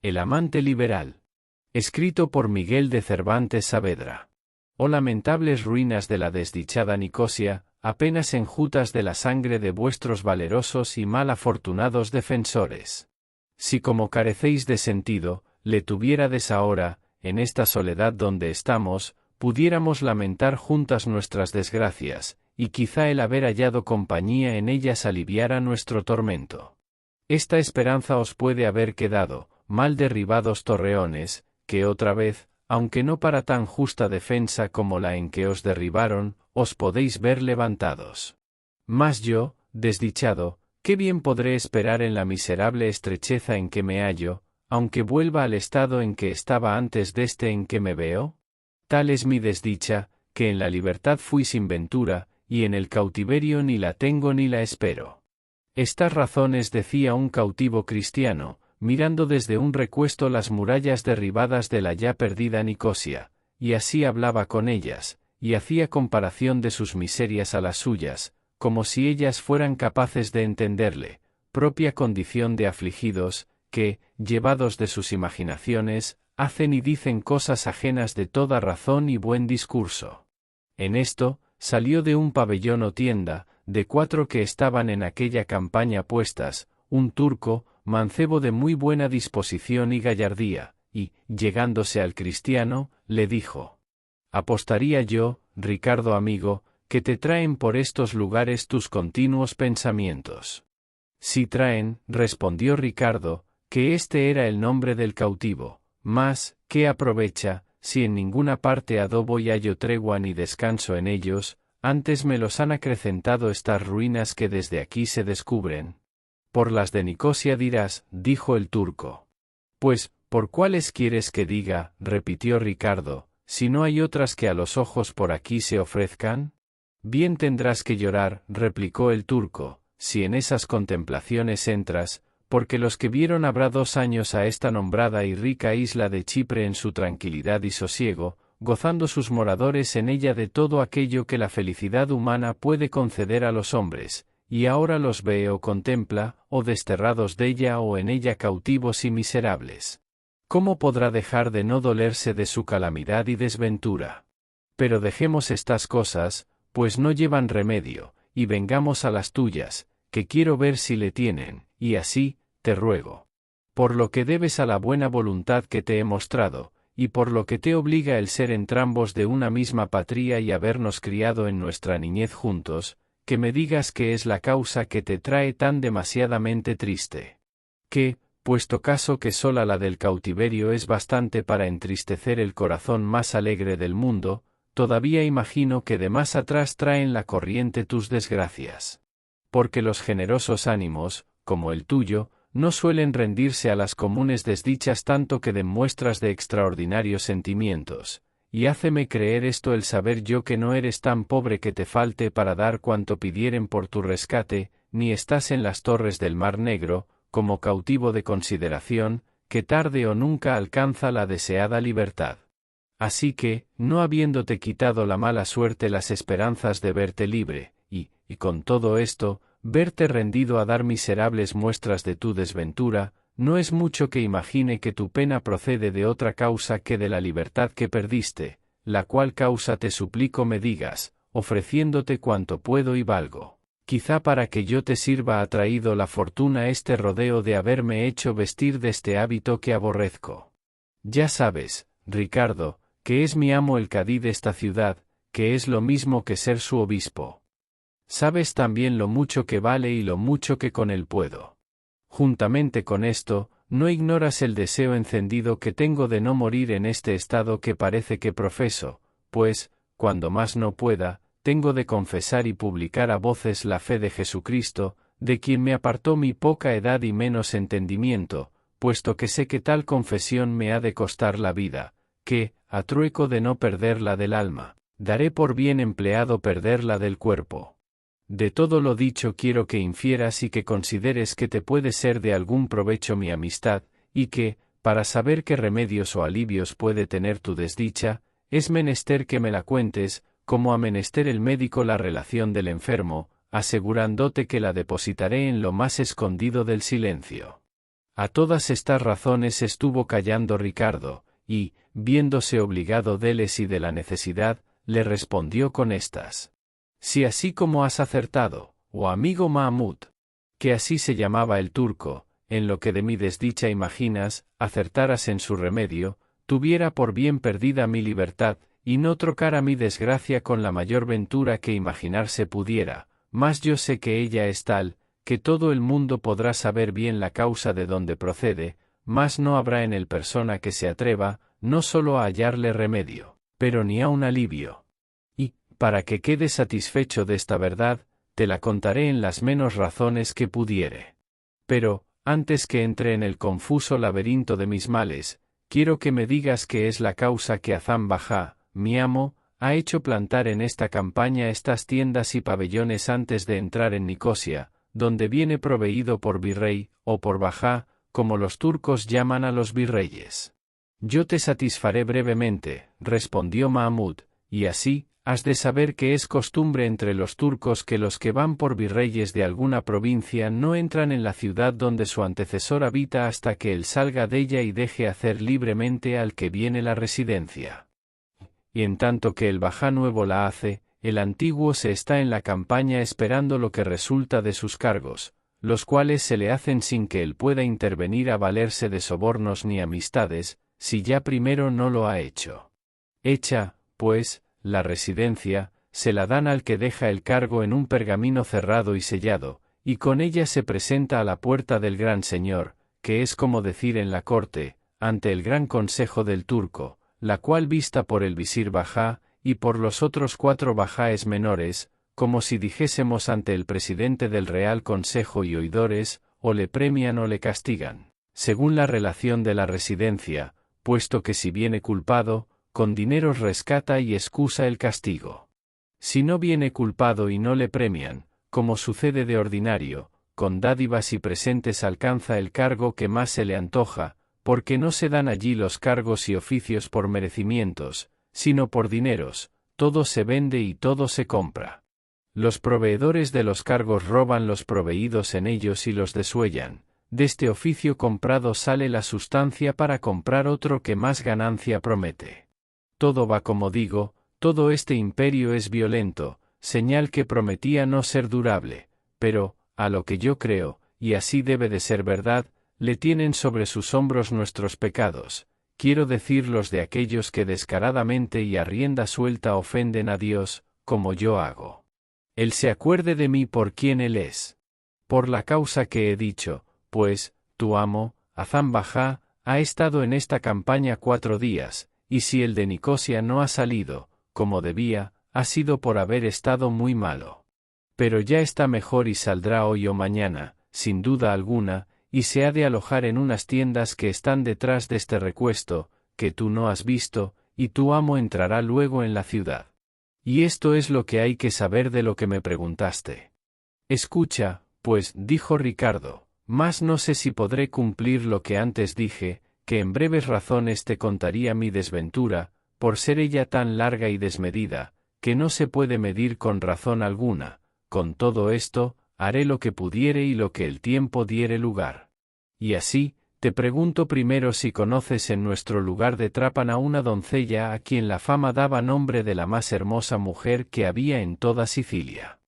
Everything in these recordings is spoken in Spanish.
El amante liberal. Escrito por Miguel de Cervantes Saavedra. Oh lamentables ruinas de la desdichada Nicosia, apenas enjutas de la sangre de vuestros valerosos y mal afortunados defensores. Si como carecéis de sentido, le tuviérades ahora, en esta soledad donde estamos, pudiéramos lamentar juntas nuestras desgracias, y quizá el haber hallado compañía en ellas aliviara nuestro tormento. Esta esperanza os puede haber quedado, mal derribados torreones, que otra vez, aunque no para tan justa defensa como la en que os derribaron, os podéis ver levantados. Mas yo, desdichado, ¿qué bien podré esperar en la miserable estrecheza en que me hallo, aunque vuelva al estado en que estaba antes deste en que me veo? Tal es mi desdicha, que en la libertad fui sin ventura, y en el cautiverio ni la tengo ni la espero. Estas razones decía un cautivo cristiano, mirando desde un recuesto las murallas derribadas de la ya perdida Nicosia, y así hablaba con ellas, y hacía comparación de sus miserias a las suyas, como si ellas fueran capaces de entenderle, propia condición de afligidos, que, llevados de sus imaginaciones, hacen y dicen cosas ajenas de toda razón y buen discurso. En esto, salió de un pabellón o tienda, de 4 que estaban en aquella campaña puestas, un turco, mancebo de muy buena disposición y gallardía, y, llegándose al cristiano, le dijo: apostaría yo, Ricardo amigo, que te traen por estos lugares tus continuos pensamientos. Sí traen, respondió Ricardo, que este era el nombre del cautivo, mas, ¿qué aprovecha, si en ninguna parte adobo y hallo tregua ni descanso en ellos? Antes me los han acrecentado estas ruinas que desde aquí se descubren. Por las de Nicosia dirás, dijo el turco. Pues, ¿por cuáles quieres que diga? Repitió Ricardo, si no hay otras que a los ojos por aquí se ofrezcan. Bien tendrás que llorar, replicó el turco, si en esas contemplaciones entras, porque los que vieron habrá 2 años a esta nombrada y rica isla de Chipre en su tranquilidad y sosiego, gozando sus moradores en ella de todo aquello que la felicidad humana puede conceder a los hombres, y ahora los ve o contempla, o desterrados de ella o en ella cautivos y miserables. ¿Cómo podrá dejar de no dolerse de su calamidad y desventura? Pero dejemos estas cosas, pues no llevan remedio, y vengamos a las tuyas, que quiero ver si le tienen, y así, te ruego. Por lo que debes a la buena voluntad que te he mostrado, y por lo que te obliga el ser entrambos de una misma patria y habernos criado en nuestra niñez juntos, que me digas qué es la causa que te trae tan demasiadamente triste. Que, puesto caso que sola la del cautiverio es bastante para entristecer el corazón más alegre del mundo, todavía imagino que de más atrás traen la corriente tus desgracias. Porque los generosos ánimos, como el tuyo, no suelen rendirse a las comunes desdichas tanto que den muestras de extraordinarios sentimientos, y háceme creer esto el saber yo que no eres tan pobre que te falte para dar cuanto pidieren por tu rescate, ni estás en las torres del Mar Negro, como cautivo de consideración, que tarde o nunca alcanza la deseada libertad. Así que, no habiéndote quitado la mala suerte las esperanzas de verte libre, y con todo esto, verte rendido a dar miserables muestras de tu desventura, no es mucho que imagine que tu pena procede de otra causa que de la libertad que perdiste, la cual causa te suplico me digas, ofreciéndote cuanto puedo y valgo. Quizá para que yo te sirva ha traído la fortuna este rodeo de haberme hecho vestir de este hábito que aborrezco. Ya sabes, Ricardo, que es mi amo el cadí de esta ciudad, que es lo mismo que ser su obispo. Sabes también lo mucho que vale y lo mucho que con él puedo. Juntamente con esto, no ignoras el deseo encendido que tengo de no morir en este estado que parece que profeso, pues, cuando más no pueda, tengo de confesar y publicar a voces la fe de Jesucristo, de quien me apartó mi poca edad y menos entendimiento, puesto que sé que tal confesión me ha de costar la vida, que, a trueco de no perderla del alma, daré por bien empleado perderla del cuerpo. De todo lo dicho quiero que infieras y que consideres que te puede ser de algún provecho mi amistad, y que, para saber qué remedios o alivios puede tener tu desdicha, es menester que me la cuentes, como ha menester el médico la relación del enfermo, asegurándote que la depositaré en lo más escondido del silencio. A todas estas razones estuvo callando Ricardo, y, viéndose obligado deles y de la necesidad, le respondió con estas. Si así como has acertado, oh amigo Mahmud, que así se llamaba el turco, en lo que de mi desdicha imaginas, acertaras en su remedio, tuviera por bien perdida mi libertad, y no trocara mi desgracia con la mayor ventura que imaginarse pudiera, mas yo sé que ella es tal, que todo el mundo podrá saber bien la causa de donde procede, mas no habrá en él persona que se atreva, no solo a hallarle remedio, pero ni a un alivio. Y, para que quede satisfecho de esta verdad, te la contaré en las menos razones que pudiere. Pero, antes que entre en el confuso laberinto de mis males, quiero que me digas qué es la causa que Hazán Bajá, mi amo, ha hecho plantar en esta campaña estas tiendas y pabellones antes de entrar en Nicosia, donde viene proveído por virrey, o por bajá, como los turcos llaman a los virreyes. Yo te satisfaré brevemente, respondió Mahmud, y así, has de saber que es costumbre entre los turcos que los que van por virreyes de alguna provincia no entran en la ciudad donde su antecesor habita hasta que él salga de ella y deje hacer libremente al que viene la residencia. Y en tanto que el bajá nuevo la hace, el antiguo se está en la campaña esperando lo que resulta de sus cargos, los cuales se le hacen sin que él pueda intervenir a valerse de sobornos ni amistades, si ya primero no lo ha hecho. Hecha, pues, la residencia, se la dan al que deja el cargo en un pergamino cerrado y sellado, y con ella se presenta a la puerta del gran señor, que es como decir en la corte, ante el gran consejo del turco, la cual vista por el visir bajá, y por los otros 4 bajáes menores, como si dijésemos ante el presidente del Real Consejo y oidores, o le premian o le castigan, según la relación de la residencia, puesto que si viene culpado, con dineros rescata y excusa el castigo. Si no viene culpado y no le premian, como sucede de ordinario, con dádivas y presentes alcanza el cargo que más se le antoja, porque no se dan allí los cargos y oficios por merecimientos, sino por dineros, todo se vende y todo se compra. Los proveedores de los cargos roban los proveídos en ellos y los desuellan. De este oficio comprado sale la sustancia para comprar otro que más ganancia promete. Todo va como digo, todo este imperio es violento, señal que prometía no ser durable, pero, a lo que yo creo, y así debe de ser verdad, le tienen sobre sus hombros nuestros pecados, quiero decir los de aquellos que descaradamente y a rienda suelta ofenden a Dios, como yo hago. Él se acuerde de mí por quien Él es. Por la causa que he dicho, pues, tu amo, Hazán Bajá, ha estado en esta campaña 4 días, y si el de Nicosia no ha salido, como debía, ha sido por haber estado muy malo. Pero ya está mejor y saldrá hoy o mañana, sin duda alguna, y se ha de alojar en unas tiendas que están detrás de este recuesto, que tú no has visto, y tu amo entrará luego en la ciudad. Y esto es lo que hay que saber de lo que me preguntaste. Escucha, pues, dijo Ricardo, mas no sé si podré cumplir lo que antes dije, que en breves razones te contaría mi desventura, por ser ella tan larga y desmedida, que no se puede medir con razón alguna. Con todo esto, haré lo que pudiere y lo que el tiempo diere lugar. Y así, te pregunto primero si conoces en nuestro lugar de Trápana una doncella a quien la fama daba nombre de la más hermosa mujer que había en toda Sicilia.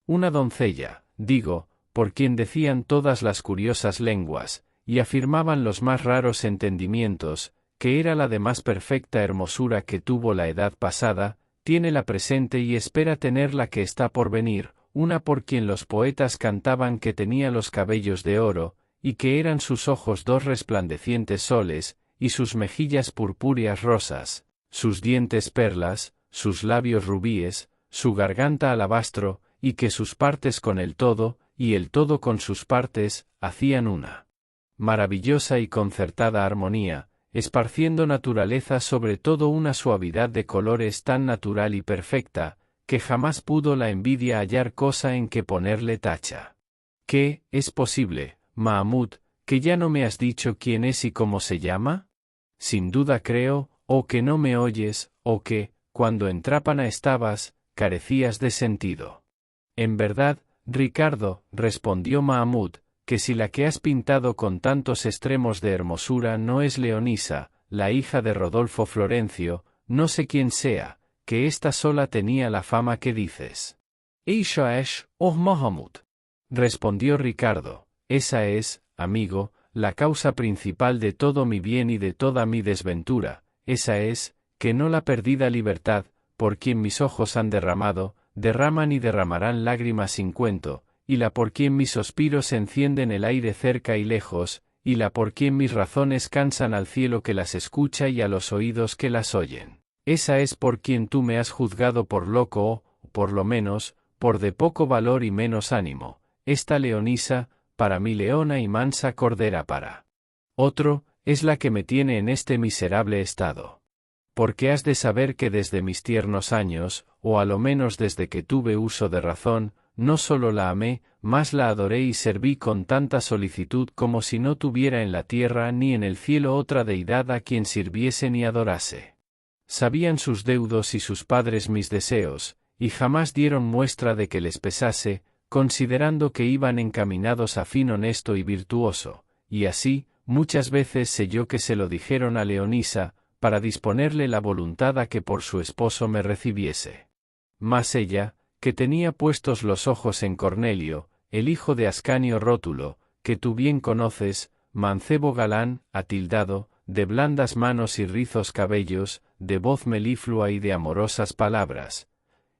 Una doncella, digo, por quien decían todas las curiosas lenguas, y afirmaban los más raros entendimientos, que era la de más perfecta hermosura que tuvo la edad pasada, tiene la presente y espera tener la que está por venir, una por quien los poetas cantaban que tenía los cabellos de oro, y que eran sus ojos 2 resplandecientes soles, y sus mejillas purpúreas rosas, sus dientes perlas, sus labios rubíes, su garganta alabastro, y que sus partes con el todo, y el todo con sus partes, hacían una maravillosa y concertada armonía, esparciendo naturaleza sobre todo una suavidad de colores tan natural y perfecta, que jamás pudo la envidia hallar cosa en que ponerle tacha. ¿Qué, es posible, Mahmud, que ya no me has dicho quién es y cómo se llama? Sin duda creo, o que no me oyes, o que, cuando en Trápana estabas, carecías de sentido. En verdad, Ricardo, respondió Mahmud, que si la que has pintado con tantos extremos de hermosura no es Leonisa, la hija de Rodolfo Florencio, no sé quién sea, que ésta sola tenía la fama que dices. Ella es, oh Mahamud. Respondió Ricardo, esa es, amigo, la causa principal de todo mi bien y de toda mi desventura, esa es, que no la perdida libertad, por quien mis ojos han derramado, derraman y derramarán lágrimas sin cuento, y la por quien mis suspiros encienden el aire cerca y lejos, y la por quien mis razones cansan al cielo que las escucha y a los oídos que las oyen. Esa es por quien tú me has juzgado por loco o, por lo menos, por de poco valor y menos ánimo, esta Leonisa, para mí leona y mansa cordera para otro, es la que me tiene en este miserable estado. Porque has de saber que desde mis tiernos años, o a lo menos desde que tuve uso de razón, no solo la amé, más la adoré y serví con tanta solicitud como si no tuviera en la tierra ni en el cielo otra deidad a quien sirviese ni adorase. Sabían sus deudos y sus padres mis deseos, y jamás dieron muestra de que les pesase, considerando que iban encaminados a fin honesto y virtuoso, y así, muchas veces sé yo que se lo dijeron a Leonisa, para disponerle la voluntad a que por su esposo me recibiese. Mas ella, que tenía puestos los ojos en Cornelio, el hijo de Ascanio Rótulo, que tú bien conoces, mancebo galán, atildado, de blandas manos y rizos cabellos, de voz meliflua y de amorosas palabras.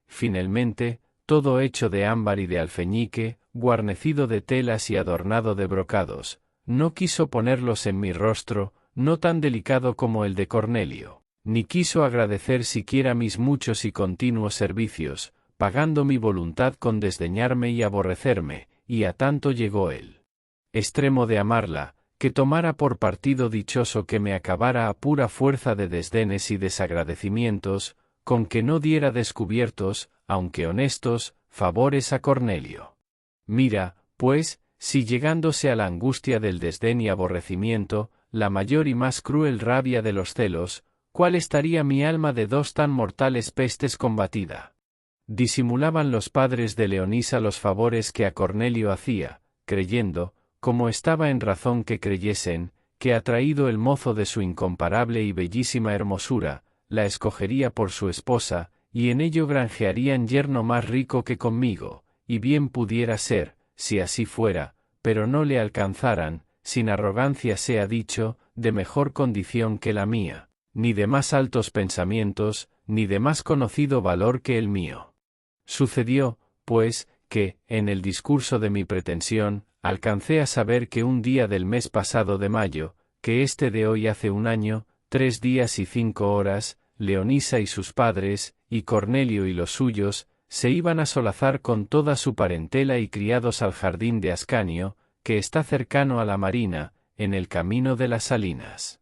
Finalmente, todo hecho de ámbar y de alfeñique, guarnecido de telas y adornado de brocados, no quiso ponerlos en mi rostro, no tan delicado como el de Cornelio, ni quiso agradecer siquiera mis muchos y continuos servicios, pagando mi voluntad con desdeñarme y aborrecerme, y a tanto llegó el extremo de amarla, que tomara por partido dichoso que me acabara a pura fuerza de desdenes y desagradecimientos, con que no diera descubiertos, aunque honestos, favores a Cornelio. Mira, pues, si llegándose a la angustia del desdén y aborrecimiento, la mayor y más cruel rabia de los celos, ¿cuál estaría mi alma de dos tan mortales pestes combatida? Disimulaban los padres de Leonisa los favores que a Cornelio hacía, creyendo, como estaba en razón que creyesen, que atraído el mozo de su incomparable y bellísima hermosura, la escogería por su esposa, y en ello granjearían yerno más rico que conmigo, y bien pudiera ser, si así fuera, pero no le alcanzaran, sin arrogancia sea dicho, de mejor condición que la mía, ni de más altos pensamientos, ni de más conocido valor que el mío. Sucedió, pues, que, en el discurso de mi pretensión, alcancé a saber que un día del mes pasado de mayo, que este de hoy hace un año, 3 días y 5 horas, Leonisa y sus padres, y Cornelio y los suyos, se iban a solazar con toda su parentela y criados al jardín de Ascanio, que está cercano a la marina, en el camino de las salinas.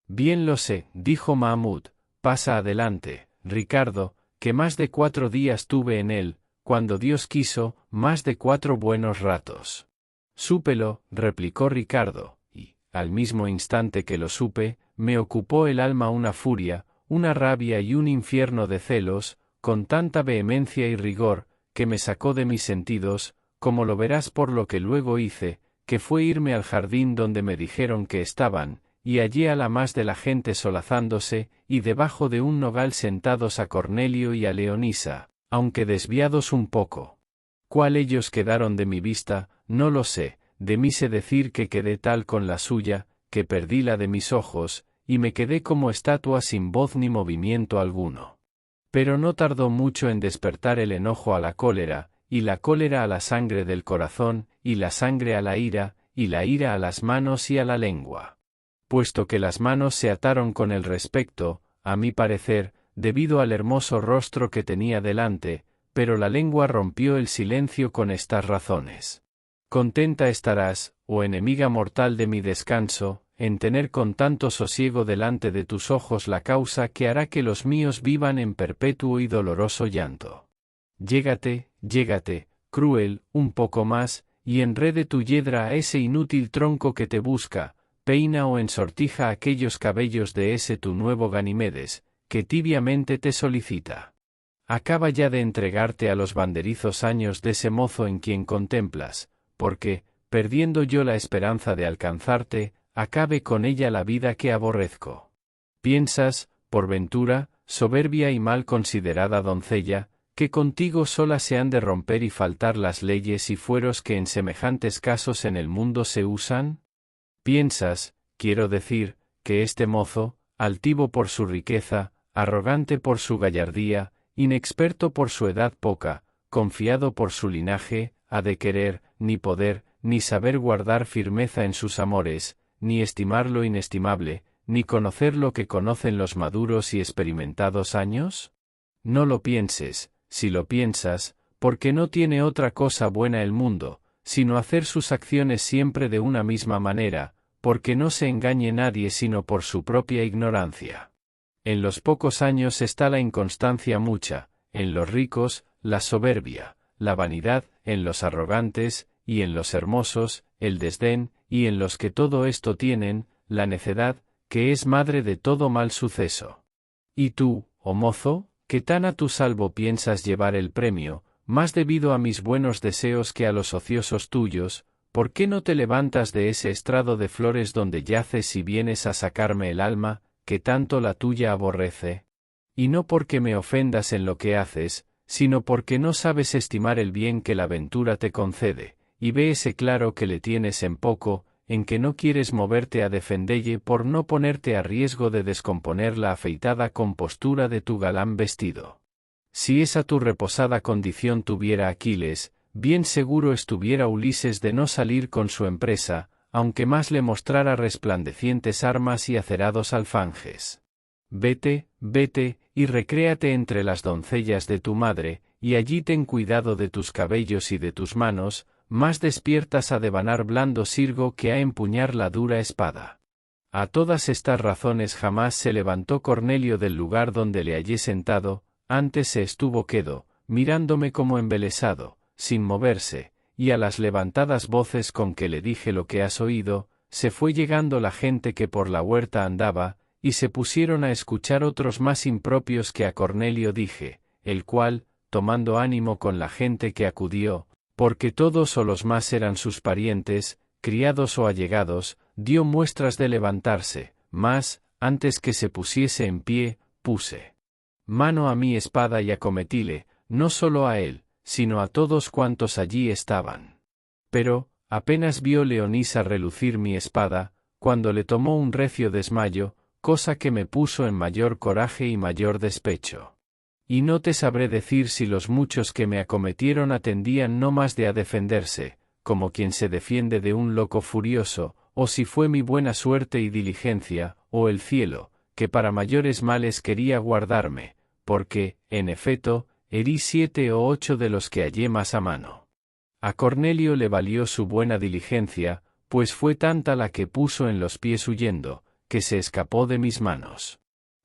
Bien lo sé, dijo Mahmud, pasa adelante, Ricardo, que más de 4 días tuve en él, cuando Dios quiso, más de 4 buenos ratos. Súpelo, replicó Ricardo, y, al mismo instante que lo supe, me ocupó el alma una furia, una rabia y un infierno de celos, con tanta vehemencia y rigor, que me sacó de mis sentidos, como lo verás por lo que luego hice, que fue irme al jardín donde me dijeron que estaban, y hallé a la más de la gente solazándose, y debajo de un nogal sentados a Cornelio y a Leonisa, aunque desviados un poco. ¿Cuál ellos quedaron de mi vista? No lo sé, de mí sé decir que quedé tal con la suya, que perdí la de mis ojos, y me quedé como estatua sin voz ni movimiento alguno. Pero no tardó mucho en despertar el enojo a la cólera, y la cólera a la sangre del corazón, y la sangre a la ira, y la ira a las manos y a la lengua. Puesto que las manos se ataron con el respecto, a mi parecer, debido al hermoso rostro que tenía delante, pero la lengua rompió el silencio con estas razones. Contenta estarás, oh enemiga mortal de mi descanso, en tener con tanto sosiego delante de tus ojos la causa que hará que los míos vivan en perpetuo y doloroso llanto. Llégate, cruel, un poco más, y enrede tu yedra a ese inútil tronco que te busca, peina o ensortija aquellos cabellos de ese tu nuevo Ganimedes, que tibiamente te solicita. Acaba ya de entregarte a los banderizos años de ese mozo en quien contemplas, porque, perdiendo yo la esperanza de alcanzarte, acabe con ella la vida que aborrezco. Piensas, por ventura, soberbia y mal considerada doncella, que contigo sola se han de romper y faltar las leyes y fueros que en semejantes casos en el mundo se usan? Piensas, quiero decir, que este mozo, altivo por su riqueza, arrogante por su gallardía, inexperto por su edad poca, confiado por su linaje, ha de querer, ni poder, ni saber guardar firmeza en sus amores, ni estimar lo inestimable, ni conocer lo que conocen los maduros y experimentados años? No lo pienses, si lo piensas, porque no tiene otra cosa buena el mundo, sino hacer sus acciones siempre de una misma manera, porque no se engañe nadie sino por su propia ignorancia. En los pocos años está la inconstancia mucha, en los ricos, la soberbia, la vanidad, en los arrogantes, y en los hermosos, el desdén, y en los que todo esto tienen, la necedad, que es madre de todo mal suceso. Y tú, oh mozo, que tan a tu salvo piensas llevar el premio, más debido a mis buenos deseos que a los ociosos tuyos, ¿por qué no te levantas de ese estrado de flores donde yaces y vienes a sacarme el alma, que tanto la tuya aborrece? Y no porque me ofendas en lo que haces, sino porque no sabes estimar el bien que la ventura te concede, y ve ese claro que le tienes en poco, en que no quieres moverte a defendelle por no ponerte a riesgo de descomponer la afeitada compostura de tu galán vestido. Si esa tu reposada condición tuviera Aquiles, bien seguro estuviera Ulises de no salir con su empresa, aunque más le mostrara resplandecientes armas y acerados alfanjes. Vete, vete, y recréate entre las doncellas de tu madre, y allí ten cuidado de tus cabellos y de tus manos, más despiertas a devanar blando sirgo que a empuñar la dura espada. A todas estas razones jamás se levantó Cornelio del lugar donde le hallé sentado, antes se estuvo quedo, mirándome como embelesado, sin moverse, y a las levantadas voces con que le dije lo que has oído, se fue llegando la gente que por la huerta andaba, y se pusieron a escuchar otros más impropios que a Cornelio dije, el cual, tomando ánimo con la gente que acudió, porque todos o los más eran sus parientes, criados o allegados, dio muestras de levantarse, mas, antes que se pusiese en pie, puse mano a mi espada y acometíle, no solo a él, sino a todos cuantos allí estaban. Pero, apenas vio Leonisa relucir mi espada, cuando le tomó un recio desmayo, cosa que me puso en mayor coraje y mayor despecho. Y no te sabré decir si los muchos que me acometieron atendían no más de a defenderse, como quien se defiende de un loco furioso, o si fue mi buena suerte y diligencia, o el cielo, que para mayores males quería guardarme, porque, en efecto, herí 7 o 8 de los que hallé más a mano. A Cornelio le valió su buena diligencia, pues fue tanta la que puso en los pies huyendo, que se escapó de mis manos.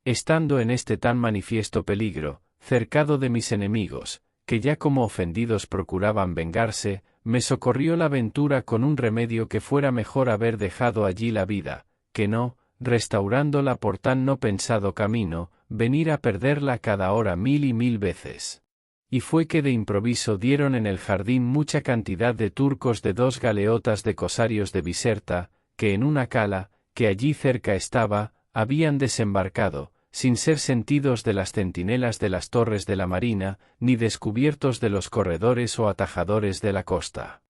Estando en este tan manifiesto peligro, cercado de mis enemigos, que ya como ofendidos procuraban vengarse, me socorrió la ventura con un remedio que fuera mejor haber dejado allí la vida, que no, restaurándola por tan no pensado camino, venir a perderla cada hora 1000 y 1000 veces. Y fue que de improviso dieron en el jardín mucha cantidad de turcos de 2 galeotas de cosarios de Biserta, que en una cala, que allí cerca estaba, habían desembarcado, sin ser sentidos de las centinelas de las torres de la marina, ni descubiertos de los corredores o atajadores de la costa.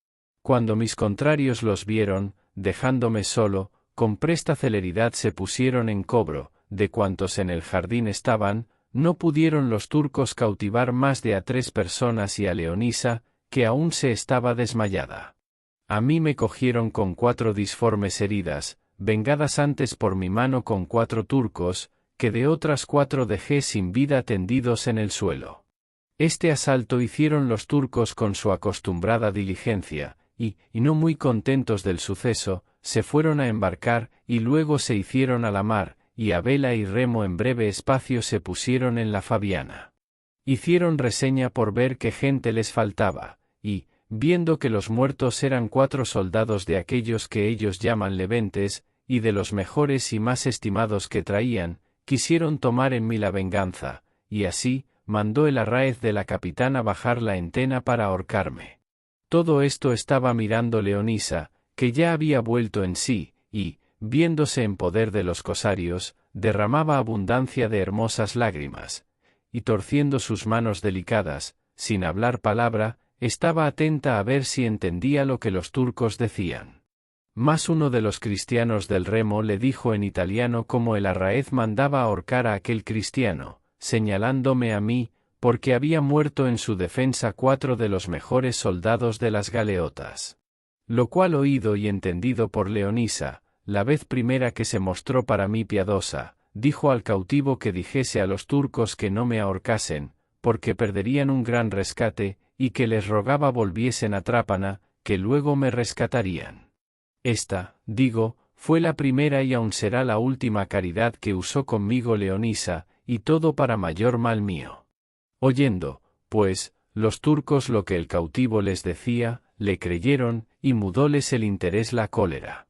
Cuando mis contrarios los vieron, dejándome solo, con presta celeridad se pusieron en cobro, de cuantos en el jardín estaban, no pudieron los turcos cautivar más de a 3 personas y a Leonisa, que aún se estaba desmayada. A mí me cogieron con 4 disformes heridas, vengadas antes por mi mano con 4 turcos, que de otras 4 dejé sin vida tendidos en el suelo. Este asalto hicieron los turcos con su acostumbrada diligencia, y no muy contentos del suceso, se fueron a embarcar, y luego se hicieron a la mar, y a vela y remo en breve espacio se pusieron en la Fabiana. Hicieron reseña por ver qué gente les faltaba, y, viendo que los muertos eran 4 soldados de aquellos que ellos llaman leventes, y de los mejores y más estimados que traían, quisieron tomar en mí la venganza, y así, mandó el arráez de la capitana bajar la entena para ahorcarme. todo esto estaba mirando Leonisa, que ya había vuelto en sí, y, viéndose en poder de los cosarios, derramaba abundancia de hermosas lágrimas, y torciendo sus manos delicadas, sin hablar palabra, estaba atenta a ver si entendía lo que los turcos decían. Mas uno de los cristianos del remo le dijo en italiano cómo el arráez mandaba ahorcar a aquel cristiano, señalándome a mí, porque había muerto en su defensa 4 de los mejores soldados de las galeotas. Lo cual oído y entendido por Leonisa, la vez primera que se mostró para mí piadosa, dijo al cautivo que dijese a los turcos que no me ahorcasen, porque perderían un gran rescate, y que les rogaba volviesen a Trápana, que luego me rescatarían. Esta, digo, fue la primera y aún será la última caridad que usó conmigo Leonisa, y todo para mayor mal mío. Oyendo, pues, los turcos lo que el cautivo les decía, le creyeron, y mudóles el interés la cólera.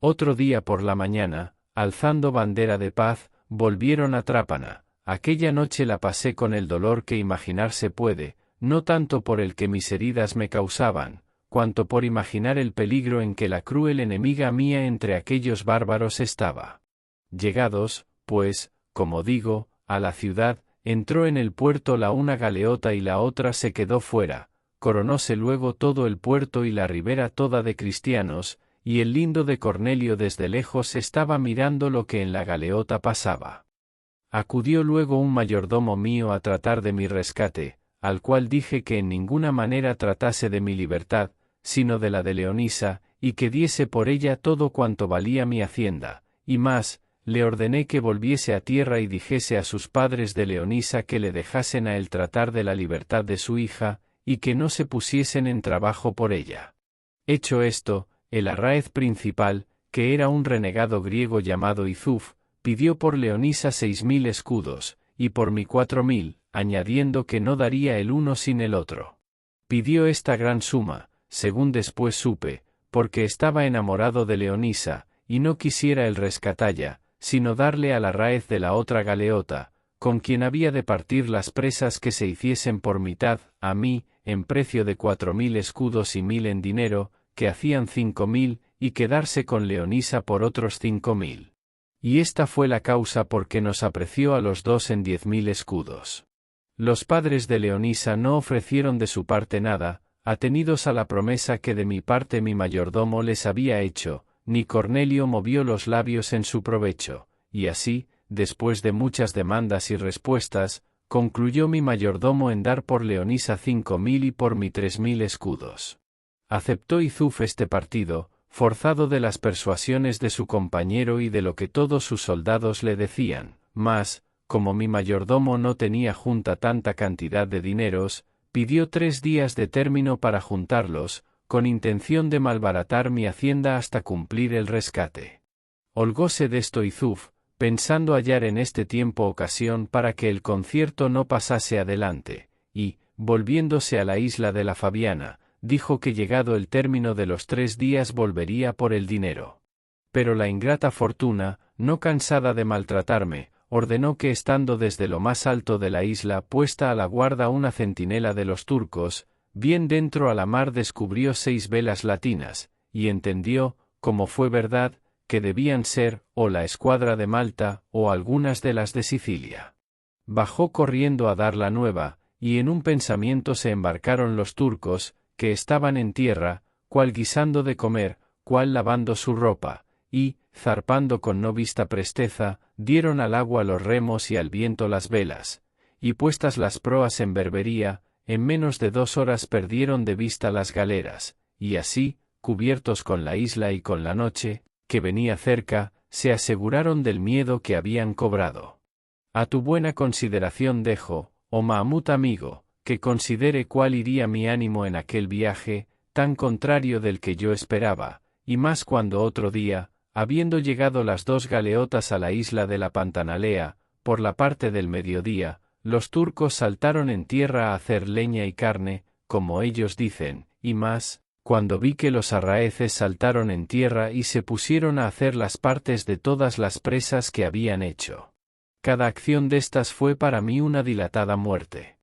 Otro día por la mañana, alzando bandera de paz, volvieron a Trápana. Aquella noche la pasé con el dolor que imaginarse puede, no tanto por el que mis heridas me causaban, cuanto por imaginar el peligro en que la cruel enemiga mía entre aquellos bárbaros estaba. Llegados, pues, como digo, a la ciudad, entró en el puerto la una galeota y la otra se quedó fuera, coronóse luego todo el puerto y la ribera toda de cristianos, y el lindo de Cornelio desde lejos estaba mirando lo que en la galeota pasaba. Acudió luego un mayordomo mío a tratar de mi rescate, al cual dije que en ninguna manera tratase de mi libertad, sino de la de Leonisa, y que diese por ella todo cuanto valía mi hacienda, y más, le ordené que volviese a tierra y dijese a sus padres de Leonisa que le dejasen a él tratar de la libertad de su hija, y que no se pusiesen en trabajo por ella. Hecho esto, el arráez principal, que era un renegado griego llamado Izuf, pidió por Leonisa 6.000 escudos, y por mí 4.000, añadiendo que no daría el uno sin el otro. Pidió esta gran suma, según después supe, porque estaba enamorado de Leonisa, y no quisiera el rescatalla, sino darle al arráez de la otra galeota, con quien había de partir las presas que se hiciesen por mitad, a mí, en precio de 4.000 escudos y 1.000 en dinero, que hacían 5.000, y quedarse con Leonisa por otros 5.000. Y esta fue la causa por que nos apreció a los dos en 10.000 escudos. Los padres de Leonisa no ofrecieron de su parte nada, atenidos a la promesa que de mi parte mi mayordomo les había hecho, ni Cornelio movió los labios en su provecho, y así, después de muchas demandas y respuestas, concluyó mi mayordomo en dar por Leonisa 5.000 y por mí 3.000 escudos. Aceptó Izuf este partido, forzado de las persuasiones de su compañero y de lo que todos sus soldados le decían, mas, como mi mayordomo no tenía junta tanta cantidad de dineros, pidió 3 días de término para juntarlos, con intención de malbaratar mi hacienda hasta cumplir el rescate. Holgóse de esto Izuf, pensando hallar en este tiempo ocasión para que el concierto no pasase adelante, y, volviéndose a la isla de la Fabiana, dijo que llegado el término de los 3 días volvería por el dinero. Pero la ingrata fortuna, no cansada de maltratarme, ordenó que estando desde lo más alto de la isla puesta a la guarda una centinela de los turcos, bien dentro a la mar descubrió 6 velas latinas, y entendió, como fue verdad, que debían ser, o la escuadra de Malta, o algunas de las de Sicilia. Bajó corriendo a dar la nueva, y en un pensamiento se embarcaron los turcos, que estaban en tierra, cual guisando de comer, cual lavando su ropa, y, zarpando con no vista presteza, dieron al agua los remos y al viento las velas, y puestas las proas en berbería, en menos de 2 horas perdieron de vista las galeras, y así, cubiertos con la isla y con la noche, que venía cerca, se aseguraron del miedo que habían cobrado. A tu buena consideración dejo, oh Mahamut amigo, que considere cuál iría mi ánimo en aquel viaje, tan contrario del que yo esperaba, y más cuando otro día, habiendo llegado las 2 galeotas a la isla de la Pantanalea, por la parte del mediodía, los turcos saltaron en tierra a hacer leña y carne, como ellos dicen, y más, cuando vi que los arráeces saltaron en tierra y se pusieron a hacer las partes de todas las presas que habían hecho. Cada acción de estas fue para mí una dilatada muerte.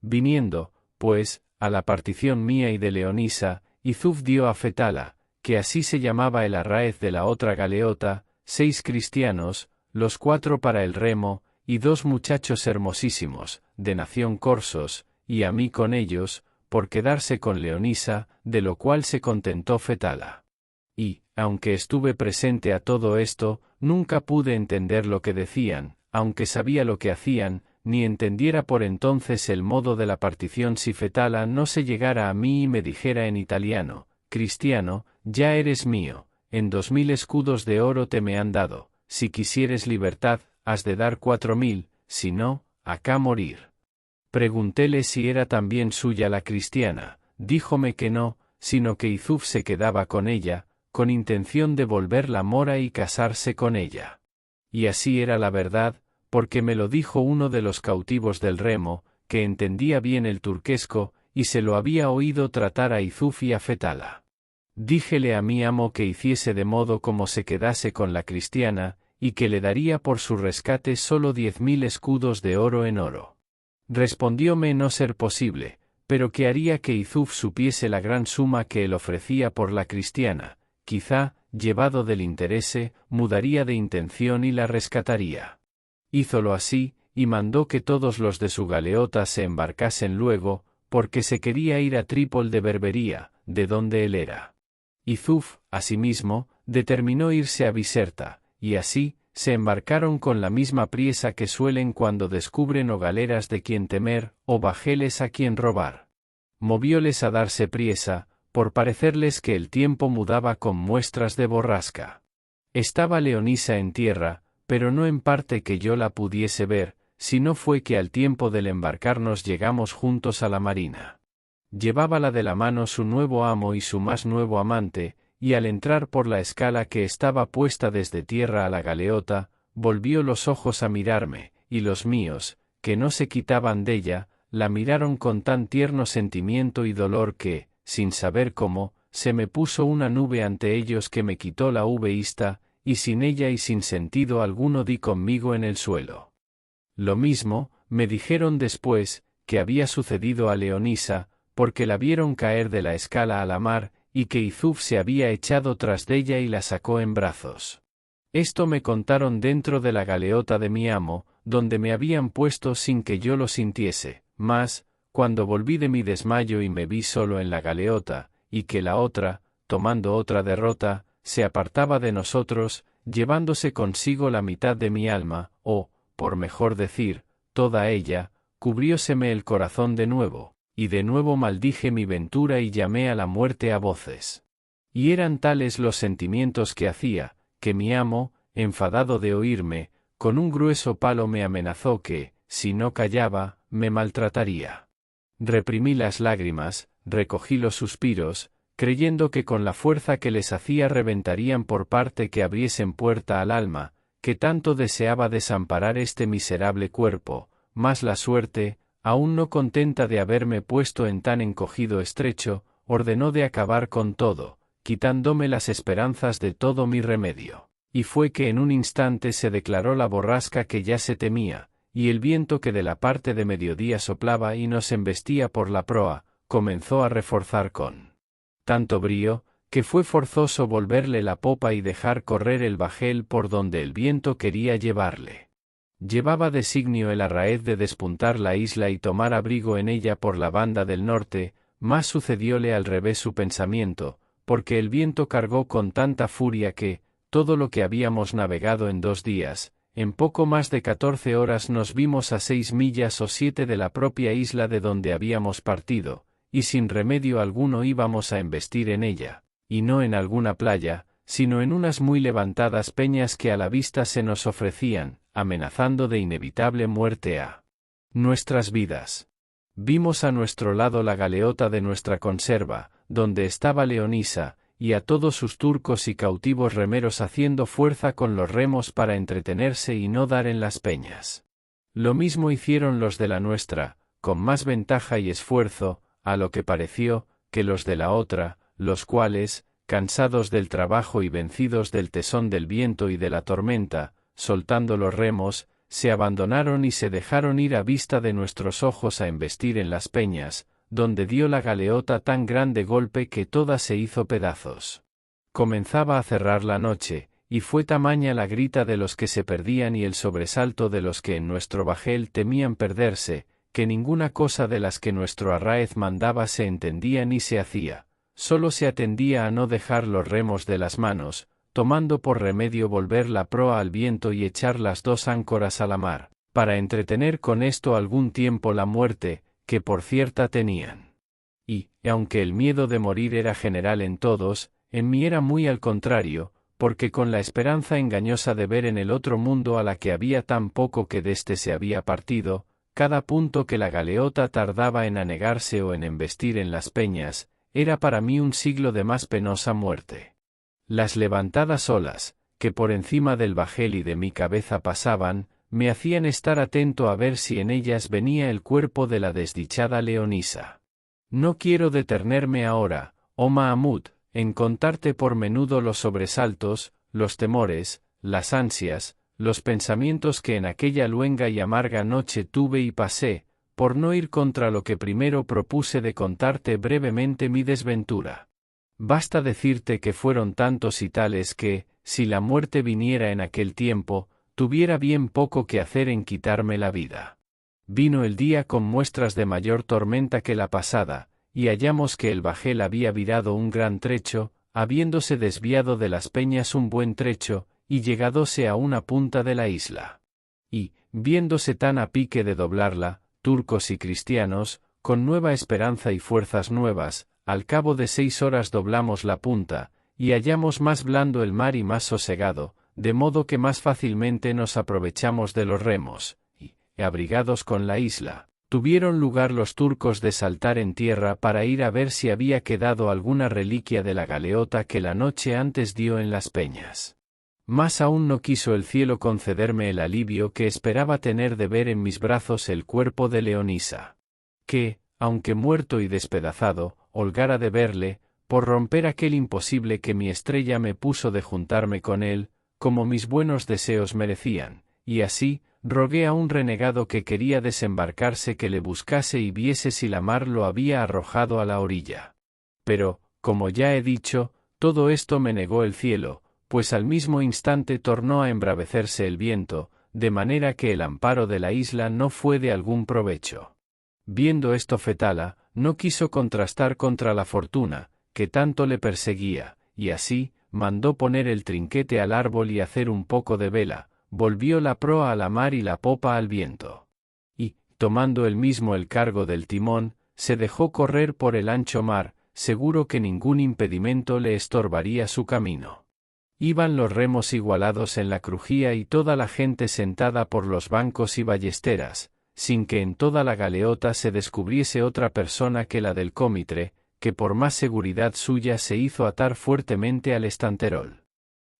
Viniendo, pues, a la partición mía y de Leonisa, Yzuf dio a Fetala, que así se llamaba el arráez de la otra galeota, 6 cristianos, los 4 para el remo, y 2 muchachos hermosísimos, de nación corsos, y a mí con ellos, por quedarse con Leonisa, de lo cual se contentó Fetala. Y, aunque estuve presente a todo esto, nunca pude entender lo que decían, aunque sabía lo que hacían, ni entendiera por entonces el modo de la partición si Fetala no se llegara a mí y me dijera en italiano: Cristiano, ya eres mío, en 2000 escudos de oro te me han dado, si quisieres libertad, has de dar 4000, si no, acá morir. Preguntéle si era también suya la cristiana, díjome que no, sino que Yzuf se quedaba con ella, con intención de volverla mora y casarse con ella. Y así era la verdad, porque me lo dijo uno de los cautivos del remo, que entendía bien el turquesco, y se lo había oído tratar a Yzuf y a Fetala. Díjele a mi amo que hiciese de modo como se quedase con la cristiana, y que le daría por su rescate solo 10.000 escudos de oro en oro. Respondióme no ser posible, pero que haría que Yzuf supiese la gran suma que él ofrecía por la cristiana, quizá, llevado del interese, mudaría de intención y la rescataría. Hízolo así, y mandó que todos los de su galeota se embarcasen luego, porque se quería ir a Trípol de Berbería, de donde él era. Yzuf, asimismo, determinó irse a Biserta, y así, se embarcaron con la misma priesa que suelen cuando descubren o galeras de quien temer, o bajeles a quien robar. Movióles a darse priesa, por parecerles que el tiempo mudaba con muestras de borrasca. Estaba Leonisa en tierra, pero no en parte que yo la pudiese ver, sino fue que al tiempo del embarcarnos llegamos juntos a la marina. Llevábala de la mano su nuevo amo y su más nuevo amante, y al entrar por la escala que estaba puesta desde tierra a la galeota, volvió los ojos a mirarme, y los míos, que no se quitaban della, la miraron con tan tierno sentimiento y dolor que, sin saber cómo, se me puso una nube ante ellos que me quitó la vista, y sin ella y sin sentido alguno di conmigo en el suelo. Lo mismo, me dijeron después, que había sucedido a Leonisa, porque la vieron caer de la escala a la mar, y que Yzuf se había echado tras de ella y la sacó en brazos. Esto me contaron dentro de la galeota de mi amo, donde me habían puesto sin que yo lo sintiese, mas, cuando volví de mi desmayo y me vi solo en la galeota, y que la otra, tomando otra derrota, se apartaba de nosotros, llevándose consigo la mitad de mi alma, o, por mejor decir, toda ella, cubrióseme el corazón de nuevo, y de nuevo maldije mi ventura y llamé a la muerte a voces. Y eran tales los sentimientos que hacía, que mi amo, enfadado de oírme, con un grueso palo me amenazó que, si no callaba, me maltrataría. Reprimí las lágrimas, recogí los suspiros, creyendo que con la fuerza que les hacía reventarían por parte que abriesen puerta al alma, que tanto deseaba desamparar este miserable cuerpo, mas la suerte, aún no contenta de haberme puesto en tan encogido estrecho, ordenó de acabar con todo, quitándome las esperanzas de todo mi remedio. Y fue que en un instante se declaró la borrasca que ya se temía, y el viento que de la parte de mediodía soplaba y nos embestía por la proa, comenzó a reforzar con tanto brío, que fue forzoso volverle la popa y dejar correr el bajel por donde el viento quería llevarle. Llevaba designio el arráez de despuntar la isla y tomar abrigo en ella por la banda del norte, mas sucedióle al revés su pensamiento, porque el viento cargó con tanta furia que, todo lo que habíamos navegado en 2 días, en poco más de 14 horas nos vimos a 6 millas o 7 de la propia isla de donde habíamos partido, y sin remedio alguno íbamos a embestir en ella, y no en alguna playa, sino en unas muy levantadas peñas que a la vista se nos ofrecían, amenazando de inevitable muerte a nuestras vidas. Vimos a nuestro lado la galeota de nuestra conserva, donde estaba Leonisa, y a todos sus turcos y cautivos remeros haciendo fuerza con los remos para entretenerse y no dar en las peñas. Lo mismo hicieron los de la nuestra, con más ventaja y esfuerzo, a lo que pareció, que los de la otra, los cuales, cansados del trabajo y vencidos del tesón del viento y de la tormenta, soltando los remos, se abandonaron y se dejaron ir a vista de nuestros ojos a embestir en las peñas, donde dio la galeota tan grande golpe que toda se hizo pedazos. Comenzaba a cerrar la noche, y fue tamaña la grita de los que se perdían y el sobresalto de los que en nuestro bajel temían perderse, que ninguna cosa de las que nuestro arráez mandaba se entendía ni se hacía, solo se atendía a no dejar los remos de las manos, tomando por remedio volver la proa al viento y echar las 2 áncoras a la mar, para entretener con esto algún tiempo la muerte, que por cierta tenían. Y, aunque el miedo de morir era general en todos, en mí era muy al contrario, porque con la esperanza engañosa de ver en el otro mundo a la que había tan poco que deste se había partido, cada punto que la galeota tardaba en anegarse o en embestir en las peñas, era para mí un siglo de más penosa muerte. Las levantadas olas, que por encima del bajel y de mi cabeza pasaban, me hacían estar atento a ver si en ellas venía el cuerpo de la desdichada Leonisa. No quiero detenerme ahora, oh Mahamud, en contarte por menudo los sobresaltos, los temores, las ansias, los pensamientos que en aquella luenga y amarga noche tuve y pasé, por no ir contra lo que primero propuse de contarte brevemente mi desventura. Basta decirte que fueron tantos y tales que, si la muerte viniera en aquel tiempo, tuviera bien poco que hacer en quitarme la vida. Vino el día con muestras de mayor tormenta que la pasada, y hallamos que el bajel había virado un gran trecho, habiéndose desviado de las peñas un buen trecho, y llegádose a una punta de la isla. Y, viéndose tan a pique de doblarla, turcos y cristianos, con nueva esperanza y fuerzas nuevas, al cabo de 6 horas doblamos la punta, y hallamos más blando el mar y más sosegado, de modo que más fácilmente nos aprovechamos de los remos, y, abrigados con la isla, tuvieron lugar los turcos de saltar en tierra para ir a ver si había quedado alguna reliquia de la galeota que la noche antes dio en las peñas. Más aún no quiso el cielo concederme el alivio que esperaba tener de ver en mis brazos el cuerpo de Leonisa, que, aunque muerto y despedazado, holgara de verle, por romper aquel imposible que mi estrella me puso de juntarme con él, como mis buenos deseos merecían, y así, rogué a un renegado que quería desembarcarse que le buscase y viese si la mar lo había arrojado a la orilla. Pero, como ya he dicho, todo esto me negó el cielo, pues al mismo instante tornó a embravecerse el viento, de manera que el amparo de la isla no fue de algún provecho. Viendo esto Fetala, no quiso contrastar contra la fortuna, que tanto le perseguía, y así, mandó poner el trinquete al árbol y hacer un poco de vela, volvió la proa a la mar y la popa al viento. Y, tomando él mismo el cargo del timón, se dejó correr por el ancho mar, seguro que ningún impedimento le estorbaría su camino. Iban los remos igualados en la crujía y toda la gente sentada por los bancos y ballesteras, sin que en toda la galeota se descubriese otra persona que la del cómitre, que por más seguridad suya se hizo atar fuertemente al estanterol.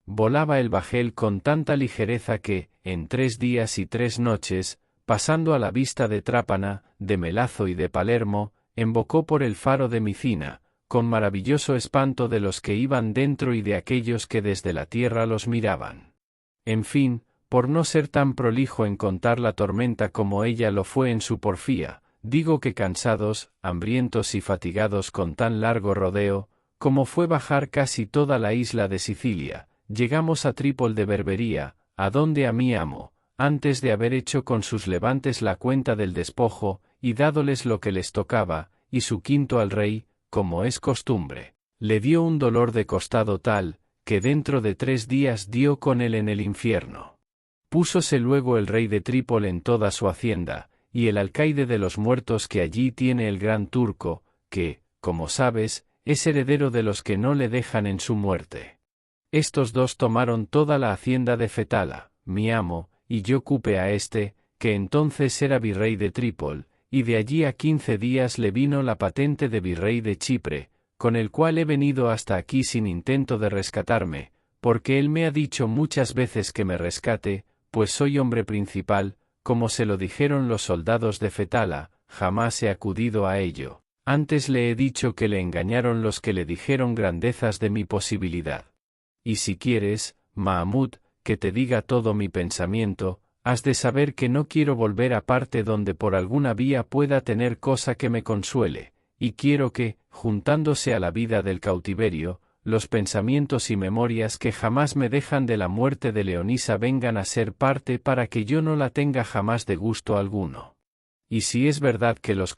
Volaba el bajel con tanta ligereza que, en 3 días y 3 noches, pasando a la vista de Trápana, de Melazo y de Palermo, embocó por el faro de Micina, con maravilloso espanto de los que iban dentro y de aquellos que desde la tierra los miraban. En fin, por no ser tan prolijo en contar la tormenta como ella lo fue en su porfía, digo que cansados, hambrientos y fatigados con tan largo rodeo, como fue bajar casi toda la isla de Sicilia, llegamos a Trípol de Berbería, a donde a mi amo, antes de haber hecho con sus levantes la cuenta del despojo, y dádoles lo que les tocaba, y su quinto al rey, como es costumbre, le dio un dolor de costado tal, que dentro de 3 días dio con él en el infierno. Púsose luego el rey de Trípol en toda su hacienda, y el alcaide de los muertos que allí tiene el gran turco, que, como sabes, es heredero de los que no le dejan en su muerte. Estos 2 tomaron toda la hacienda de Fetala, mi amo, y yo cupe a este, que entonces era virrey de Trípol, y de allí a 15 días le vino la patente de virrey de Chipre, con el cual he venido hasta aquí sin intento de rescatarme, porque él me ha dicho muchas veces que me rescate, pues soy hombre principal, como se lo dijeron los soldados de Fetala, jamás he acudido a ello, antes le he dicho que le engañaron los que le dijeron grandezas de mi posibilidad. Y si quieres, Mahamud, que te diga todo mi pensamiento, has de saber que no quiero volver a parte donde por alguna vía pueda tener cosa que me consuele, y quiero que, juntándose a la vida del cautiverio, los pensamientos y memorias que jamás me dejan de la muerte de Leonisa vengan a ser parte para que yo no la tenga jamás de gusto alguno. Y si es verdad que los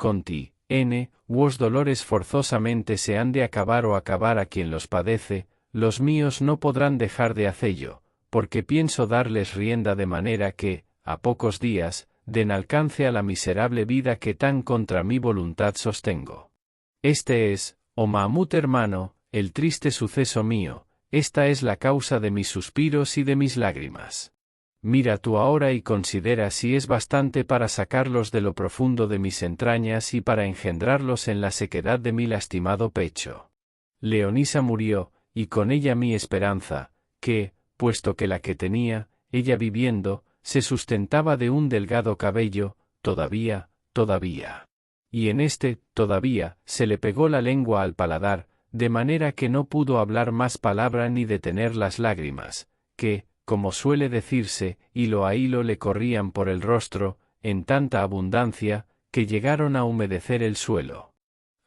vos dolores forzosamente se han de acabar o acabar a quien los padece, los míos no podrán dejar de hacello, porque pienso darles rienda de manera que, a pocos días, den alcance a la miserable vida que tan contra mi voluntad sostengo. Este es, oh Mahamut hermano, el triste suceso mío, esta es la causa de mis suspiros y de mis lágrimas. Mira tú ahora y considera si es bastante para sacarlos de lo profundo de mis entrañas y para engendrarlos en la sequedad de mi lastimado pecho. Leonisa murió, y con ella mi esperanza, que, puesto que la que tenía, ella viviendo, se sustentaba de un delgado cabello, todavía. Y en todavía, se le pegó la lengua al paladar, de manera que no pudo hablar más palabra ni detener las lágrimas, que, como suele decirse, hilo a hilo le corrían por el rostro, en tanta abundancia, que llegaron a humedecer el suelo.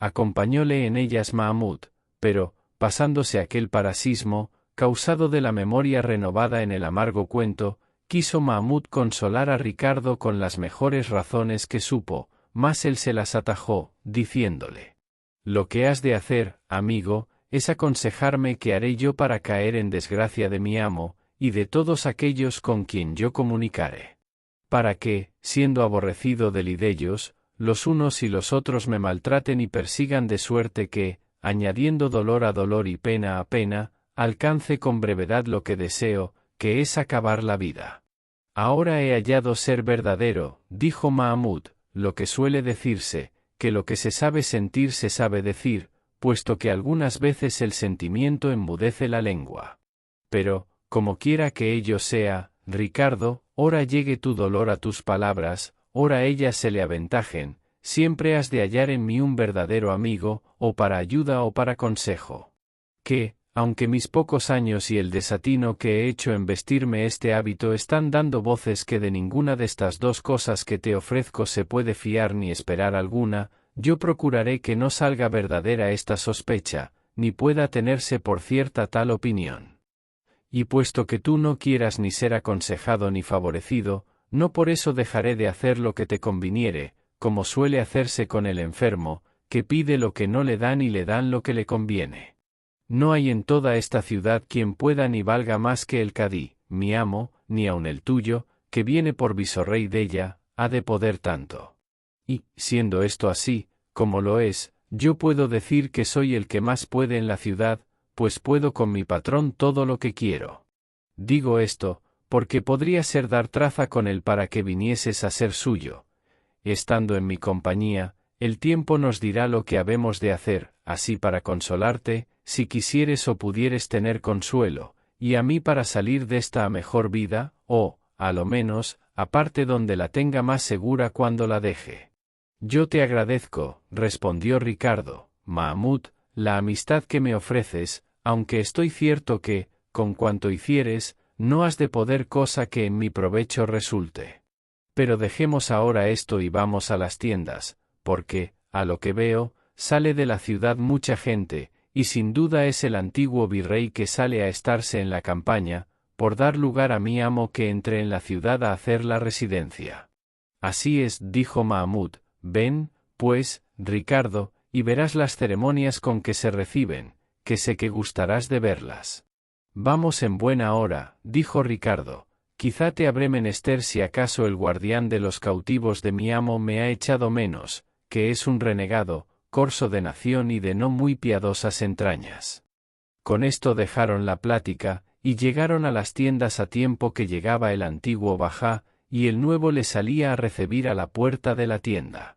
Acompañóle en ellas Mahamut, pero, pasándose aquel parasismo, causado de la memoria renovada en el amargo cuento, quiso Mahamut consolar a Ricardo con las mejores razones que supo, mas él se las atajó, diciéndole: «Lo que has de hacer, amigo, es aconsejarme qué haré yo para caer en desgracia de mi amo, y de todos aquellos con quien yo comunicare. Para que, siendo aborrecido del y dellos, los unos y los otros me maltraten y persigan de suerte que, añadiendo dolor a dolor y pena a pena, alcance con brevedad lo que deseo, que es acabar la vida. Ahora he hallado ser verdadero», dijo Mahamut, «lo que suele decirse, que lo que se sabe sentir se sabe decir, puesto que algunas veces el sentimiento enmudece la lengua. Pero, como quiera que ello sea, Ricardo, ora llegue tu dolor a tus palabras, ora ellas se le aventajen, siempre has de hallar en mí un verdadero amigo, o para ayuda o para consejo. Que, aunque mis pocos años y el desatino que he hecho en vestirme este hábito están dando voces que de ninguna de estas dos cosas que te ofrezco se puede fiar ni esperar alguna, yo procuraré que no salga verdadera esta sospecha, ni pueda tenerse por cierta tal opinión. Y puesto que tú no quieras ni ser aconsejado ni favorecido, no por eso dejaré de hacer lo que te conviniere, como suele hacerse con el enfermo, que pide lo que no le dan y le dan lo que le conviene. No hay en toda esta ciudad quien pueda ni valga más que el cadí, mi amo, ni aun el tuyo, que viene por visorrey della, ha de poder tanto. Y, siendo esto así, como lo es, yo puedo decir que soy el que más puede en la ciudad, pues puedo con mi patrón todo lo que quiero. Digo esto, porque podría ser dar traza con él para que vinieses a ser suyo. Estando en mi compañía, el tiempo nos dirá lo que habemos de hacer, así para consolarte, si quisieres o pudieres tener consuelo, y a mí para salir de esta a mejor vida, o, a lo menos, aparte donde la tenga más segura cuando la deje. Yo te agradezco, respondió Ricardo, Mahamut, la amistad que me ofreces, aunque estoy cierto que, con cuanto hicieres, no has de poder cosa que en mi provecho resulte. Pero dejemos ahora esto y vamos a las tiendas, porque, a lo que veo, sale de la ciudad mucha gente, y sin duda es el antiguo virrey que sale a estarse en la campaña, por dar lugar a mi amo que entre en la ciudad a hacer la residencia. Así es, dijo Mahamut, ven, pues, Ricardo, y verás las ceremonias con que se reciben, que sé que gustarás de verlas. Vamos en buena hora, dijo Ricardo, quizá te habré menester si acaso el guardián de los cautivos de mi amo me ha echado menos, que es un renegado, corso de nación y de no muy piadosas entrañas. Con esto dejaron la plática, y llegaron a las tiendas a tiempo que llegaba el antiguo bajá, y el nuevo le salía a recibir a la puerta de la tienda.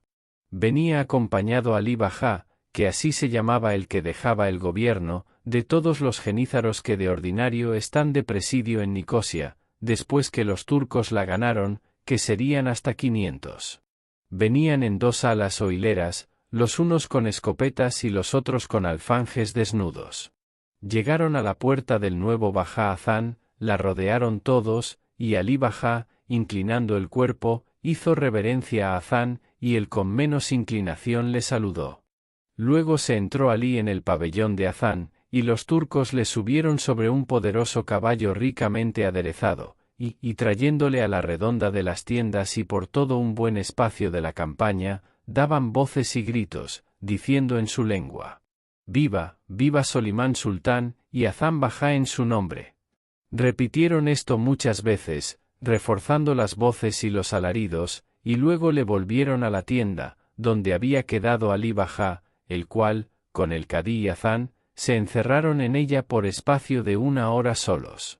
Venía acompañado Alí Bajá, que así se llamaba el que dejaba el gobierno, de todos los genízaros que de ordinario están de presidio en Nicosia, después que los turcos la ganaron, que serían hasta 500. Venían en 2 alas o hileras, los unos con escopetas y los otros con alfanjes desnudos. Llegaron a la puerta del nuevo Bajá Hazán, la rodearon todos, y Alí Bajá, inclinando el cuerpo, hizo reverencia a Hazán, y él con menos inclinación le saludó. Luego se entró Alí en el pabellón de Hazán, y los turcos le subieron sobre un poderoso caballo ricamente aderezado, y trayéndole a la redonda de las tiendas y por todo un buen espacio de la campaña, daban voces y gritos, diciendo en su lengua: «¡Viva, viva Solimán Sultán, y Hazán Bajá en su nombre!». Repitieron esto muchas veces, reforzando las voces y los alaridos, y luego le volvieron a la tienda, donde había quedado Alí Bajá, el cual, con el cadí y Hazán, se encerraron en ella por espacio de 1 hora solos.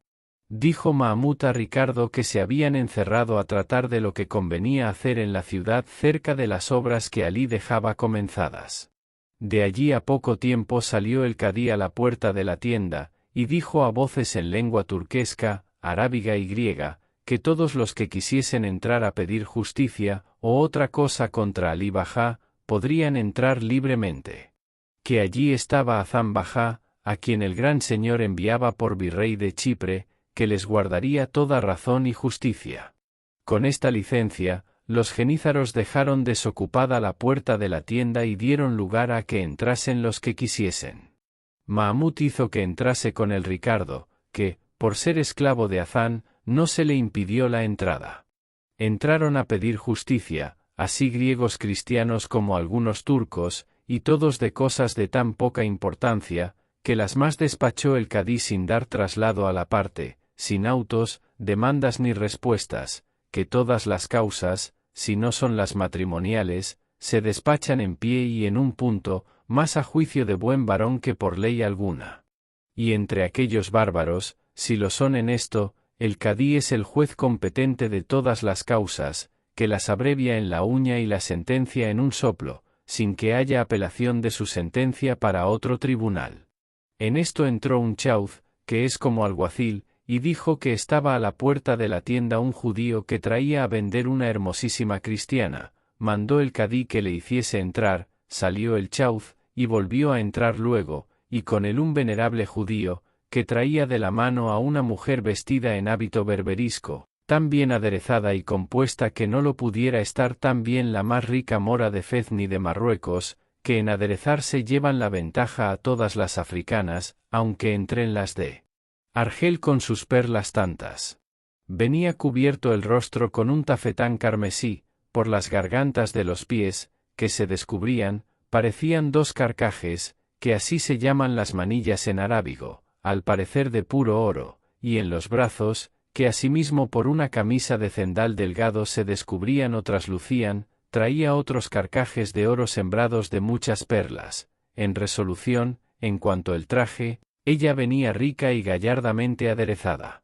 Dijo Mahmud a Ricardo que se habían encerrado a tratar de lo que convenía hacer en la ciudad cerca de las obras que Alí dejaba comenzadas. De allí a poco tiempo salió el cadí a la puerta de la tienda, y dijo a voces en lengua turquesca, arábiga y griega, que todos los que quisiesen entrar a pedir justicia, o otra cosa contra Alí Bajá, podrían entrar libremente. Que allí estaba Hazán Bajá, a quien el gran señor enviaba por virrey de Chipre, que les guardaría toda razón y justicia. Con esta licencia, los genízaros dejaron desocupada la puerta de la tienda y dieron lugar a que entrasen los que quisiesen. Mahmud hizo que entrase con el Ricardo, que, por ser esclavo de Hazán, no se le impidió la entrada. Entraron a pedir justicia, así griegos cristianos como algunos turcos, y todos de cosas de tan poca importancia, que las más despachó el cadí sin dar traslado a la parte, sin autos, demandas ni respuestas, que todas las causas, si no son las matrimoniales, se despachan en pie y en un punto, más a juicio de buen varón que por ley alguna. Y entre aquellos bárbaros, si lo son en esto, el cadí es el juez competente de todas las causas, que las abrevia en la uña y la sentencia en un soplo, sin que haya apelación de su sentencia para otro tribunal. En esto entró un chauz, que es como alguacil, y dijo que estaba a la puerta de la tienda un judío que traía a vender una hermosísima cristiana. Mandó el cadí que le hiciese entrar, salió el chauz, y volvió a entrar luego, y con él un venerable judío, que traía de la mano a una mujer vestida en hábito berberisco, tan bien aderezada y compuesta que no lo pudiera estar tan bien la más rica mora de Fez ni de Marruecos, que en aderezarse llevan la ventaja a todas las africanas, aunque entren las de Argel con sus perlas tantas. Venía cubierto el rostro con un tafetán carmesí, por las gargantas de los pies, que se descubrían, parecían 2 carcajes, que así se llaman las manillas en arábigo, al parecer de puro oro, y en los brazos, que asimismo por una camisa de cendal delgado se descubrían o traslucían, traía otros carcajes de oro sembrados de muchas perlas. En resolución, en cuanto el traje, ella venía rica y gallardamente aderezada.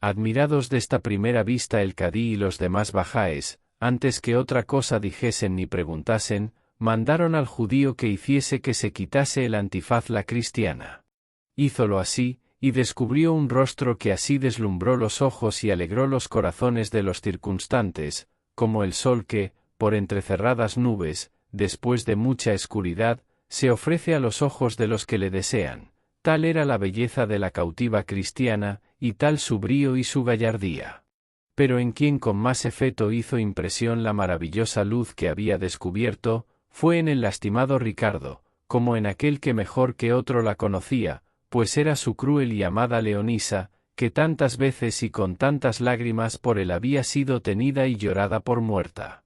Admirados de esta primera vista el cadí y los demás bajáes, antes que otra cosa dijesen ni preguntasen, mandaron al judío que hiciese que se quitase el antifaz la cristiana. Hízolo así, y descubrió un rostro que así deslumbró los ojos y alegró los corazones de los circunstantes, como el sol que, por entrecerradas nubes, después de mucha escuridad, se ofrece a los ojos de los que le desean. Tal era la belleza de la cautiva cristiana, y tal su brío y su gallardía. Pero en quien con más efecto hizo impresión la maravillosa luz que había descubierto, fue en el lastimado Ricardo, como en aquel que mejor que otro la conocía, pues era su cruel y amada Leonisa, que tantas veces y con tantas lágrimas por él había sido tenida y llorada por muerta.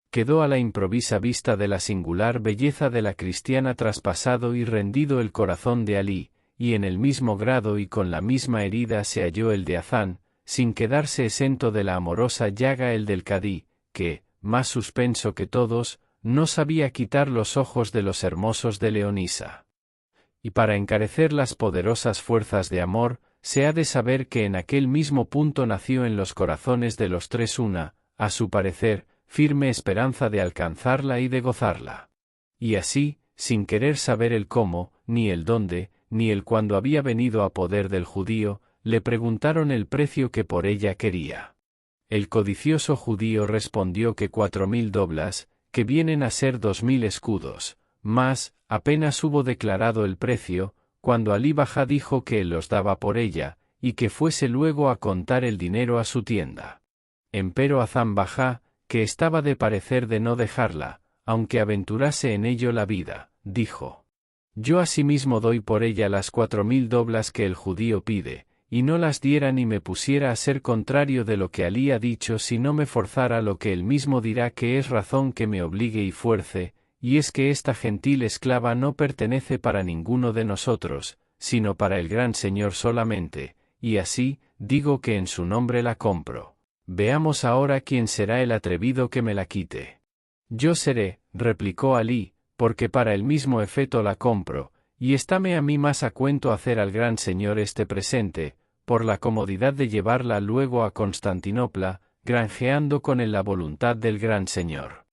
Quedó a la improvisa vista de la singular belleza de la cristiana traspasado y rendido el corazón de Alí, y en el mismo grado y con la misma herida se halló el de Hazán, sin quedarse exento de la amorosa llaga el del cadí, que, más suspenso que todos, no sabía quitar los ojos de los hermosos de Leonisa. Y para encarecer las poderosas fuerzas de amor, se ha de saber que en aquel mismo punto nació en los corazones de los tres una, a su parecer, firme esperanza de alcanzarla y de gozarla. Y así, sin querer saber el cómo, ni el dónde, ni el cuándo había venido a poder del judío, le preguntaron el precio que por ella quería. El codicioso judío respondió que 4000 doblas, que vienen a ser 2000 escudos, mas, apenas hubo declarado el precio, cuando Alí Bajá dijo que él los daba por ella, y que fuese luego a contar el dinero a su tienda. Empero Hazán Bajá, que estaba de parecer de no dejarla, aunque aventurase en ello la vida, dijo. Yo asimismo doy por ella las 4000 doblas que el judío pide, y no las diera ni me pusiera a ser contrario de lo que Alí ha dicho si no me forzara lo que él mismo dirá que es razón que me obligue y fuerce, y es que esta gentil esclava no pertenece para ninguno de nosotros, sino para el gran Señor solamente, y así, digo que en su nombre la compro. Veamos ahora quién será el atrevido que me la quite. Yo seré, replicó Alí, porque para el mismo efecto la compro, y estáme a mí más a cuento hacer al gran Señor este presente, por la comodidad de llevarla luego a Constantinopla, granjeando con él la voluntad del gran Señor.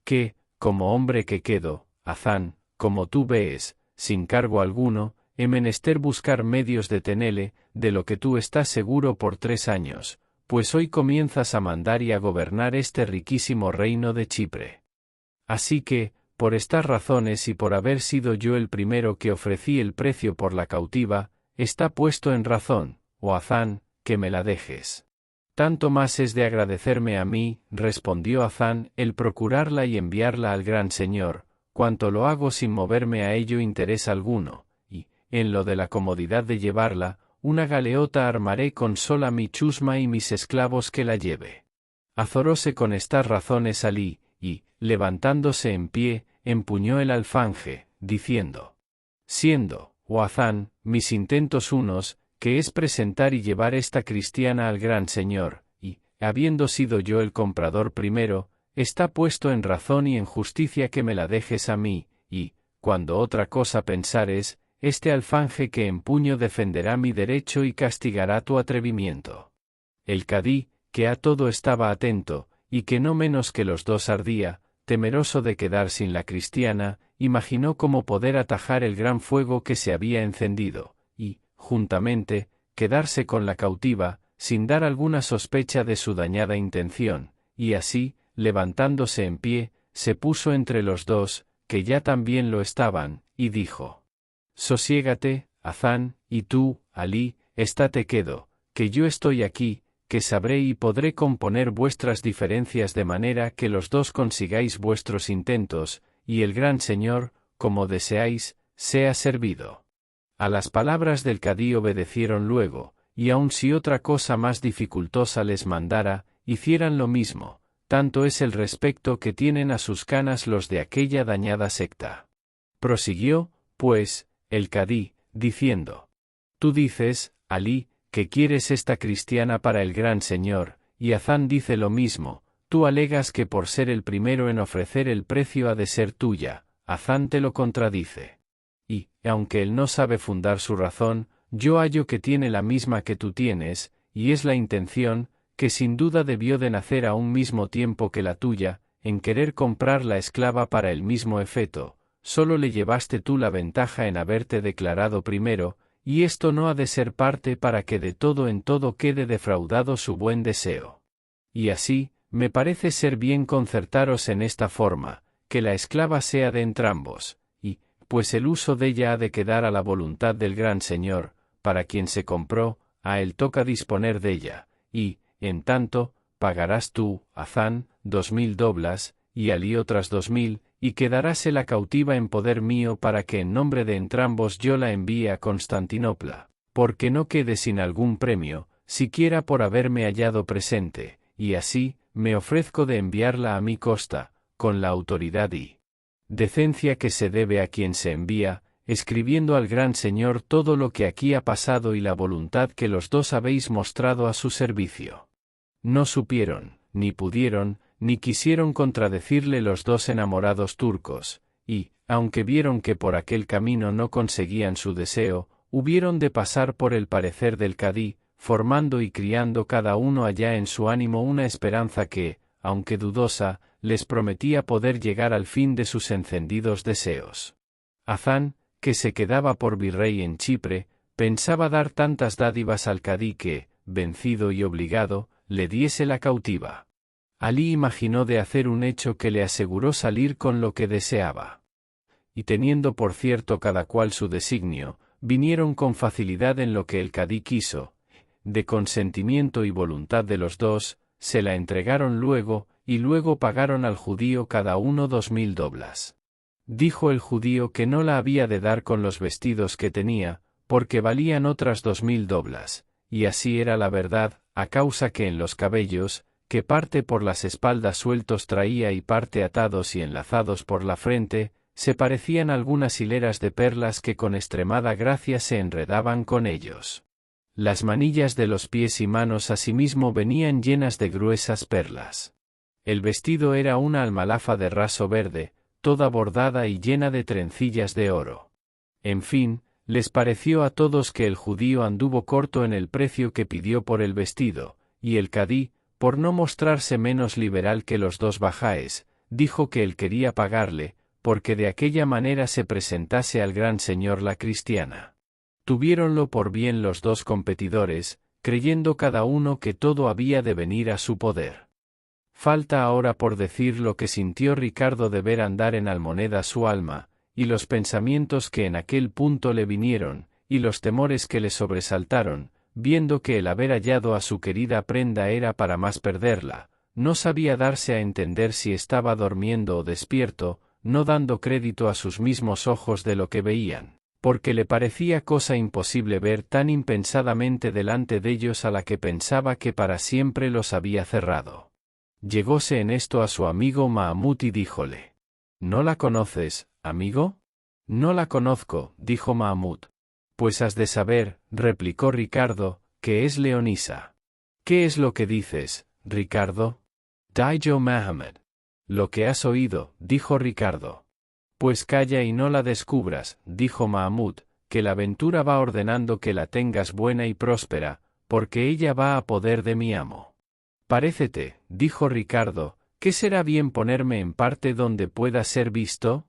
Que, como hombre que quedo, Hazán, como tú ves, sin cargo alguno, he menester buscar medios de tenele, de lo que tú estás seguro por 3 años, pues hoy comienzas a mandar y a gobernar este riquísimo reino de Chipre. Así que, por estas razones y por haber sido yo el primero que ofrecí el precio por la cautiva, está puesto en razón, oh Hazán, que me la dejes. Tanto más es de agradecerme a mí, respondió Hazán, el procurarla y enviarla al gran Señor, cuanto lo hago sin moverme a ello interés alguno, y, en lo de la comodidad de llevarla, una galeota armaré con sola mi chusma y mis esclavos que la lleve. Azoróse con estas razones Alí, y, levantándose en pie, empuñó el alfanje, diciendo: siendo, oh Hazán, mis intentos unos, que es presentar y llevar esta cristiana al gran Señor, y, habiendo sido yo el comprador primero, está puesto en razón y en justicia que me la dejes a mí, y, cuando otra cosa pensares, este alfanje que empuño defenderá mi derecho y castigará tu atrevimiento. El cadí, que a todo estaba atento, y que no menos que los dos ardía, temeroso de quedar sin la cristiana, imaginó cómo poder atajar el gran fuego que se había encendido, y, juntamente, quedarse con la cautiva, sin dar alguna sospecha de su dañada intención, y así, levantándose en pie, se puso entre los dos, que ya también lo estaban, y dijo: sosiégate, Hazán, y tú, Alí, estate quedo, que yo estoy aquí, que sabré y podré componer vuestras diferencias de manera que los dos consigáis vuestros intentos, y el gran Señor, como deseáis, sea servido. A las palabras del cadí obedecieron luego, y aun si otra cosa más dificultosa les mandara, hicieran lo mismo, tanto es el respecto que tienen a sus canas los de aquella dañada secta. Prosiguió, pues, el cadí, diciendo: tú dices, Alí, que quieres esta cristiana para el gran Señor, y Hazán dice lo mismo, tú alegas que por ser el primero en ofrecer el precio ha de ser tuya, Hazán te lo contradice. Y, aunque él no sabe fundar su razón, yo hallo que tiene la misma que tú tienes, y es la intención, que sin duda debió de nacer a un mismo tiempo que la tuya, en querer comprar la esclava para el mismo efecto, solo le llevaste tú la ventaja en haberte declarado primero, y esto no ha de ser parte para que de todo en todo quede defraudado su buen deseo. Y así, me parece ser bien concertaros en esta forma, que la esclava sea de entrambos, y, pues el uso de ella ha de quedar a la voluntad del gran Señor, para quien se compró, a él toca disponer de ella, y, en tanto, pagarás tú, Hazán, 2000 doblas, y Alí otras 2000, y quedaráse la cautiva en poder mío para que en nombre de entrambos yo la envíe a Constantinopla, porque no quede sin algún premio, siquiera por haberme hallado presente, y así, me ofrezco de enviarla a mi costa, con la autoridad y decencia que se debe a quien se envía, escribiendo al gran Señor todo lo que aquí ha pasado y la voluntad que los dos habéis mostrado a su servicio. No supieron, ni pudieron, ni quisieron contradecirle los dos enamorados turcos, y, aunque vieron que por aquel camino no conseguían su deseo, hubieron de pasar por el parecer del cadí, formando y criando cada uno allá en su ánimo una esperanza que, aunque dudosa, les prometía poder llegar al fin de sus encendidos deseos. Hazán, que se quedaba por virrey en Chipre, pensaba dar tantas dádivas al cadí que, vencido y obligado, le diese la cautiva. Alí imaginó de hacer un hecho que le aseguró salir con lo que deseaba. Y teniendo por cierto cada cual su designio, vinieron con facilidad en lo que el cadí quiso, de consentimiento y voluntad de los dos, se la entregaron luego, y luego pagaron al judío cada uno 2000 doblas. Dijo el judío que no la había de dar con los vestidos que tenía, porque valían otras 2000 doblas, y así era la verdad, a causa que en los cabellos, que parte por las espaldas sueltos traía y parte atados y enlazados por la frente, se parecían algunas hileras de perlas que con extremada gracia se enredaban con ellos. Las manillas de los pies y manos asimismo venían llenas de gruesas perlas. El vestido era una almalafa de raso verde, toda bordada y llena de trencillas de oro. En fin, les pareció a todos que el judío anduvo corto en el precio que pidió por el vestido, y el cadí, por no mostrarse menos liberal que los dos bajáes, dijo que él quería pagarle, porque de aquella manera se presentase al gran señor la cristiana. Tuviéronlo por bien los dos competidores, creyendo cada uno que todo había de venir a su poder. Falta ahora por decir lo que sintió Ricardo de ver andar en Almoneda su alma, y los pensamientos que en aquel punto le vinieron, y los temores que le sobresaltaron, viendo que el haber hallado a su querida prenda era para más perderla, no sabía darse a entender si estaba durmiendo o despierto, no dando crédito a sus mismos ojos de lo que veían, porque le parecía cosa imposible ver tan impensadamente delante de ellos a la que pensaba que para siempre los había cerrado. Llegóse en esto a su amigo Mahamut y díjole: ¿No la conoces, amigo? No la conozco, dijo Mahamut. Pues has de saber, replicó Ricardo, que es Leonisa. ¿Qué es lo que dices, Ricardo? Dijo Mahamut. Lo que has oído, dijo Ricardo. Pues calla y no la descubras, dijo Mahamut, que la ventura va ordenando que la tengas buena y próspera, porque ella va a poder de mi amo. Parécete, dijo Ricardo, ¿qué será bien ponerme en parte donde pueda ser visto?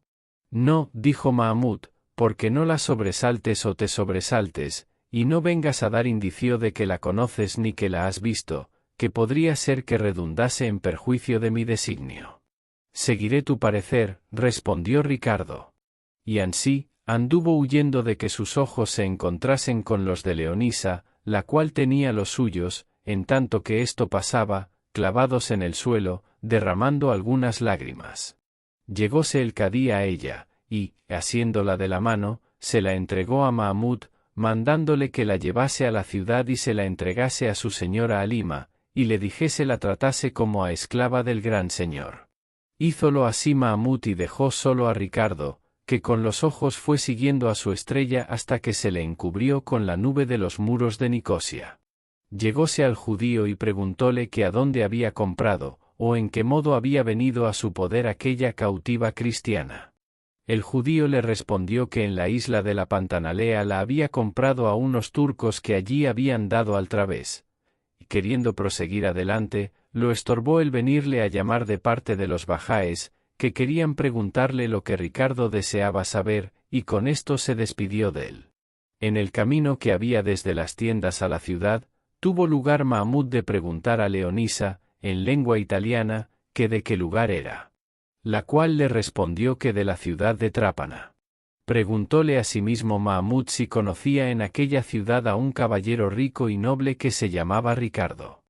No, dijo Mahamut, porque no la sobresaltes o te sobresaltes, y no vengas a dar indicio de que la conoces ni que la has visto, que podría ser que redundase en perjuicio de mi designio. Seguiré tu parecer, respondió Ricardo. Y ansí, anduvo huyendo de que sus ojos se encontrasen con los de Leonisa, la cual tenía los suyos, en tanto que esto pasaba, clavados en el suelo, derramando algunas lágrimas. Llegóse el cadí a ella, y, asiéndola de la mano, se la entregó a Mahamut, mandándole que la llevase a la ciudad y se la entregase a su señora Halima, y le dijese la tratase como a esclava del gran señor. Hízolo así Mahamut y dejó solo a Ricardo, que con los ojos fue siguiendo a su estrella hasta que se le encubrió con la nube de los muros de Nicosia. Llegóse al judío y preguntóle que a dónde había comprado, o en qué modo había venido a su poder aquella cautiva cristiana. El judío le respondió que en la isla de la Pantanalea la había comprado a unos turcos que allí habían dado al través. Y queriendo proseguir adelante, lo estorbó el venirle a llamar de parte de los bajáes, que querían preguntarle lo que Ricardo deseaba saber, y con esto se despidió de él. En el camino que había desde las tiendas a la ciudad, tuvo lugar Mahamut de preguntar a Leonisa, en lengua italiana, que de qué lugar era. La cual le respondió que de la ciudad de Trápana. Preguntóle asimismo Mahamut si conocía en aquella ciudad a un caballero rico y noble que se llamaba Ricardo.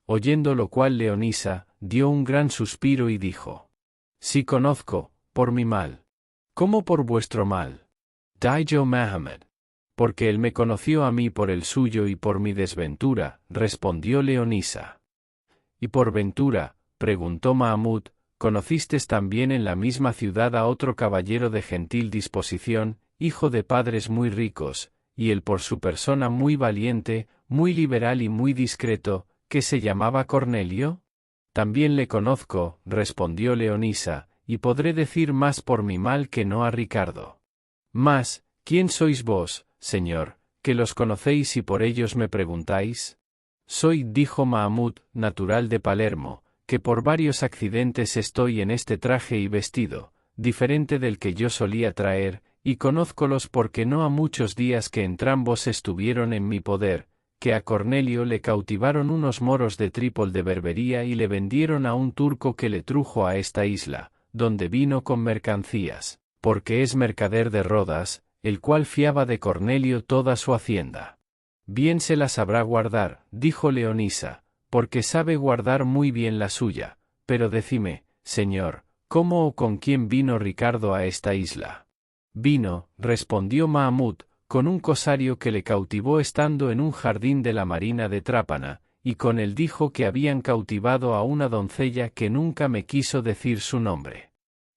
Oyendo lo cual Leonisa, dio un gran suspiro y dijo: Sí conozco, por mi mal. ¿Cómo por vuestro mal? Dijo Mahamut. Porque él me conoció a mí por el suyo y por mi desventura, respondió Leonisa. ¿Y por ventura? Preguntó Mahamut, ¿conocisteis también en la misma ciudad a otro caballero de gentil disposición, hijo de padres muy ricos, y él por su persona muy valiente, muy liberal y muy discreto, que se llamaba Cornelio? También le conozco, respondió Leonisa, y podré decir más por mi mal que no a Ricardo. Mas, ¿quién sois vos, señor, que los conocéis y por ellos me preguntáis? Soy, dijo Mahamut, natural de Palermo, que por varios accidentes estoy en este traje y vestido, diferente del que yo solía traer, y conózcolos porque no ha muchos días que entrambos estuvieron en mi poder, que a Cornelio le cautivaron unos moros de Trípol de Berbería y le vendieron a un turco que le trujo a esta isla, donde vino con mercancías, porque es mercader de Rodas, el cual fiaba de Cornelio toda su hacienda. Bien se la sabrá guardar, dijo Leonisa, porque sabe guardar muy bien la suya, pero decime, señor, ¿Cómo o con quién vino Ricardo a esta isla? Vino, respondió Mahmud, con un cosario que le cautivó estando en un jardín de la marina de Trápana, y con él dijo que habían cautivado a una doncella que nunca me quiso decir su nombre.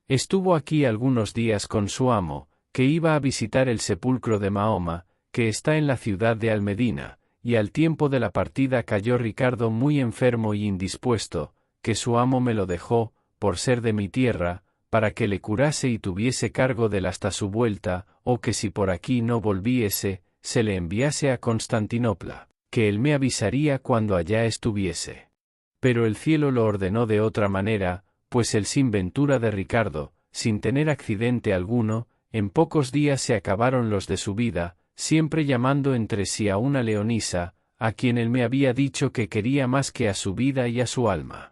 Estuvo aquí algunos días con su amo, que iba a visitar el sepulcro de Mahoma, que está en la ciudad de Almedina, y al tiempo de la partida cayó Ricardo muy enfermo y indispuesto, que su amo me lo dejó, por ser de mi tierra, para que le curase y tuviese cargo de él hasta su vuelta, o que si por aquí no volviese, se le enviase a Constantinopla, que él me avisaría cuando allá estuviese. Pero el cielo lo ordenó de otra manera, pues el sin ventura de Ricardo, sin tener accidente alguno, en pocos días se acabaron los de su vida, siempre llamando entre sí a una leonisa, a quien él me había dicho que quería más que a su vida y a su alma.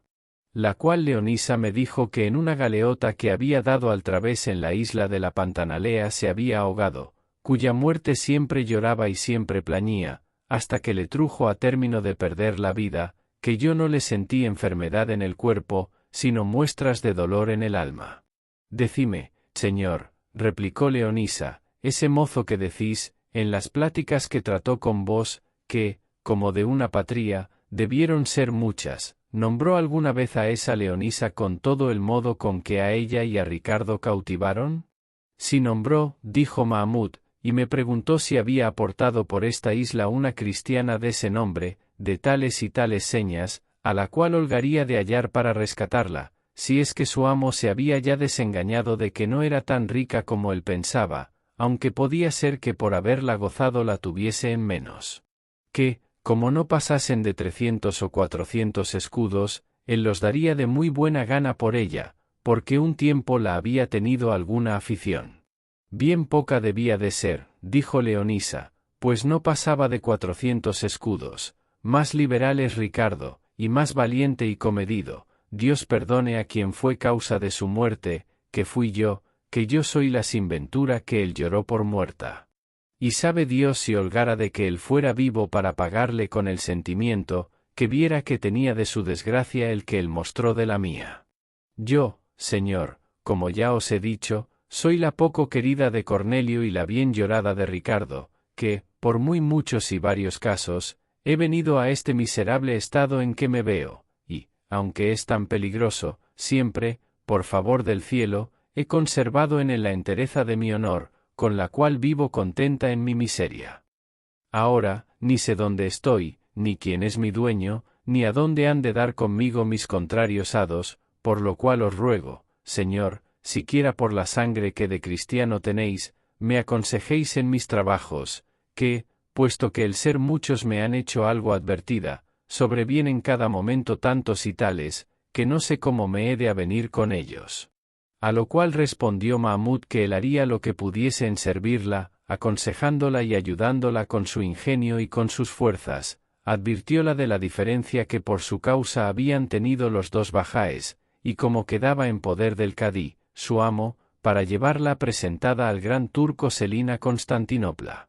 La cual leonisa me dijo que en una galeota que había dado al través en la isla de la Pantanalea se había ahogado, cuya muerte siempre lloraba y siempre plañía, hasta que le trujo a término de perder la vida, que yo no le sentí enfermedad en el cuerpo, sino muestras de dolor en el alma. Decime, señor, replicó Leonisa, ese mozo que decís, en las pláticas que trató con vos, que, como de una patria, debieron ser muchas, ¿nombró alguna vez a esa Leonisa con todo el modo con que a ella y a Ricardo cautivaron? Sí nombró, dijo Mahmud, y me preguntó si había aportado por esta isla una cristiana de ese nombre, de tales y tales señas, a la cual holgaría de hallar para rescatarla, si es que su amo se había ya desengañado de que no era tan rica como él pensaba, aunque podía ser que por haberla gozado la tuviese en menos. Que, como no pasasen de 300 o 400 escudos, él los daría de muy buena gana por ella, porque un tiempo la había tenido alguna afición. Bien poca debía de ser, dijo Leonisa, pues no pasaba de 400 escudos, más liberal es Ricardo, y más valiente y comedido, Dios perdone a quien fue causa de su muerte, que fui yo, que yo soy la sinventura que él lloró por muerta. Y sabe Dios si holgara de que él fuera vivo para pagarle con el sentimiento, que viera que tenía de su desgracia el que él mostró de la mía. Yo, señor, como ya os he dicho, soy la poco querida de Cornelio y la bien llorada de Ricardo, que, por muy muchos y varios casos, he venido a este miserable estado en que me veo, y, aunque es tan peligroso, siempre, por favor del cielo, he conservado en él la entereza de mi honor, con la cual vivo contenta en mi miseria. Ahora, ni sé dónde estoy, ni quién es mi dueño, ni a dónde han de dar conmigo mis contrarios hados, por lo cual os ruego, Señor, siquiera por la sangre que de cristiano tenéis, me aconsejéis en mis trabajos, que, puesto que el ser muchos me han hecho algo advertida, sobrevienen cada momento tantos y tales, que no sé cómo me he de avenir con ellos. A lo cual respondió Mahmud que él haría lo que pudiese en servirla, aconsejándola y ayudándola con su ingenio y con sus fuerzas, advirtióla de la diferencia que por su causa habían tenido los dos bajáes, y como quedaba en poder del cadí, su amo, para llevarla presentada al gran turco Selín a Constantinopla.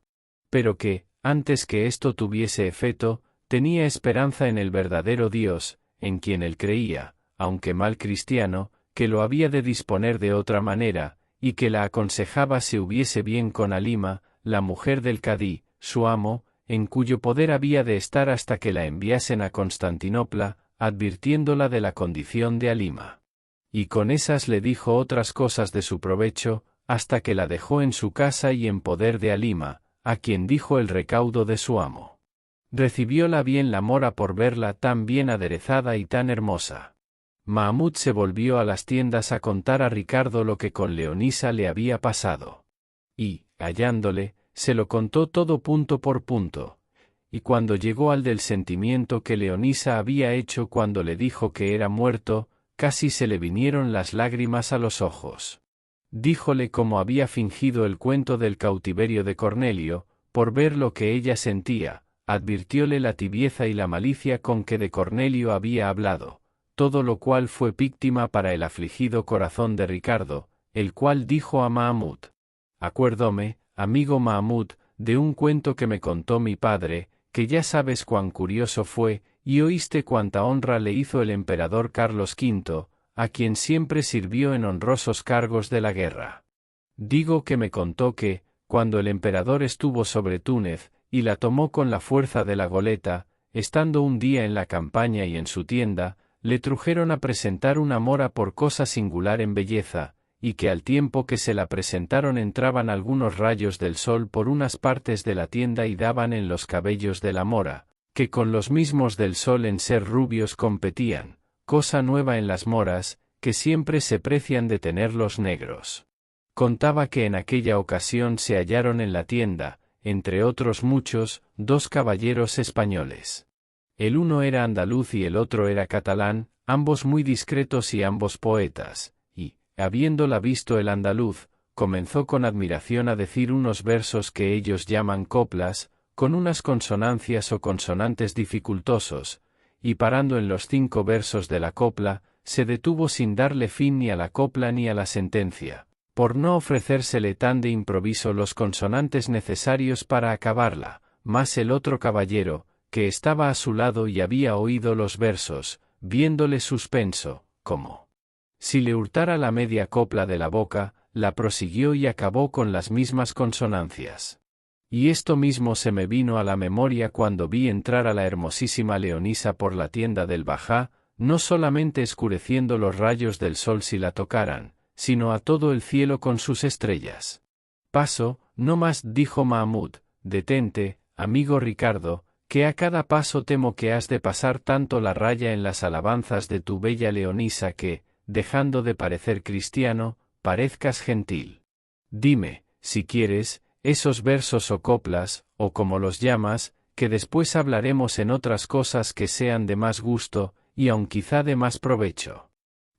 Pero que, antes que esto tuviese efecto, tenía esperanza en el verdadero Dios, en quien él creía, aunque mal cristiano, que lo había de disponer de otra manera, y que la aconsejaba se hubiese bien con Halima, la mujer del cadí, su amo, en cuyo poder había de estar hasta que la enviasen a Constantinopla, advirtiéndola de la condición de Halima. Y con esas le dijo otras cosas de su provecho, hasta que la dejó en su casa y en poder de Halima, a quien dijo el recaudo de su amo. Recibióla bien la mora por verla tan bien aderezada y tan hermosa. Mahmud se volvió a las tiendas a contar a Ricardo lo que con Leonisa le había pasado. Y, hallándole, se lo contó todo punto por punto. Y cuando llegó al del sentimiento que Leonisa había hecho cuando le dijo que era muerto, casi se le vinieron las lágrimas a los ojos. Díjole cómo había fingido el cuento del cautiverio de Cornelio, por ver lo que ella sentía, advirtióle la tibieza y la malicia con que de Cornelio había hablado. Todo lo cual fue víctima para el afligido corazón de Ricardo, el cual dijo a Mahmud: acuérdome, amigo Mahmud, de un cuento que me contó mi padre, que ya sabes cuán curioso fue, y oíste cuánta honra le hizo el emperador Carlos V, a quien siempre sirvió en honrosos cargos de la guerra. Digo que me contó que, cuando el emperador estuvo sobre Túnez, y la tomó con la fuerza de la goleta, estando un día en la campaña y en su tienda, le trujeron a presentar una mora por cosa singular en belleza, y que al tiempo que se la presentaron entraban algunos rayos del sol por unas partes de la tienda y daban en los cabellos de la mora, que con los mismos del sol en ser rubios competían, cosa nueva en las moras, que siempre se precian de tener los negros. Contaba que en aquella ocasión se hallaron en la tienda, entre otros muchos, 2 caballeros españoles. El uno era andaluz y el otro era catalán, ambos muy discretos y ambos poetas, y, habiéndola visto el andaluz, comenzó con admiración a decir unos versos que ellos llaman coplas, con unas consonancias o consonantes dificultosos, y parando en los 5 versos de la copla, se detuvo sin darle fin ni a la copla ni a la sentencia, por no ofrecérsele tan de improviso los consonantes necesarios para acabarla, mas el otro caballero, que estaba a su lado y había oído los versos, viéndole suspenso, como si le hurtara la media copla de la boca, la prosiguió y acabó con las mismas consonancias. Y esto mismo se me vino a la memoria cuando vi entrar a la hermosísima Leonisa por la tienda del Bajá, no solamente escureciendo los rayos del sol si la tocaran, sino a todo el cielo con sus estrellas. Paso, no más, dijo Mahmud, detente, amigo Ricardo, que a cada paso temo que has de pasar tanto la raya en las alabanzas de tu bella Leonisa que, dejando de parecer cristiano, parezcas gentil. Dime, si quieres, esos versos o coplas, o como los llamas, que después hablaremos en otras cosas que sean de más gusto, y aun quizá de más provecho.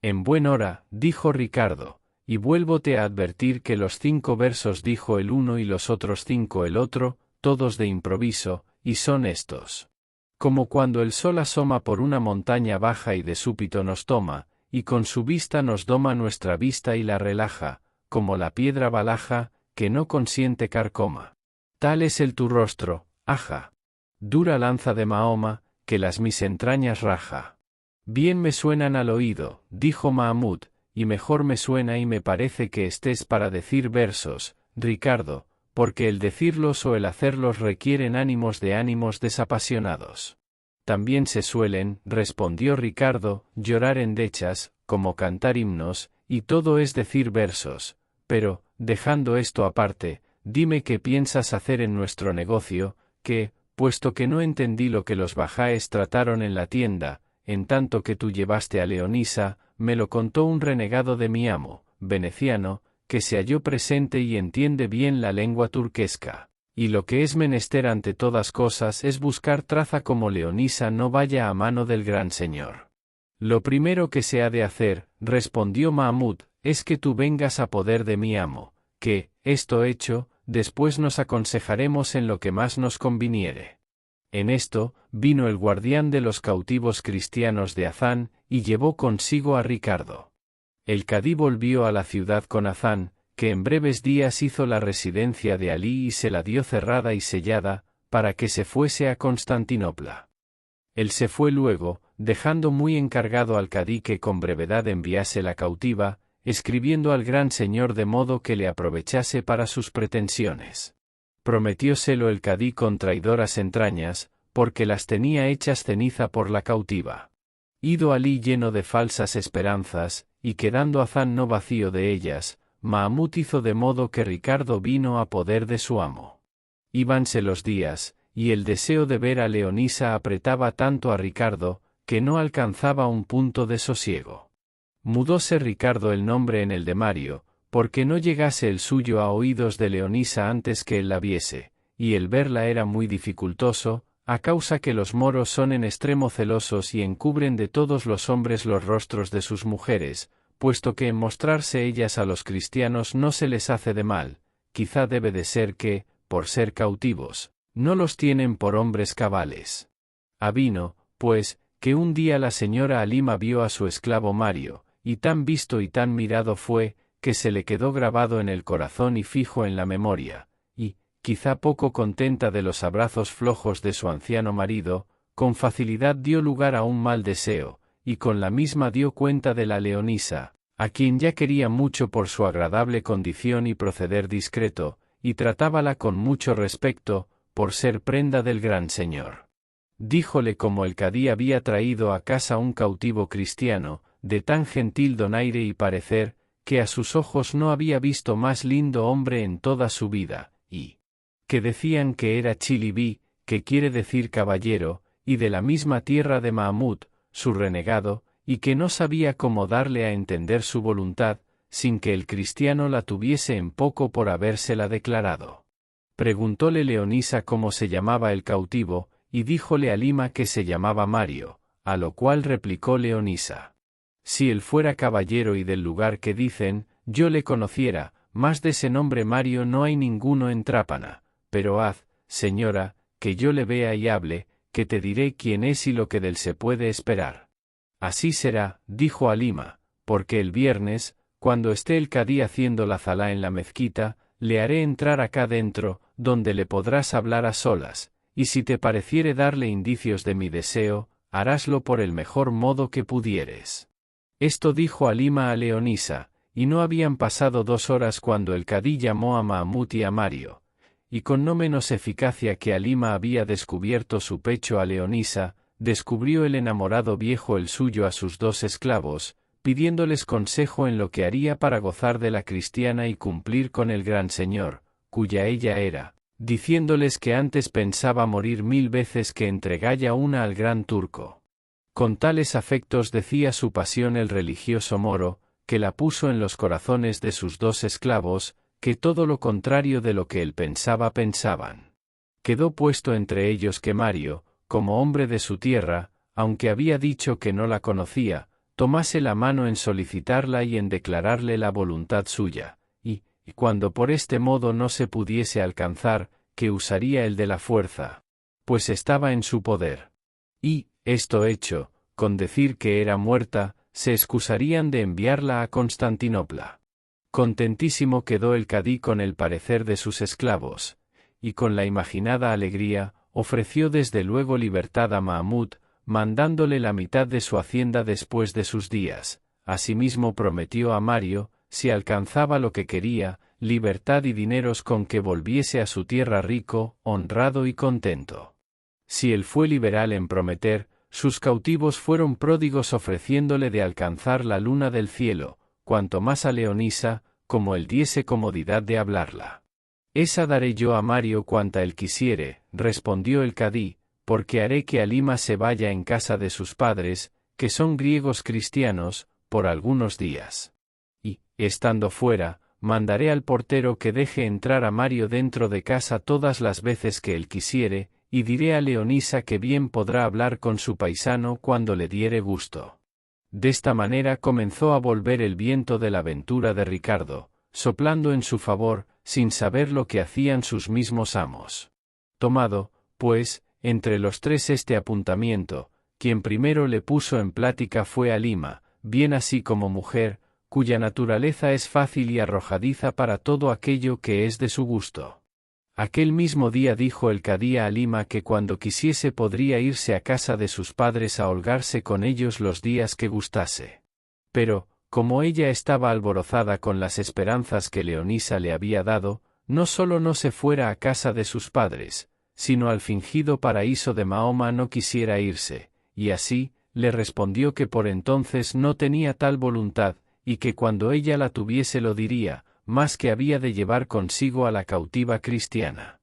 En buen hora, dijo Ricardo, y vuélvote a advertir que los 5 versos dijo el uno y los otros 5 el otro, todos de improviso, y son estos. Como cuando el sol asoma por una montaña baja y de súbito nos toma, y con su vista nos doma nuestra vista y la relaja, como la piedra balaja, que no consiente carcoma. Tal es el tu rostro, aja. Dura lanza de Mahoma, que las mis entrañas raja. Bien me suenan al oído, dijo Mahmud, y mejor me suena y me parece que estés para decir versos, Ricardo, porque el decirlos o el hacerlos requieren ánimos desapasionados. También se suelen, respondió Ricardo, llorar endechas, como cantar himnos, y todo es decir versos, pero, dejando esto aparte, dime qué piensas hacer en nuestro negocio, que, puesto que no entendí lo que los bajáes trataron en la tienda, en tanto que tú llevaste a Leonisa, me lo contó un renegado de mi amo, veneciano, que se halló presente y entiende bien la lengua turquesca, y lo que es menester ante todas cosas es buscar traza como Leonisa no vaya a mano del gran señor. Lo primero que se ha de hacer, respondió Mahmud, es que tú vengas a poder de mi amo, que, esto hecho, después nos aconsejaremos en lo que más nos conviniere. En esto, vino el guardián de los cautivos cristianos de Hazán, y llevó consigo a Ricardo. El cadí volvió a la ciudad con Hazán, que en breves días hizo la residencia de Alí y se la dio cerrada y sellada, para que se fuese a Constantinopla. Él se fue luego, dejando muy encargado al cadí que con brevedad enviase la cautiva, escribiendo al gran señor de modo que le aprovechase para sus pretensiones. Prometióselo el cadí con traidoras entrañas, porque las tenía hechas ceniza por la cautiva. Ido Alí lleno de falsas esperanzas, y quedando Hazán no vacío de ellas, Mahmud hizo de modo que Ricardo vino a poder de su amo. Íbanse los días, y el deseo de ver a Leonisa apretaba tanto a Ricardo, que no alcanzaba un punto de sosiego. Mudóse Ricardo el nombre en el de Mario, porque no llegase el suyo a oídos de Leonisa antes que él la viese, y el verla era muy dificultoso, a causa que los moros son en extremo celosos y encubren de todos los hombres los rostros de sus mujeres, puesto que en mostrarse ellas a los cristianos no se les hace de mal, quizá debe de ser que, por ser cautivos, no los tienen por hombres cabales. Avino, pues, que un día la señora Halima vio a su esclavo Mario, y tan visto y tan mirado fue, que se le quedó grabado en el corazón y fijo en la memoria, y, quizá poco contenta de los abrazos flojos de su anciano marido, con facilidad dio lugar a un mal deseo, y con la misma dio cuenta de la leonisa, a quien ya quería mucho por su agradable condición y proceder discreto, y tratábala con mucho respeto, por ser prenda del gran señor. Díjole cómo el cadí había traído a casa un cautivo cristiano, de tan gentil donaire y parecer, que a sus ojos no había visto más lindo hombre en toda su vida, y que decían que era Chilibí, que quiere decir caballero, y de la misma tierra de Mahamut, su renegado, y que no sabía cómo darle a entender su voluntad, sin que el cristiano la tuviese en poco por habérsela declarado. Preguntóle Leonisa cómo se llamaba el cautivo, y díjole Halima que se llamaba Mario, a lo cual replicó Leonisa: si él fuera caballero y del lugar que dicen, yo le conociera, más de ese nombre Mario no hay ninguno en Trápana, pero haz, señora, que yo le vea y hable, que te diré quién es y lo que del se puede esperar. Así será, dijo Halima, porque el viernes, cuando esté el cadí haciendo la zalá en la mezquita, le haré entrar acá dentro, donde le podrás hablar a solas, y si te pareciere darle indicios de mi deseo, haráslo por el mejor modo que pudieres. Esto dijo Halima a Leonisa, y no habían pasado 2 horas cuando el cadí llamó a Mahamut y a Mario, y con no menos eficacia que Halima había descubierto su pecho a Leonisa, descubrió el enamorado viejo el suyo a sus 2 esclavos, pidiéndoles consejo en lo que haría para gozar de la cristiana y cumplir con el gran señor, cuya ella era, diciéndoles que antes pensaba morir 1000 veces que entregalla una al gran turco. Con tales afectos decía su pasión el religioso moro, que la puso en los corazones de sus 2 esclavos, que todo lo contrario de lo que él pensaba pensaban. Quedó puesto entre ellos que Mario, como hombre de su tierra, aunque había dicho que no la conocía, tomase la mano en solicitarla y en declararle la voluntad suya, y cuando por este modo no se pudiese alcanzar, que usaría el de la fuerza, pues estaba en su poder. Y, esto hecho, con decir que era muerta, se excusarían de enviarla a Constantinopla. Contentísimo quedó el cadí con el parecer de sus esclavos, y con la imaginada alegría, ofreció desde luego libertad a Mahamut, mandándole la mitad de su hacienda después de sus días. Asimismo prometió a Mario, si alcanzaba lo que quería, libertad y dineros con que volviese a su tierra rico, honrado y contento. Si él fue liberal en prometer, sus cautivos fueron pródigos ofreciéndole de alcanzar la luna del cielo, cuanto más a Leonisa, como él diese comodidad de hablarla. Esa daré yo a Mario cuanta él quisiere, respondió el cadí, porque haré que Halima se vaya en casa de sus padres, que son griegos cristianos, por algunos días. Y, estando fuera, mandaré al portero que deje entrar a Mario dentro de casa todas las veces que él quisiere, y diré a Leonisa que bien podrá hablar con su paisano cuando le diere gusto. De esta manera comenzó a volver el viento de la aventura de Ricardo, soplando en su favor, sin saber lo que hacían sus mismos amos. Tomado, pues, entre los 3 este apuntamiento, quien primero le puso en plática fue Halima, bien así como mujer, cuya naturaleza es fácil y arrojadiza para todo aquello que es de su gusto. Aquel mismo día dijo el cadí a Halima que cuando quisiese podría irse a casa de sus padres a holgarse con ellos los días que gustase. Pero, como ella estaba alborozada con las esperanzas que Leonisa le había dado, no solo no se fuera a casa de sus padres, sino al fingido paraíso de Mahoma no quisiera irse, y así, le respondió que por entonces no tenía tal voluntad, y que cuando ella la tuviese lo diría, más que había de llevar consigo a la cautiva cristiana.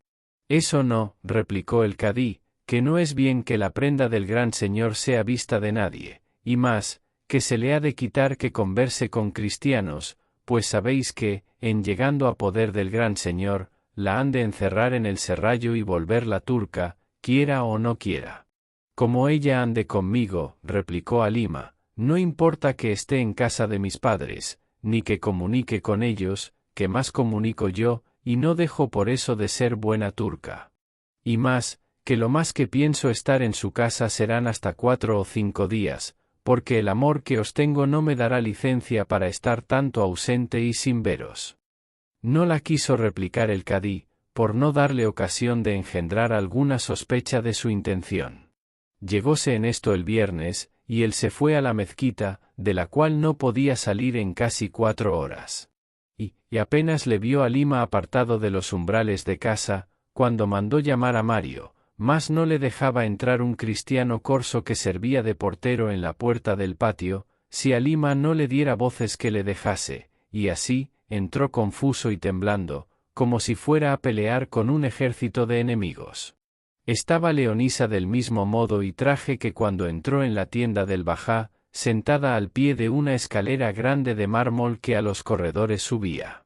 Eso no, replicó el cadí, que no es bien que la prenda del gran señor sea vista de nadie, y más, que se le ha de quitar que converse con cristianos, pues sabéis que, en llegando a poder del gran señor, la han de encerrar en el serrallo y volverla turca, quiera o no quiera. Como ella ande conmigo, replicó Halima, no importa que esté en casa de mis padres, ni que comunique con ellos, que más comunico yo, y no dejo por eso de ser buena turca. Y más, que lo más que pienso estar en su casa serán hasta 4 o 5 días, porque el amor que os tengo no me dará licencia para estar tanto ausente y sin veros. No la quiso replicar el cadí, por no darle ocasión de engendrar alguna sospecha de su intención. Llegóse en esto el viernes, y él se fue a la mezquita, de la cual no podía salir en casi 4 horas. Y apenas le vio a Halima apartado de los umbrales de casa, cuando mandó llamar a Mario, mas no le dejaba entrar un cristiano corso que servía de portero en la puerta del patio, si Halima no le diera voces que le dejase, y así, entró confuso y temblando, como si fuera a pelear con un ejército de enemigos. Estaba Leonisa del mismo modo y traje que cuando entró en la tienda del bajá, sentada al pie de una escalera grande de mármol que a los corredores subía.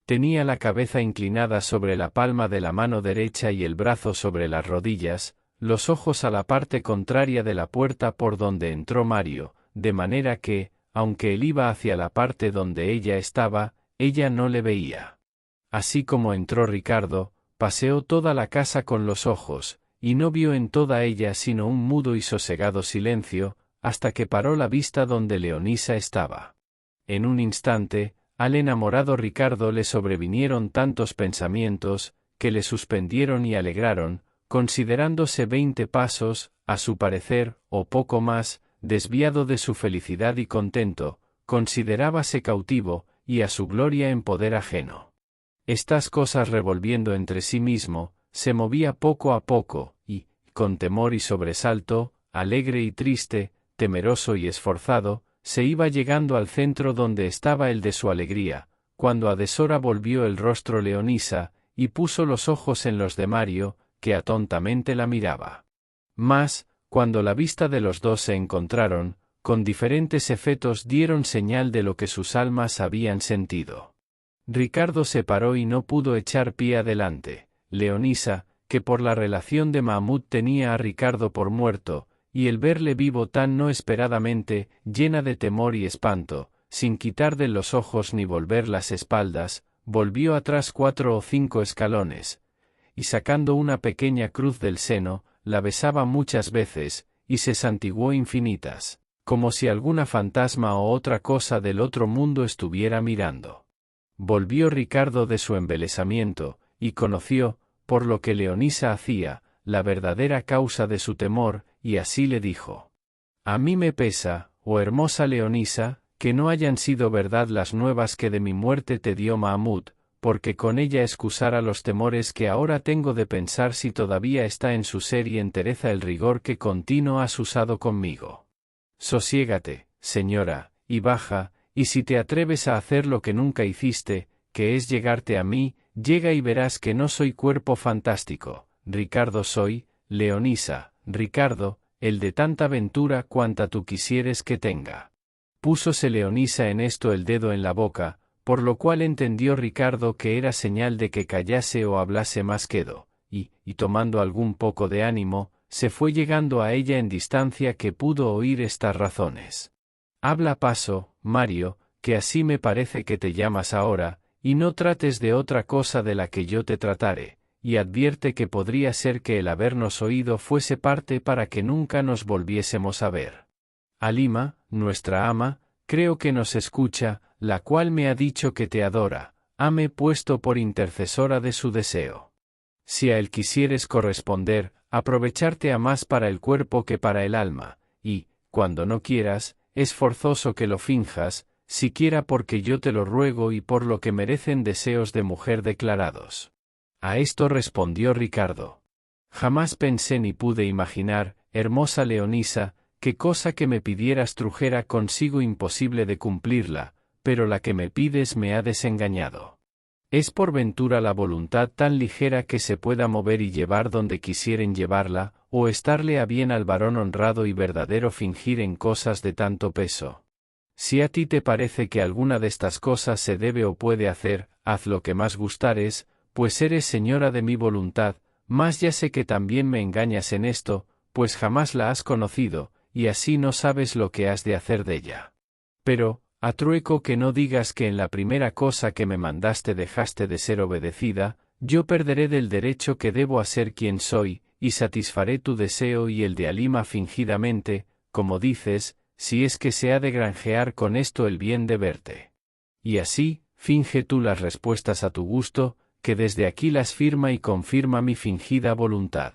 Tenía la cabeza inclinada sobre la palma de la mano derecha y el brazo sobre las rodillas, los ojos a la parte contraria de la puerta por donde entró Mario, de manera que, aunque él iba hacia la parte donde ella estaba, ella no le veía. Así como entró Ricardo, paseó toda la casa con los ojos, y no vio en toda ella sino un mudo y sosegado silencio, hasta que paró la vista donde Leonisa estaba. En un instante, al enamorado Ricardo le sobrevinieron tantos pensamientos, que le suspendieron y alegraron, considerándose 20 pasos, a su parecer, o poco más, desviado de su felicidad y contento, considerábase cautivo, y a su gloria en poder ajeno. Estas cosas revolviendo entre sí mismo, se movía poco a poco, y, con temor y sobresalto, alegre y triste, temeroso y esforzado, se iba llegando al centro donde estaba el de su alegría, cuando a deshora volvió el rostro Leonisa, y puso los ojos en los de Mario, que atontamente la miraba. Mas, cuando la vista de los dos se encontraron, con diferentes efectos dieron señal de lo que sus almas habían sentido. Ricardo se paró y no pudo echar pie adelante. Leonisa, que por la relación de Mahmud tenía a Ricardo por muerto, y el verle vivo tan no esperadamente, llena de temor y espanto, sin quitar de los ojos ni volver las espaldas, volvió atrás 4 o 5 escalones, y sacando una pequeña cruz del seno, la besaba muchas veces, y se santiguó infinitas, como si alguna fantasma o otra cosa del otro mundo estuviera mirando. Volvió Ricardo de su embelesamiento, y conoció, por lo que Leonisa hacía, la verdadera causa de su temor, y así le dijo: «A mí me pesa, oh hermosa Leonisa, que no hayan sido verdad las nuevas que de mi muerte te dio Mahmud, porque con ella excusara los temores que ahora tengo de pensar si todavía está en su ser y entereza el rigor que continuo has usado conmigo. Sosiégate, señora, y baja, y si te atreves a hacer lo que nunca hiciste, que es llegarte a mí, llega y verás que no soy cuerpo fantástico, Ricardo soy, Leonisa, Ricardo, el de tanta ventura cuanta tú quisieres que tenga». Púsose Leonisa en esto el dedo en la boca, por lo cual entendió Ricardo que era señal de que callase o hablase más quedo, y tomando algún poco de ánimo, se fue llegando a ella en distancia que pudo oír estas razones. «Habla paso, Mario, que así me parece que te llamas ahora, y no trates de otra cosa de la que yo te tratare, y advierte que podría ser que el habernos oído fuese parte para que nunca nos volviésemos a ver. Halima, nuestra ama, creo que nos escucha, la cual me ha dicho que te adora, hame puesto por intercesora de su deseo. Si a él quisieres corresponder, aprovecharte a más para el cuerpo que para el alma, y, cuando no quieras, es forzoso que lo finjas, siquiera porque yo te lo ruego y por lo que merecen deseos de mujer declarados». A esto respondió Ricardo: «Jamás pensé ni pude imaginar, hermosa Leonisa, qué cosa que me pidieras trujera consigo imposible de cumplirla, pero la que me pides me ha desengañado. ¿Es por ventura la voluntad tan ligera que se pueda mover y llevar donde quisieren llevarla, o estarle a bien al varón honrado y verdadero fingir en cosas de tanto peso? Si a ti te parece que alguna de estas cosas se debe o puede hacer, haz lo que más gustares, pues eres señora de mi voluntad, mas ya sé que también me engañas en esto, pues jamás la has conocido, y así no sabes lo que has de hacer de ella. Pero, a trueco que no digas que en la primera cosa que me mandaste dejaste de ser obedecida, yo perderé del derecho que debo a ser quien soy, y satisfaré tu deseo y el de Halima fingidamente, como dices, si es que se ha de granjear con esto el bien de verte. Y así, finge tú las respuestas a tu gusto, que desde aquí las firma y confirma mi fingida voluntad.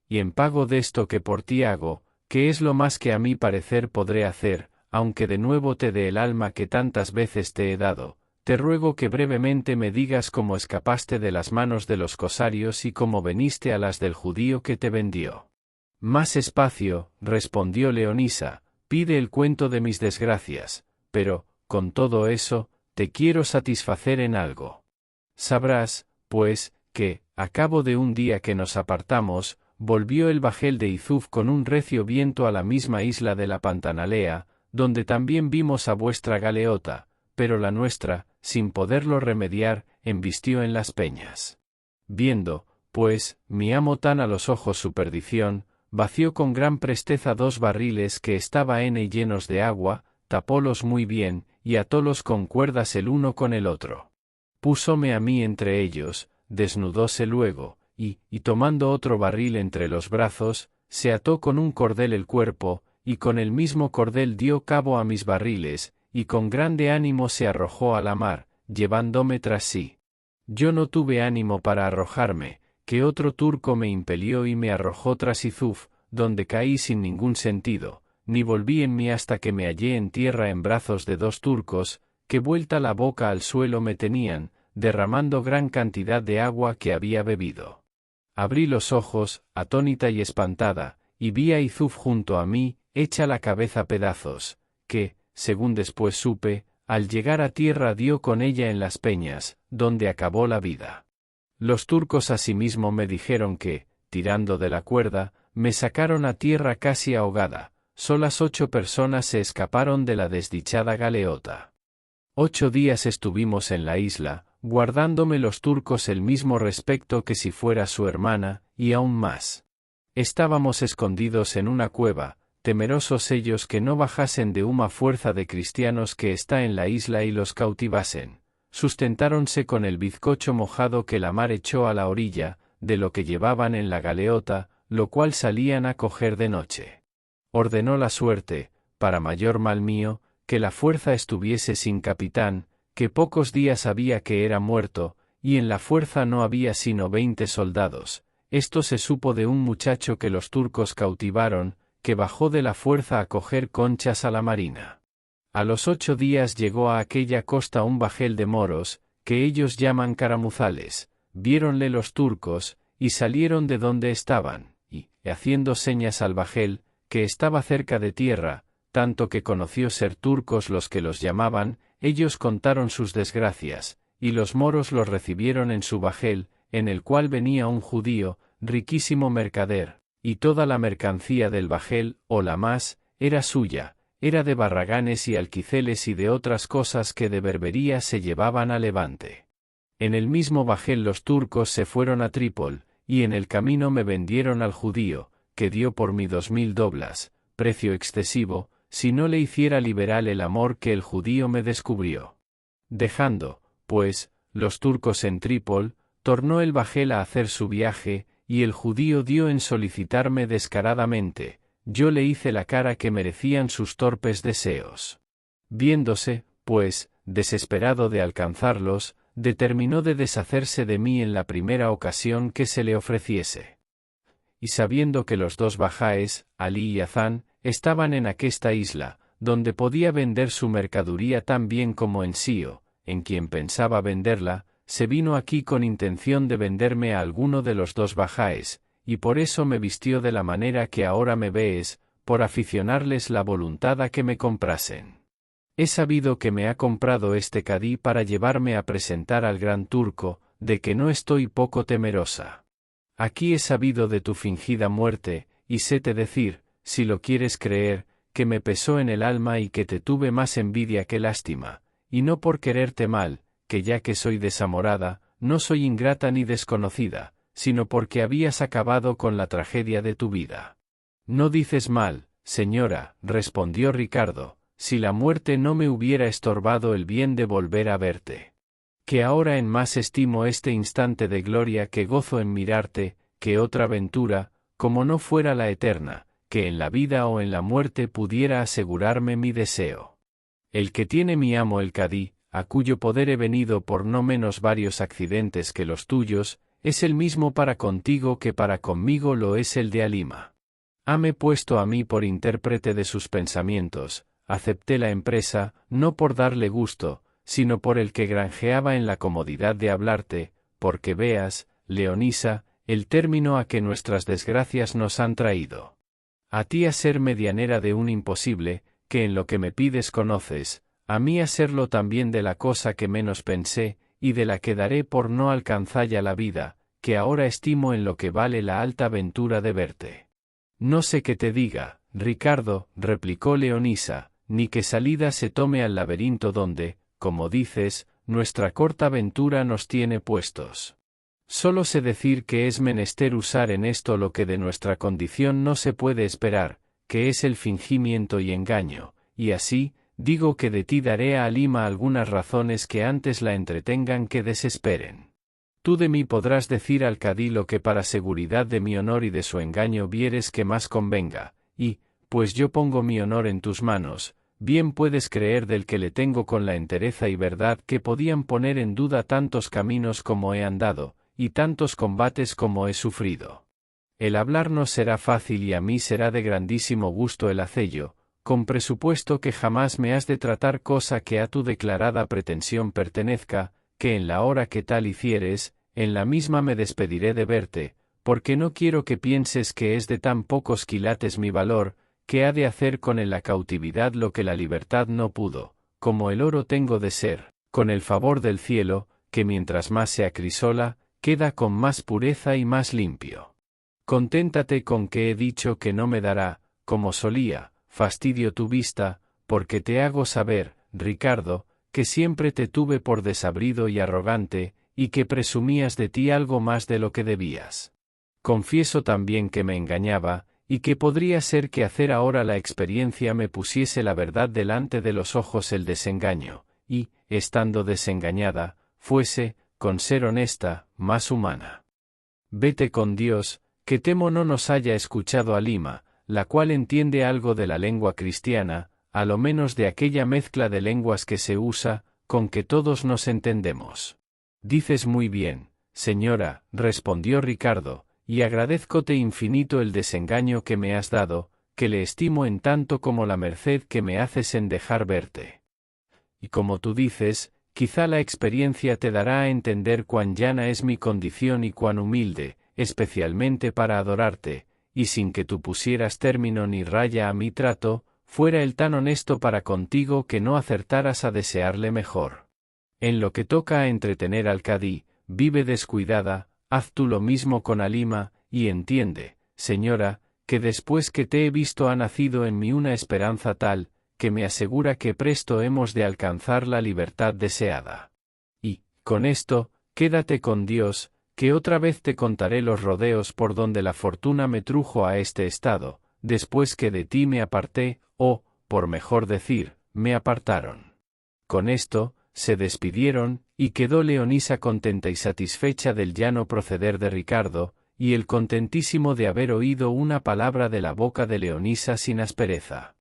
Y en pago de esto que por ti hago, que es lo más que a mi parecer podré hacer, aunque de nuevo te dé el alma que tantas veces te he dado. Te ruego que brevemente me digas cómo escapaste de las manos de los cosarios y cómo veniste a las del judío que te vendió. Más espacio, respondió Leonisa, pide el cuento de mis desgracias, pero, con todo eso, te quiero satisfacer en algo. Sabrás, pues, que, a cabo de un día que nos apartamos, volvió el bajel de Izuf con un recio viento a la misma isla de la Pantanalea, donde también vimos a vuestra galeota, pero la nuestra, sin poderlo remediar, embistió en las peñas. Viendo, pues, mi amo tan a los ojos su perdición, vació con gran presteza 2 barriles que estaba llenos de agua, tapólos muy bien, y atólos con cuerdas el uno con el otro. Púsome a mí entre ellos, desnudóse luego, y tomando otro barril entre los brazos, se ató con un cordel el cuerpo, y con el mismo cordel dio cabo a mis barriles, y con grande ánimo se arrojó a la mar, llevándome tras sí. Yo no tuve ánimo para arrojarme, que otro turco me impelió y me arrojó tras Izuf, donde caí sin ningún sentido, ni volví en mí hasta que me hallé en tierra en brazos de 2 turcos, que vuelta la boca al suelo me tenían, derramando gran cantidad de agua que había bebido. Abrí los ojos, atónita y espantada, y vi a Izuf junto a mí, hecha la cabeza a pedazos, que, según después supe, al llegar a tierra dio con ella en las peñas, donde acabó la vida. Los turcos asimismo me dijeron que, tirando de la cuerda, me sacaron a tierra casi ahogada, solas 8 personas se escaparon de la desdichada galeota. 8 días estuvimos en la isla, guardándome los turcos el mismo respecto que si fuera su hermana, y aún más. Estábamos escondidos en una cueva, temerosos ellos que no bajasen de una fuerza de cristianos que está en la isla y los cautivasen. Sustentáronse con el bizcocho mojado que la mar echó a la orilla, de lo que llevaban en la galeota, lo cual salían a coger de noche. Ordenó la suerte, para mayor mal mío, que la fuerza estuviese sin capitán, que pocos días había que era muerto, y en la fuerza no había sino 20 soldados. Esto se supo de un muchacho que los turcos cautivaron, que bajó de la fuerza a coger conchas a la marina. A los 8 días llegó a aquella costa un bajel de moros, que ellos llaman caramuzales, viéronle los turcos, y salieron de donde estaban, y, haciendo señas al bajel, que estaba cerca de tierra, tanto que conoció ser turcos los que los llamaban, ellos contaron sus desgracias, y los moros los recibieron en su bajel, en el cual venía un judío, riquísimo mercader, y toda la mercancía del bajel, o la más, era suya, era de barraganes y alquiceles y de otras cosas que de Berbería se llevaban a Levante. En el mismo bajel los turcos se fueron a Trípol, y en el camino me vendieron al judío, que dio por mí 2000 doblas, precio excesivo, si no le hiciera liberal el amor que el judío me descubrió. Dejando, pues, los turcos en Trípol, tornó el bajel a hacer su viaje, y el judío dio en solicitarme descaradamente. Yo le hice la cara que merecían sus torpes deseos. Viéndose, pues, desesperado de alcanzarlos, determinó de deshacerse de mí en la primera ocasión que se le ofreciese. Y sabiendo que los 2 bajáes, Alí y Hazán, estaban en aquesta isla, donde podía vender su mercaduría tan bien como en Sio, en quien pensaba venderla, se vino aquí con intención de venderme a alguno de los 2 bajáes, y por eso me vistió de la manera que ahora me vees, por aficionarles la voluntad a que me comprasen. He sabido que me ha comprado este cadí para llevarme a presentar al gran turco, de que no estoy poco temerosa. Aquí he sabido de tu fingida muerte, y séte decir, si lo quieres creer, que me pesó en el alma y que te tuve más envidia que lástima, y no por quererte mal, que ya que soy desamorada, no soy ingrata ni desconocida, sino porque habías acabado con la tragedia de tu vida. No dices mal, señora, respondió Ricardo, si la muerte no me hubiera estorbado el bien de volver a verte. Que ahora en más estimo este instante de gloria que gozo en mirarte, que otra ventura, como no fuera la eterna, que en la vida o en la muerte pudiera asegurarme mi deseo. El que tiene mi amo el cadí, a cuyo poder he venido por no menos varios accidentes que los tuyos, es el mismo para contigo que para conmigo lo es el de Halima. Hame puesto a mí por intérprete de sus pensamientos, acepté la empresa, no por darle gusto, sino por el que granjeaba en la comodidad de hablarte, porque veas, Leonisa, el término a que nuestras desgracias nos han traído. A ti a ser medianera de un imposible, que en lo que me pides conoces, a mí a serlo también de la cosa que menos pensé, y de la que daré por no alcanzalla la vida, que ahora estimo en lo que vale la alta ventura de verte. No sé qué te diga, Ricardo, replicó Leonisa, ni qué salida se tome al laberinto donde, como dices, nuestra corta ventura nos tiene puestos. Solo sé decir que es menester usar en esto lo que de nuestra condición no se puede esperar, que es el fingimiento y engaño, y así, digo que de ti daré a Halima algunas razones que antes la entretengan que desesperen. Tú de mí podrás decir al cadí lo que para seguridad de mi honor y de su engaño vieres que más convenga, y, pues yo pongo mi honor en tus manos, bien puedes creer del que le tengo con la entereza y verdad que podían poner en duda tantos caminos como he andado, y tantos combates como he sufrido. El hablar no será fácil y a mí será de grandísimo gusto el hacello, con presupuesto que jamás me has de tratar cosa que a tu declarada pretensión pertenezca, que en la hora que tal hicieres, en la misma me despediré de verte, porque no quiero que pienses que es de tan pocos quilates mi valor, que ha de hacer con en la cautividad lo que la libertad no pudo, como el oro tengo de ser, con el favor del cielo, que mientras más se acrisola, queda con más pureza y más limpio. Conténtate con que he dicho que no me dará, como solía, fastidio tu vista, porque te hago saber, Ricardo, que siempre te tuve por desabrido y arrogante, y que presumías de ti algo más de lo que debías. Confieso también que me engañaba, y que podría ser que hacer ahora la experiencia me pusiese la verdad delante de los ojos el desengaño, y, estando desengañada, fuese, con ser honesta, más humana. Vete con Dios, que temo no nos haya escuchado Halima, la cual entiende algo de la lengua cristiana, a lo menos de aquella mezcla de lenguas que se usa, con que todos nos entendemos. Dices muy bien, señora, respondió Ricardo, y agradézcote infinito el desengaño que me has dado, que le estimo en tanto como la merced que me haces en dejar verte. Y como tú dices, quizá la experiencia te dará a entender cuán llana es mi condición y cuán humilde, especialmente para adorarte, y sin que tú pusieras término ni raya a mi trato, fuera él tan honesto para contigo que no acertaras a desearle mejor. En lo que toca a entretener al cadí, vive descuidada, haz tú lo mismo con Halima, y entiende, señora, que después que te he visto ha nacido en mí una esperanza tal, que me asegura que presto hemos de alcanzar la libertad deseada. Y, con esto, quédate con Dios, que otra vez te contaré los rodeos por donde la fortuna me trujo a este estado, después que de ti me aparté, o, por mejor decir, me apartaron. Con esto, se despidieron, y quedó Leonisa contenta y satisfecha del llano proceder de Ricardo, y él contentísimo de haber oído una palabra de la boca de Leonisa sin aspereza.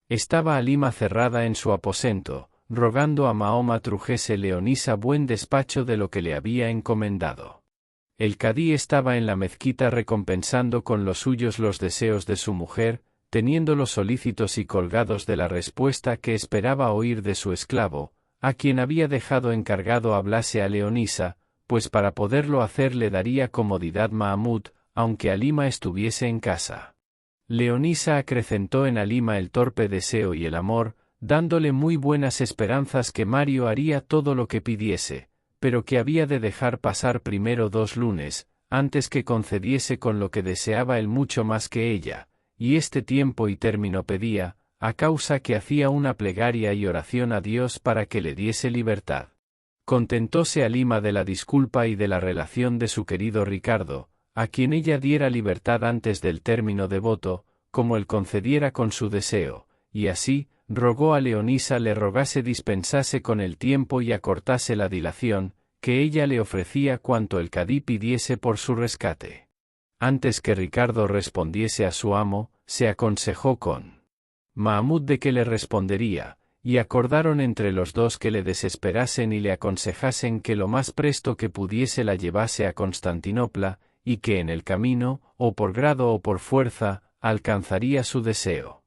Estaba Halima cerrada en su aposento, rogando a Mahoma trujese Leonisa buen despacho de lo que le había encomendado. El cadí estaba en la mezquita recompensando con los suyos los deseos de su mujer, teniéndolos solícitos y colgados de la respuesta que esperaba oír de su esclavo, a quien había dejado encargado hablase a Leonisa, pues para poderlo hacer le daría comodidad Mahamud, aunque Halima estuviese en casa. Leonisa acrecentó en Halima el torpe deseo y el amor, dándole muy buenas esperanzas que Mario haría todo lo que pidiese, pero que había de dejar pasar primero 2 lunes, antes que concediese con lo que deseaba él mucho más que ella, y este tiempo y término pedía, a causa que hacía una plegaria y oración a Dios para que le diese libertad. Contentóse Halima de la disculpa y de la relación de su querido Ricardo, a quien ella diera libertad antes del término de voto, como él concediera con su deseo, y así, rogó a Leonisa le rogase dispensase con el tiempo y acortase la dilación, que ella le ofrecía cuanto el cadí pidiese por su rescate. Antes que Ricardo respondiese a su amo, se aconsejó con Mahamud de que le respondería, y acordaron entre los dos que le desesperasen y le aconsejasen que lo más presto que pudiese la llevase a Constantinopla, y que en el camino, o por grado o por fuerza, alcanzaría su deseo.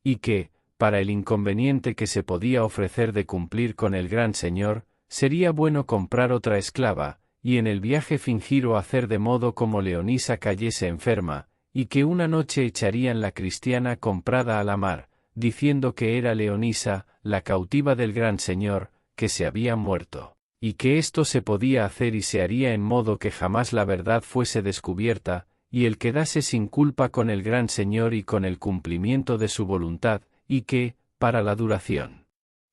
Y que, para el inconveniente que se podía ofrecer de cumplir con el gran señor, sería bueno comprar otra esclava, y en el viaje fingir o hacer de modo como Leonisa cayese enferma, y que una noche echarían la cristiana comprada a la mar, diciendo que era Leonisa, la cautiva del gran señor, que se había muerto, y que esto se podía hacer y se haría en modo que jamás la verdad fuese descubierta, y él quedase sin culpa con el gran señor y con el cumplimiento de su voluntad, y que, para la duración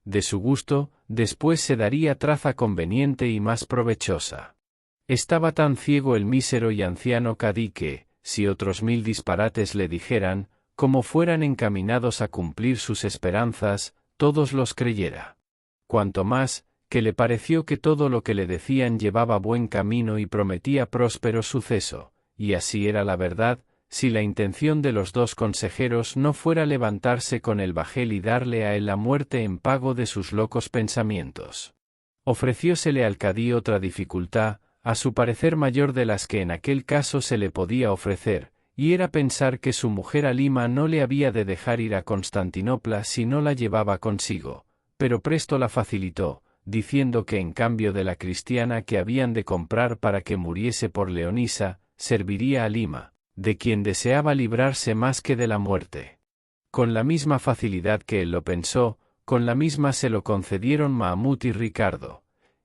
de su gusto, después se daría traza conveniente y más provechosa. Estaba tan ciego el mísero y anciano cadí que, si otros 1000 disparates le dijeran, como fueran encaminados a cumplir sus esperanzas, todos los creyera. Cuanto más, que le pareció que todo lo que le decían llevaba buen camino y prometía próspero suceso, y así era la verdad, si la intención de los dos consejeros no fuera levantarse con el bajel y darle a él la muerte en pago de sus locos pensamientos. Ofreciósele al cadí otra dificultad, a su parecer mayor de las que en aquel caso se le podía ofrecer, y era pensar que su mujer Halima no le había de dejar ir a Constantinopla si no la llevaba consigo, pero presto la facilitó, diciendo que en cambio de la cristiana que habían de comprar para que muriese por Leonisa, serviría a Halima, de quien deseaba librarse más que de la muerte. Con la misma facilidad que él lo pensó, con la misma se lo concedieron Mahamut y Ricardo,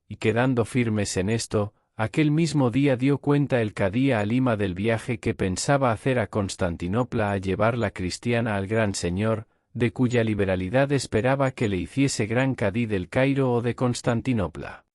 y quedando firmes en esto, aquel mismo día dio cuenta el cadí a Halima del viaje que pensaba hacer a Constantinopla a llevar la cristiana al gran señor, de cuya liberalidad esperaba que le hiciese gran cadí del Cairo o de Constantinopla.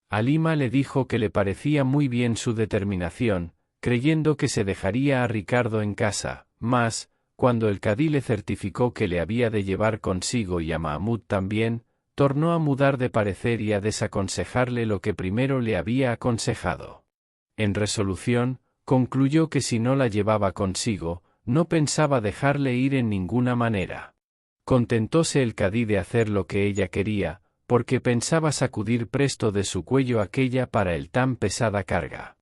Halima le dijo que le parecía muy bien su determinación, creyendo que se dejaría a Ricardo en casa, mas, cuando el cadí le certificó que le había de llevar consigo y a Mahamut también, tornó a mudar de parecer y a desaconsejarle lo que primero le había aconsejado. En resolución, concluyó que si no la llevaba consigo, no pensaba dejarle ir en ninguna manera. Contentóse el cadí de hacer lo que ella quería, porque pensaba sacudir presto de su cuello aquella para él tan pesada carga.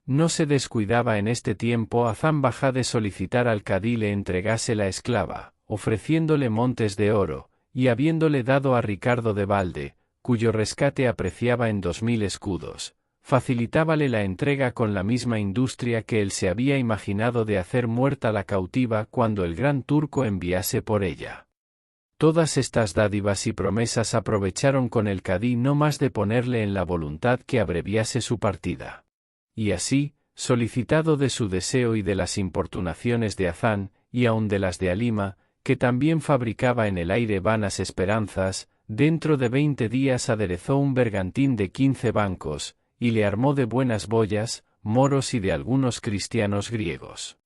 No se descuidaba en este tiempo Hazán Bajá de solicitar al cadí le entregase la esclava, ofreciéndole montes de oro, y habiéndole dado a Ricardo de balde, cuyo rescate apreciaba en 2000 escudos, facilitábale la entrega con la misma industria que él se había imaginado de hacer muerta la cautiva cuando el gran turco enviase por ella. Todas estas dádivas y promesas aprovecharon con el cadí no más de ponerle en la voluntad que abreviase su partida. Y así, solicitado de su deseo y de las importunaciones de Hazán, y aun de las de Halima, que también fabricaba en el aire vanas esperanzas, dentro de 20 días aderezó un bergantín de 15 bancos, y le armó de buenas boyas, moros y de algunos cristianos griegos.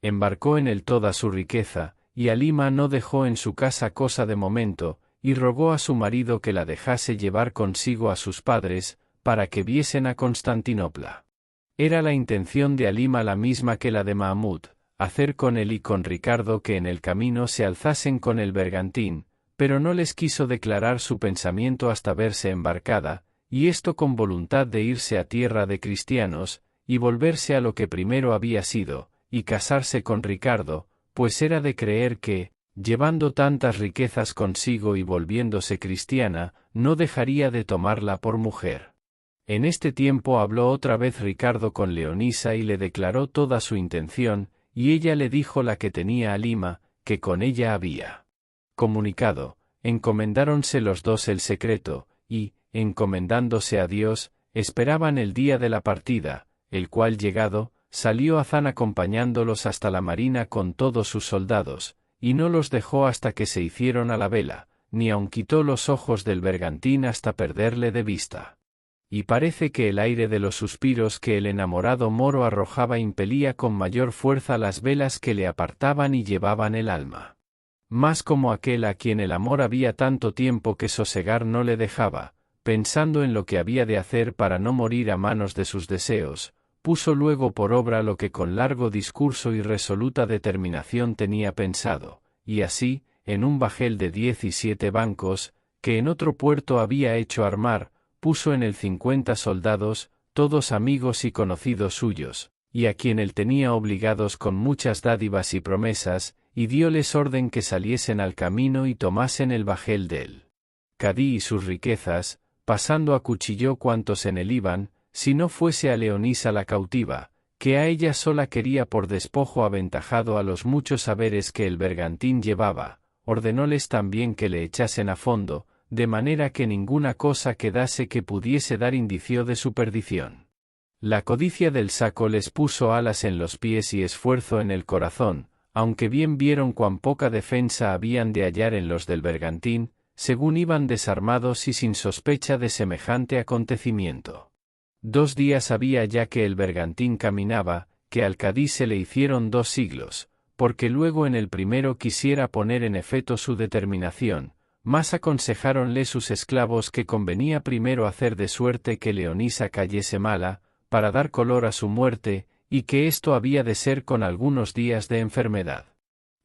Embarcó en él toda su riqueza, y Halima no dejó en su casa cosa de momento, y rogó a su marido que la dejase llevar consigo a sus padres, para que viesen a Constantinopla. Era la intención de Halima la misma que la de Mahamut, hacer con él y con Ricardo que en el camino se alzasen con el bergantín, pero no les quiso declarar su pensamiento hasta verse embarcada, y esto con voluntad de irse a tierra de cristianos, y volverse a lo que primero había sido, y casarse con Ricardo, pues era de creer que, llevando tantas riquezas consigo y volviéndose cristiana, no dejaría de tomarla por mujer. En este tiempo habló otra vez Ricardo con Leonisa y le declaró toda su intención, y ella le dijo la que tenía Halima, que con ella había comunicado. Encomendáronse los dos el secreto, y, encomendándose a Dios, esperaban el día de la partida, el cual llegado, salió Hazán acompañándolos hasta la marina con todos sus soldados, y no los dejó hasta que se hicieron a la vela, ni aun quitó los ojos del bergantín hasta perderle de vista. Y parece que el aire de los suspiros que el enamorado moro arrojaba impelía con mayor fuerza las velas que le apartaban y llevaban el alma. Más como aquel a quien el amor había tanto tiempo que sosegar no le dejaba, pensando en lo que había de hacer para no morir a manos de sus deseos, puso luego por obra lo que con largo discurso y resoluta determinación tenía pensado, y así, en un bajel de 17 bancos, que en otro puerto había hecho armar, puso en él 50 soldados, todos amigos y conocidos suyos, y a quien él tenía obligados con muchas dádivas y promesas, y dióles orden que saliesen al camino y tomasen el bajel del cadí y sus riquezas, pasando acuchilló cuantos en él iban, si no fuese a Leonisa la cautiva, que a ella sola quería por despojo aventajado a los muchos haberes que el bergantín llevaba, ordenóles también que le echasen a fondo, de manera que ninguna cosa quedase que pudiese dar indicio de su perdición. La codicia del saco les puso alas en los pies y esfuerzo en el corazón, aunque bien vieron cuán poca defensa habían de hallar en los del bergantín, según iban desarmados y sin sospecha de semejante acontecimiento. 2 días había ya que el bergantín caminaba, que al cadí se le hicieron 2 siglos, porque luego en el primero quisiera poner en efecto su determinación, mas aconsejáronle sus esclavos que convenía primero hacer de suerte que Leonisa cayese mala, para dar color a su muerte, y que esto había de ser con algunos días de enfermedad.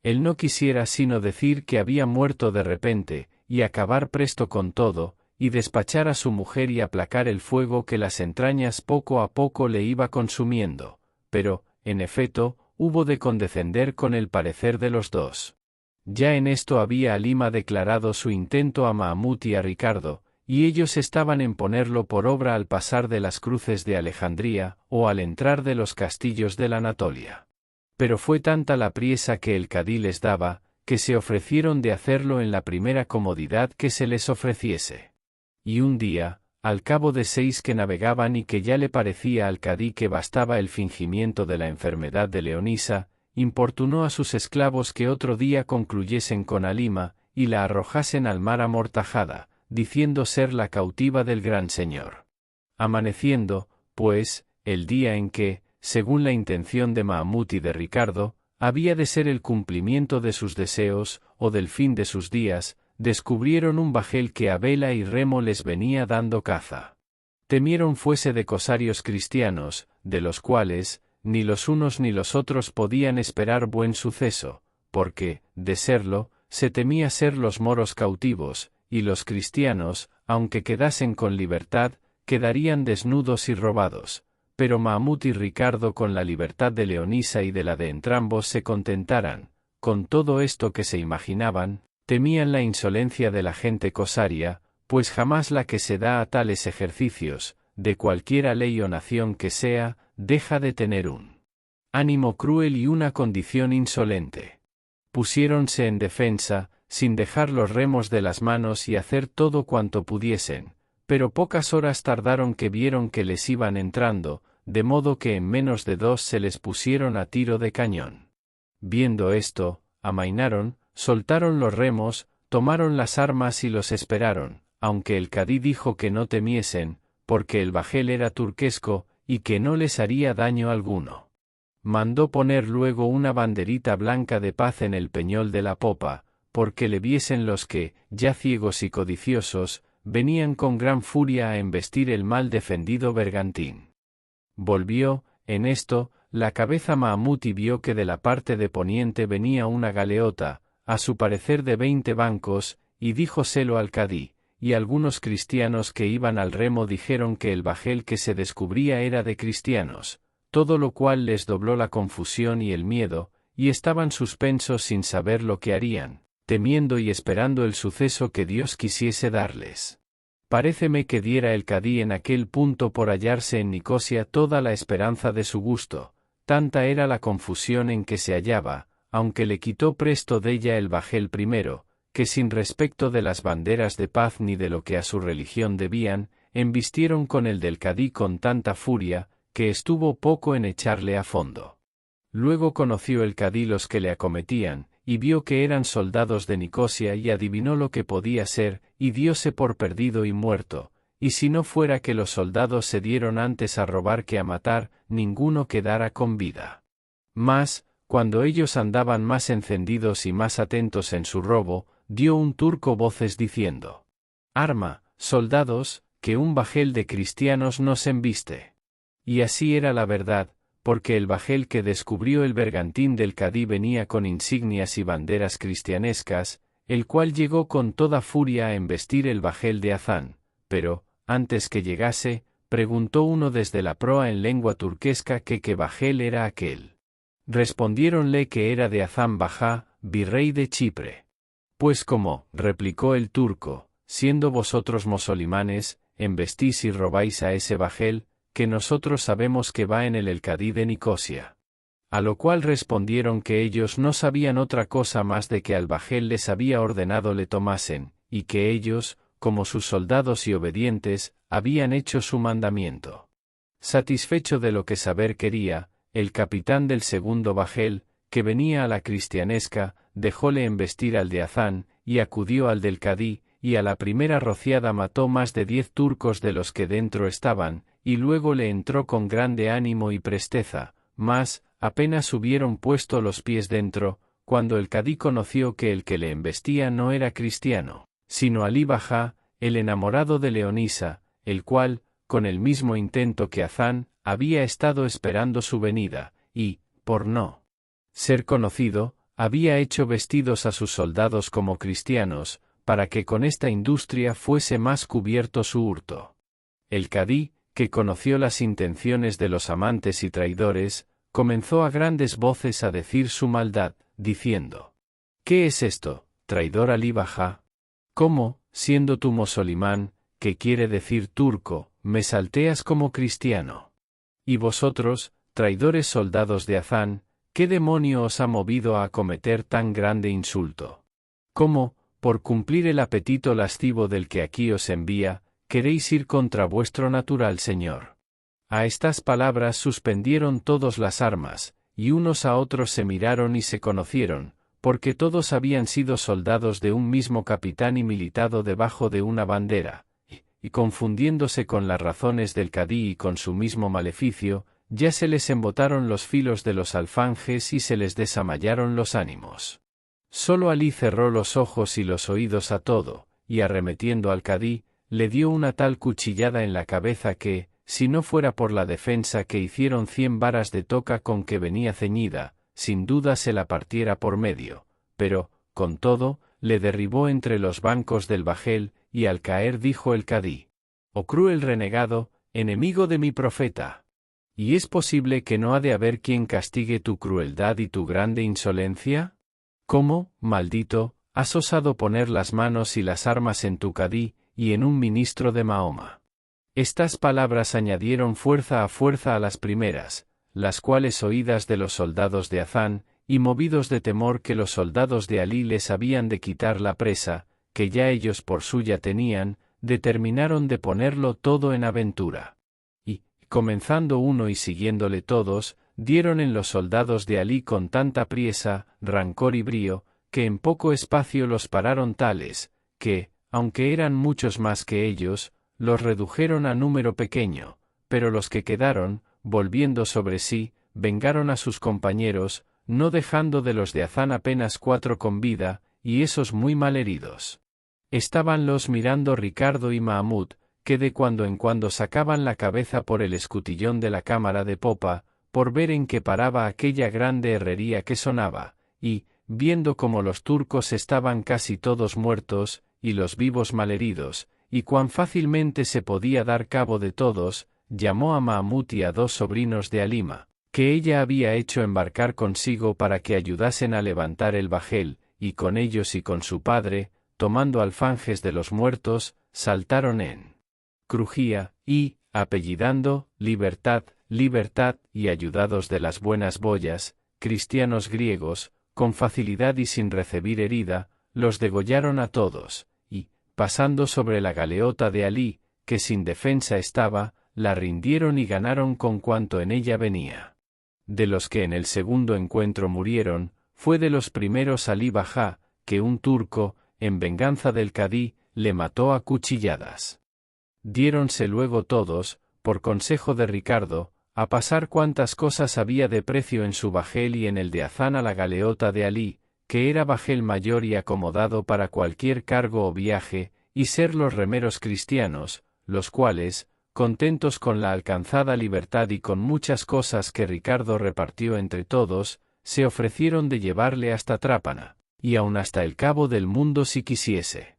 Él no quisiera sino decir que había muerto de repente, y acabar presto con todo, y despachar a su mujer y aplacar el fuego que las entrañas poco a poco le iba consumiendo, pero, en efecto, hubo de condescender con el parecer de los dos. Ya en esto había Halima declarado su intento a Mahamut y a Ricardo, y ellos estaban en ponerlo por obra al pasar de las cruces de Alejandría, o al entrar de los castillos de la Anatolia. Pero fue tanta la priesa que el cadí les daba, que se ofrecieron de hacerlo en la primera comodidad que se les ofreciese. Y un día, al cabo de 6 que navegaban y que ya le parecía al cadí que bastaba el fingimiento de la enfermedad de Leonisa, importunó a sus esclavos que otro día concluyesen con Halima, y la arrojasen al mar amortajada, diciendo ser la cautiva del gran señor. Amaneciendo, pues, el día en que, según la intención de Mahamut y de Ricardo, había de ser el cumplimiento de sus deseos, o del fin de sus días, descubrieron un bajel que a vela y remo les venía dando caza. Temieron fuese de cosarios cristianos, de los cuales, ni los unos ni los otros podían esperar buen suceso, porque, de serlo, se temía ser los moros cautivos, y los cristianos, aunque quedasen con libertad, quedarían desnudos y robados. Pero Mahamut y Ricardo con la libertad de Leonisa y de la de entrambos se contentaran, con todo esto que se imaginaban, temían la insolencia de la gente cosaria, pues jamás la que se da a tales ejercicios, de cualquiera ley o nación que sea, deja de tener un ánimo cruel y una condición insolente. Pusiéronse en defensa, sin dejar los remos de las manos y hacer todo cuanto pudiesen, pero pocas horas tardaron que vieron que les iban entrando, de modo que en menos de 2 se les pusieron a tiro de cañón. Viendo esto, amainaron, soltaron los remos, tomaron las armas y los esperaron, aunque el cadí dijo que no temiesen, porque el bajel era turquesco, y que no les haría daño alguno. Mandó poner luego una banderita blanca de paz en el peñol de la popa, porque le viesen los que, ya ciegos y codiciosos, venían con gran furia a embestir el mal defendido bergantín. Volvió, en esto, la cabeza Mahamut y vio que de la parte de poniente venía una galeota, a su parecer de 20 bancos, y díjoselo al cadí, y algunos cristianos que iban al remo dijeron que el bajel que se descubría era de cristianos, todo lo cual les dobló la confusión y el miedo, y estaban suspensos sin saber lo que harían, temiendo y esperando el suceso que Dios quisiese darles. Paréceme que diera el cadí en aquel punto por hallarse en Nicosia toda la esperanza de su gusto, tanta era la confusión en que se hallaba, aunque le quitó presto de ella el bajel primero, que sin respecto de las banderas de paz ni de lo que a su religión debían, embistieron con el del cadí con tanta furia, que estuvo poco en echarle a fondo. Luego conoció el cadí los que le acometían, y vio que eran soldados de Nicosia y adivinó lo que podía ser, y dióse por perdido y muerto, y si no fuera que los soldados se dieron antes a robar que a matar, ninguno quedara con vida. Mas, cuando ellos andaban más encendidos y más atentos en su robo, dio un turco voces diciendo: «Arma, soldados, que un bajel de cristianos nos embiste». Y así era la verdad, porque el bajel que descubrió el bergantín del cadí venía con insignias y banderas cristianescas, el cual llegó con toda furia a embestir el bajel de Hazán, pero, antes que llegase, preguntó uno desde la proa en lengua turquesca que qué bajel era aquel. Respondiéronle que era de Hazán Bajá, virrey de Chipre. Pues cómo, replicó el turco, siendo vosotros musulmanes, embestís y robáis a ese bajel, que nosotros sabemos que va en el Cadí de Nicosia. A lo cual respondieron que ellos no sabían otra cosa más de que al bajel les había ordenado le tomasen, y que ellos, como sus soldados y obedientes, habían hecho su mandamiento. Satisfecho de lo que saber quería, el capitán del segundo bajel, que venía a la cristianesca, dejóle embestir al de Hazán, y acudió al del Cadí, y a la primera rociada mató más de 10 turcos de los que dentro estaban, y luego le entró con grande ánimo y presteza, mas, apenas hubieron puesto los pies dentro, cuando el Cadí conoció que el que le embestía no era cristiano, sino Alí Bajá, el enamorado de Leonisa, el cual, con el mismo intento que Hazán, había estado esperando su venida, y, por no ser conocido, había hecho vestidos a sus soldados como cristianos, para que con esta industria fuese más cubierto su hurto. El Cadí, que conoció las intenciones de los amantes y traidores, comenzó a grandes voces a decir su maldad, diciendo: ¿Qué es esto, traidor Alí Bajá? ¿Cómo, siendo tú musulmán, que quiere decir turco, me salteas como cristiano? Y vosotros, traidores soldados de Hazán, ¿qué demonio os ha movido a acometer tan grande insulto? ¿Cómo, por cumplir el apetito lascivo del que aquí os envía, queréis ir contra vuestro natural señor? A estas palabras suspendieron todos las armas, y unos a otros se miraron y se conocieron, porque todos habían sido soldados de un mismo capitán y militado debajo de una bandera, y confundiéndose con las razones del Cadí y con su mismo maleficio, ya se les embotaron los filos de los alfanjes y se les desamayaron los ánimos. Solo Alí cerró los ojos y los oídos a todo, y arremetiendo al Cadí, le dio una tal cuchillada en la cabeza que, si no fuera por la defensa que hicieron 100 varas de toca con que venía ceñida, sin duda se la partiera por medio, pero, con todo, le derribó entre los bancos del bajel, y al caer dijo el Cadí: «Oh cruel renegado, enemigo de mi profeta. ¿Y es posible que no ha de haber quien castigue tu crueldad y tu grande insolencia? ¿Cómo, maldito, has osado poner las manos y las armas en tu Cadí, y en un ministro de Mahoma?» Estas palabras añadieron fuerza a las primeras, las cuales oídas de los soldados de Hazán, y movidos de temor que los soldados de Alí les habían de quitar la presa, que ya ellos por suya tenían, determinaron de ponerlo todo en aventura. Y, comenzando uno y siguiéndole todos, dieron en los soldados de Alí con tanta priesa, rancor y brío, que en poco espacio los pararon tales, que, aunque eran muchos más que ellos, los redujeron a número pequeño, pero los que quedaron, volviendo sobre sí, vengaron a sus compañeros, no dejando de los de Hazán apenas 4 con vida, y esos muy mal heridos. Estábanlos mirando Ricardo y Mahamud, que de cuando en cuando sacaban la cabeza por el escutillón de la cámara de popa, por ver en qué paraba aquella grande herrería que sonaba, y, viendo cómo los turcos estaban casi todos muertos, y los vivos malheridos, y cuán fácilmente se podía dar cabo de todos, llamó a Mahamud y a 2 sobrinos de Halima, que ella había hecho embarcar consigo para que ayudasen a levantar el bajel, y con ellos y con su padre, tomando alfanjes de los muertos, saltaron en crujía, y, apellidando, libertad, libertad, y ayudados de las buenas boyas, cristianos griegos, con facilidad y sin recibir herida, los degollaron a todos, y, pasando sobre la galeota de Alí, que sin defensa estaba, la rindieron y ganaron con cuanto en ella venía. De los que en el segundo encuentro murieron, fue de los primeros Alí Bajá, que un turco, en venganza del Cadí, le mató a cuchilladas. Diéronse luego todos, por consejo de Ricardo, a pasar cuantas cosas había de precio en su bajel y en el de Hazán a la galeota de Alí, que era bajel mayor y acomodado para cualquier cargo o viaje, y ser los remeros cristianos, los cuales, contentos con la alcanzada libertad y con muchas cosas que Ricardo repartió entre todos, se ofrecieron de llevarle hasta Trápana, y aun hasta el cabo del mundo si quisiese.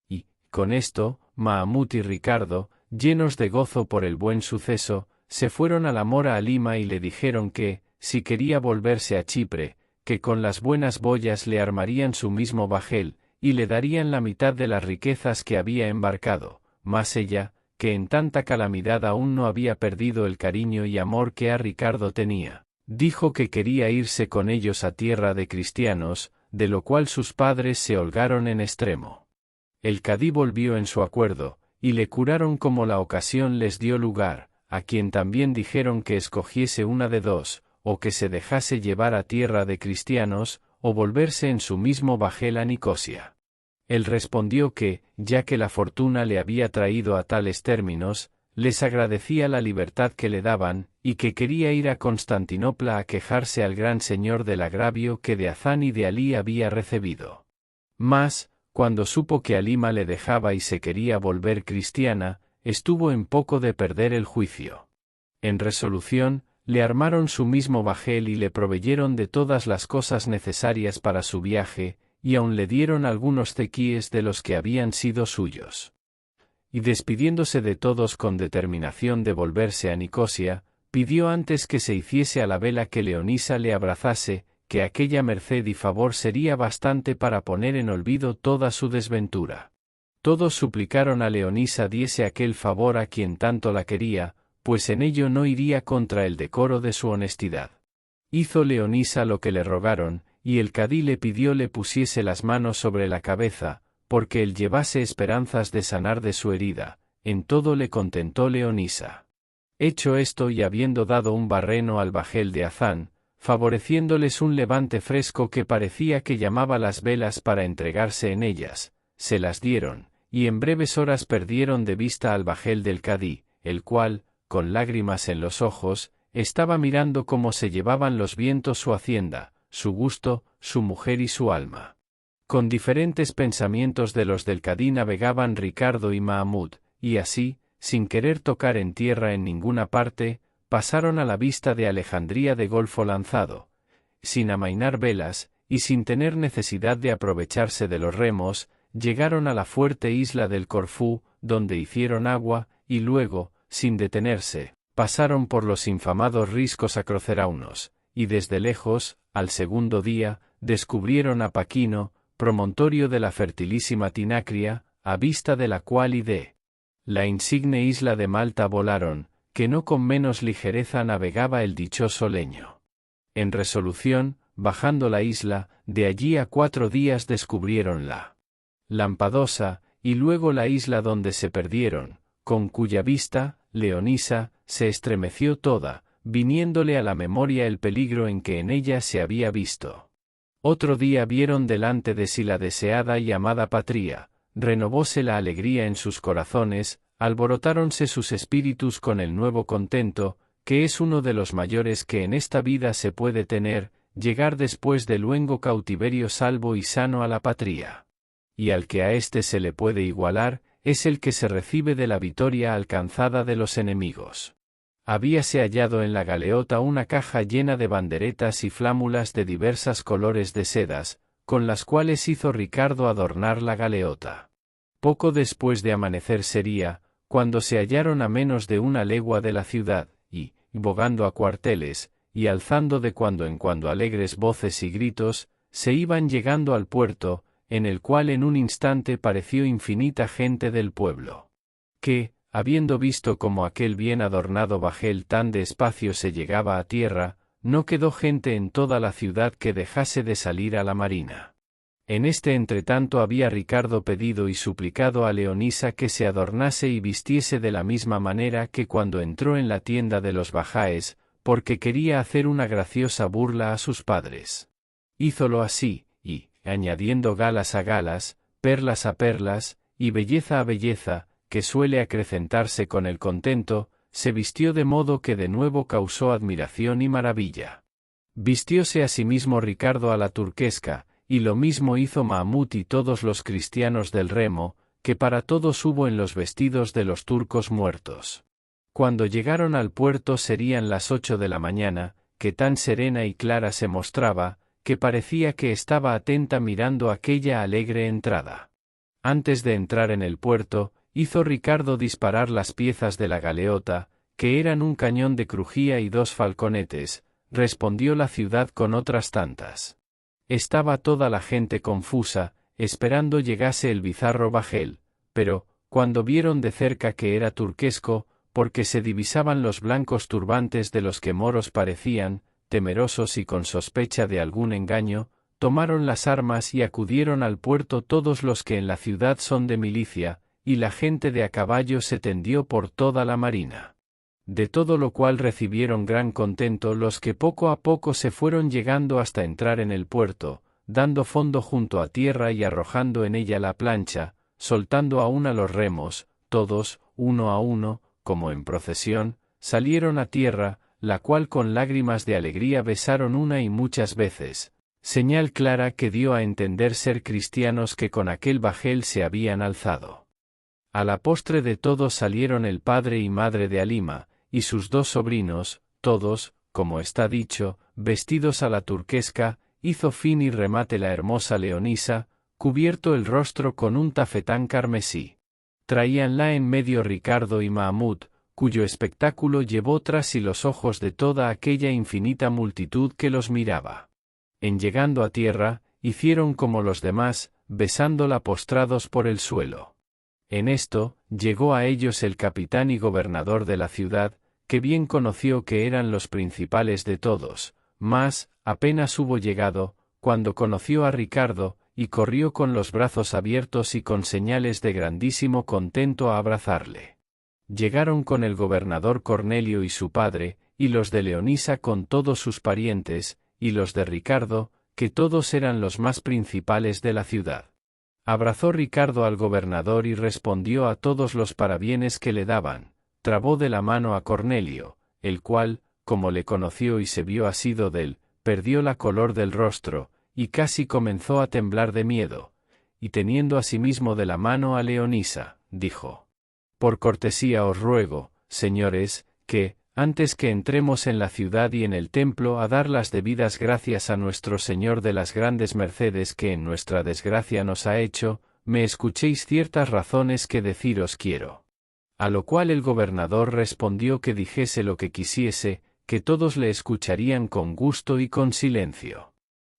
Y, con esto, Mahamud y Ricardo, llenos de gozo por el buen suceso, se fueron a la mora a Lima y le dijeron que, si quería volverse a Chipre, que con las buenas boyas le armarían su mismo bajel, y le darían la mitad de las riquezas que había embarcado, mas ella, que en tanta calamidad aún no había perdido el cariño y amor que a Ricardo tenía, dijo que quería irse con ellos a tierra de cristianos, de lo cual sus padres se holgaron en extremo. El cadí volvió en su acuerdo, y le curaron como la ocasión les dio lugar, a quien también dijeron que escogiese una de dos, o que se dejase llevar a tierra de cristianos, o volverse en su mismo bajel a Nicosia. Él respondió que, ya que la fortuna le había traído a tales términos, les agradecía la libertad que le daban, y que quería ir a Constantinopla a quejarse al gran señor del agravio que de Hazán y de Alí había recibido. Mas, cuando supo que Halima le dejaba y se quería volver cristiana, estuvo en poco de perder el juicio. En resolución, le armaron su mismo bajel y le proveyeron de todas las cosas necesarias para su viaje, y aun le dieron algunos cequíes de los que habían sido suyos. Y despidiéndose de todos con determinación de volverse a Nicosia, pidió antes que se hiciese a la vela que Leonisa le abrazase, que aquella merced y favor sería bastante para poner en olvido toda su desventura. Todos suplicaron a Leonisa diese aquel favor a quien tanto la quería, pues en ello no iría contra el decoro de su honestidad. Hizo Leonisa lo que le rogaron, y el cadí le pidió le pusiese las manos sobre la cabeza, porque él llevase esperanzas de sanar de su herida. En todo le contentó Leonisa. Hecho esto y habiendo dado un barreno al bajel de Hazán, favoreciéndoles un levante fresco que parecía que llamaba las velas para entregarse en ellas, se las dieron, y en breves horas perdieron de vista al bajel del cadí, el cual, con lágrimas en los ojos, estaba mirando cómo se llevaban los vientos su hacienda, su gusto, su mujer y su alma. Con diferentes pensamientos de los del cadí navegaban Ricardo y Mahamud, y así, sin querer tocar en tierra en ninguna parte, pasaron a la vista de Alejandría de golfo lanzado, sin amainar velas, y sin tener necesidad de aprovecharse de los remos, llegaron a la fuerte isla del Corfú, donde hicieron agua, y luego, sin detenerse, pasaron por los infamados riscos acroceraunos, y desde lejos, al segundo día, descubrieron a Paquino, promontorio de la fertilísima Tinacria, a vista de la cual y de la insigne isla de Malta volaron, que no con menos ligereza navegaba el dichoso leño. En resolución, bajando la isla, de allí a 4 días descubrieron la Lampadosa, y luego la isla donde se perdieron, con cuya vista, Leonisa, se estremeció toda, viniéndole a la memoria el peligro en que en ella se había visto. Otro día vieron delante de sí la deseada y amada patria, renovóse la alegría en sus corazones, alborotáronse sus espíritus con el nuevo contento, que es uno de los mayores que en esta vida se puede tener, llegar después de luengo cautiverio salvo y sano a la patria. Y al que a éste se le puede igualar, es el que se recibe de la victoria alcanzada de los enemigos. Habíase hallado en la galeota una caja llena de banderetas y flámulas de diversas colores de sedas, con las cuales hizo Ricardo adornar la galeota. Poco después de amanecer sería, cuando se hallaron a menos de 1 legua de la ciudad, y, bogando a cuarteles, y alzando de cuando en cuando alegres voces y gritos, se iban llegando al puerto, en el cual en un instante pareció infinita gente del pueblo. Que, habiendo visto cómo aquel bien adornado bajel tan despacio se llegaba a tierra, no quedó gente en toda la ciudad que dejase de salir a la marina. En este entretanto había Ricardo pedido y suplicado a Leonisa que se adornase y vistiese de la misma manera que cuando entró en la tienda de los bajáes, porque quería hacer una graciosa burla a sus padres. Hízolo así, y, añadiendo galas a galas, perlas a perlas, y belleza a belleza, que suele acrecentarse con el contento, se vistió de modo que de nuevo causó admiración y maravilla. Vistióse asimismo Ricardo a la turquesca, y lo mismo hizo Mahamud y todos los cristianos del remo, que para todos hubo en los vestidos de los turcos muertos. Cuando llegaron al puerto serían las 8 de la mañana, que tan serena y clara se mostraba, que parecía que estaba atenta mirando aquella alegre entrada. Antes de entrar en el puerto, hizo Ricardo disparar las piezas de la galeota, que eran un cañón de crujía y 2 falconetes, respondió la ciudad con otras tantas. Estaba toda la gente confusa, esperando llegase el bizarro bajel, pero, cuando vieron de cerca que era turquesco, porque se divisaban los blancos turbantes de los que moros parecían, temerosos y con sospecha de algún engaño, tomaron las armas y acudieron al puerto todos los que en la ciudad son de milicia, y la gente de a caballo se tendió por toda la marina. De todo lo cual recibieron gran contento los que poco a poco se fueron llegando hasta entrar en el puerto, dando fondo junto a tierra y arrojando en ella la plancha, soltando aún a los remos, todos, uno a uno, como en procesión, salieron a tierra, la cual con lágrimas de alegría besaron una y muchas veces, señal clara que dio a entender ser cristianos que con aquel bajel se habían alzado. A la postre de todos salieron el padre y madre de Halima, y sus dos sobrinos, todos, como está dicho, vestidos a la turquesca, hizo fin y remate la hermosa Leonisa, cubierto el rostro con un tafetán carmesí. Traíanla en medio Ricardo y Mahmud, cuyo espectáculo llevó tras sí los ojos de toda aquella infinita multitud que los miraba. En llegando a tierra, hicieron como los demás, besándola postrados por el suelo. En esto, llegó a ellos el capitán y gobernador de la ciudad, que bien conoció que eran los principales de todos, mas, apenas hubo llegado, cuando conoció a Ricardo, y corrió con los brazos abiertos y con señales de grandísimo contento a abrazarle. Llegaron con el gobernador Cornelio y su padre, y los de Leonisa con todos sus parientes, y los de Ricardo, que todos eran los más principales de la ciudad. Abrazó Ricardo al gobernador y respondió a todos los parabienes que le daban, trabó de la mano a Cornelio, el cual, como le conoció y se vio asido dél, perdió la color del rostro, y casi comenzó a temblar de miedo, y teniendo asimismo de la mano a Leonisa, dijo: Por cortesía os ruego, señores, que, antes que entremos en la ciudad y en el templo a dar las debidas gracias a nuestro Señor de las grandes mercedes que en nuestra desgracia nos ha hecho, me escuchéis ciertas razones que deciros quiero. A lo cual el gobernador respondió que dijese lo que quisiese, que todos le escucharían con gusto y con silencio.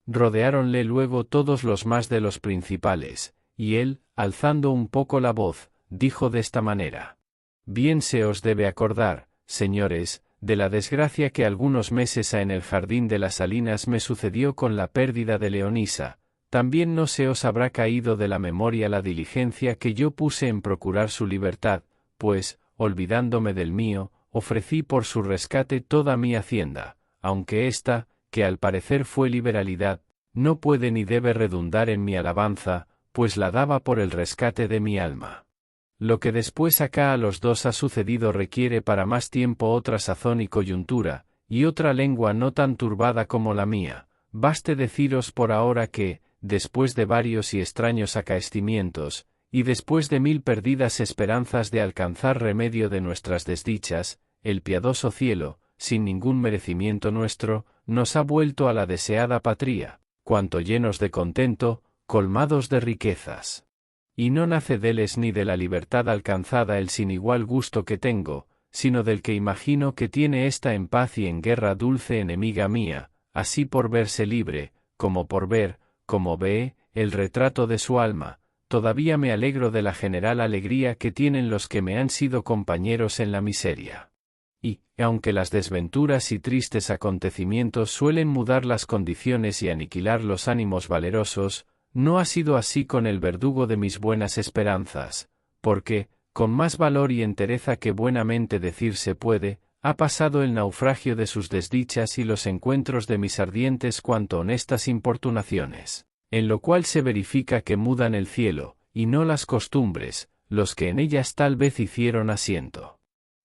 Rodeáronle luego todos los más de los principales, y él, alzando un poco la voz, dijo de esta manera: Bien se os debe acordar, señores, de la desgracia que algunos meses ha en el jardín de las Salinas me sucedió con la pérdida de Leonisa. También no se os habrá caído de la memoria la diligencia que yo puse en procurar su libertad, pues, olvidándome del mío, ofrecí por su rescate toda mi hacienda, aunque ésta, que al parecer fue liberalidad, no puede ni debe redundar en mi alabanza, pues la daba por el rescate de mi alma. Lo que después acá a los dos ha sucedido requiere para más tiempo otra sazón y coyuntura, y otra lengua no tan turbada como la mía. Baste deciros por ahora que, después de varios y extraños acaecimientos, y después de 1000 perdidas esperanzas de alcanzar remedio de nuestras desdichas, el piadoso cielo, sin ningún merecimiento nuestro, nos ha vuelto a la deseada patria, cuanto llenos de contento, colmados de riquezas. Y no nace deles ni de la libertad alcanzada el sin igual gusto que tengo, sino del que imagino que tiene esta en paz y en guerra dulce enemiga mía, así por verse libre, como por ver, como ve, el retrato de su alma. Todavía me alegro de la general alegría que tienen los que me han sido compañeros en la miseria. Y, aunque las desventuras y tristes acontecimientos suelen mudar las condiciones y aniquilar los ánimos valerosos, no ha sido así con el verdugo de mis buenas esperanzas, porque, con más valor y entereza que buenamente decirse puede, ha pasado el naufragio de sus desdichas y los encuentros de mis ardientes cuanto honestas importunaciones, en lo cual se verifica que mudan el cielo, y no las costumbres, los que en ellas tal vez hicieron asiento.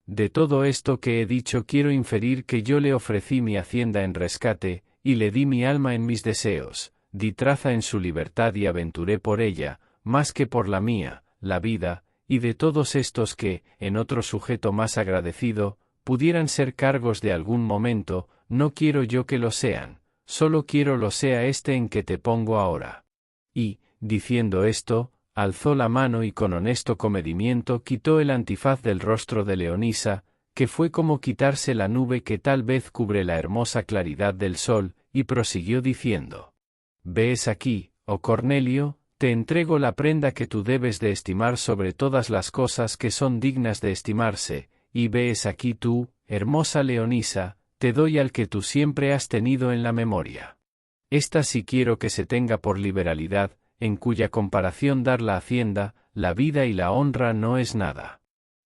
De todo esto que he dicho quiero inferir que yo le ofrecí mi hacienda en rescate, y le di mi alma en mis deseos, di traza en su libertad y aventuré por ella, más que por la mía, la vida, y de todos estos que, en otro sujeto más agradecido, pudieran ser cargos de algún momento, no quiero yo que lo sean, solo quiero lo sea este en que te pongo ahora. Y, diciendo esto, alzó la mano y con honesto comedimiento quitó el antifaz del rostro de Leonisa, que fue como quitarse la nube que tal vez cubre la hermosa claridad del sol, y prosiguió diciendo: «¿Ves aquí, oh Cornelio? Te entrego la prenda que tú debes de estimar sobre todas las cosas que son dignas de estimarse, y ves aquí tú, hermosa Leonisa, te doy al que tú siempre has tenido en la memoria. Esta sí quiero que se tenga por liberalidad, en cuya comparación dar la hacienda, la vida y la honra no es nada.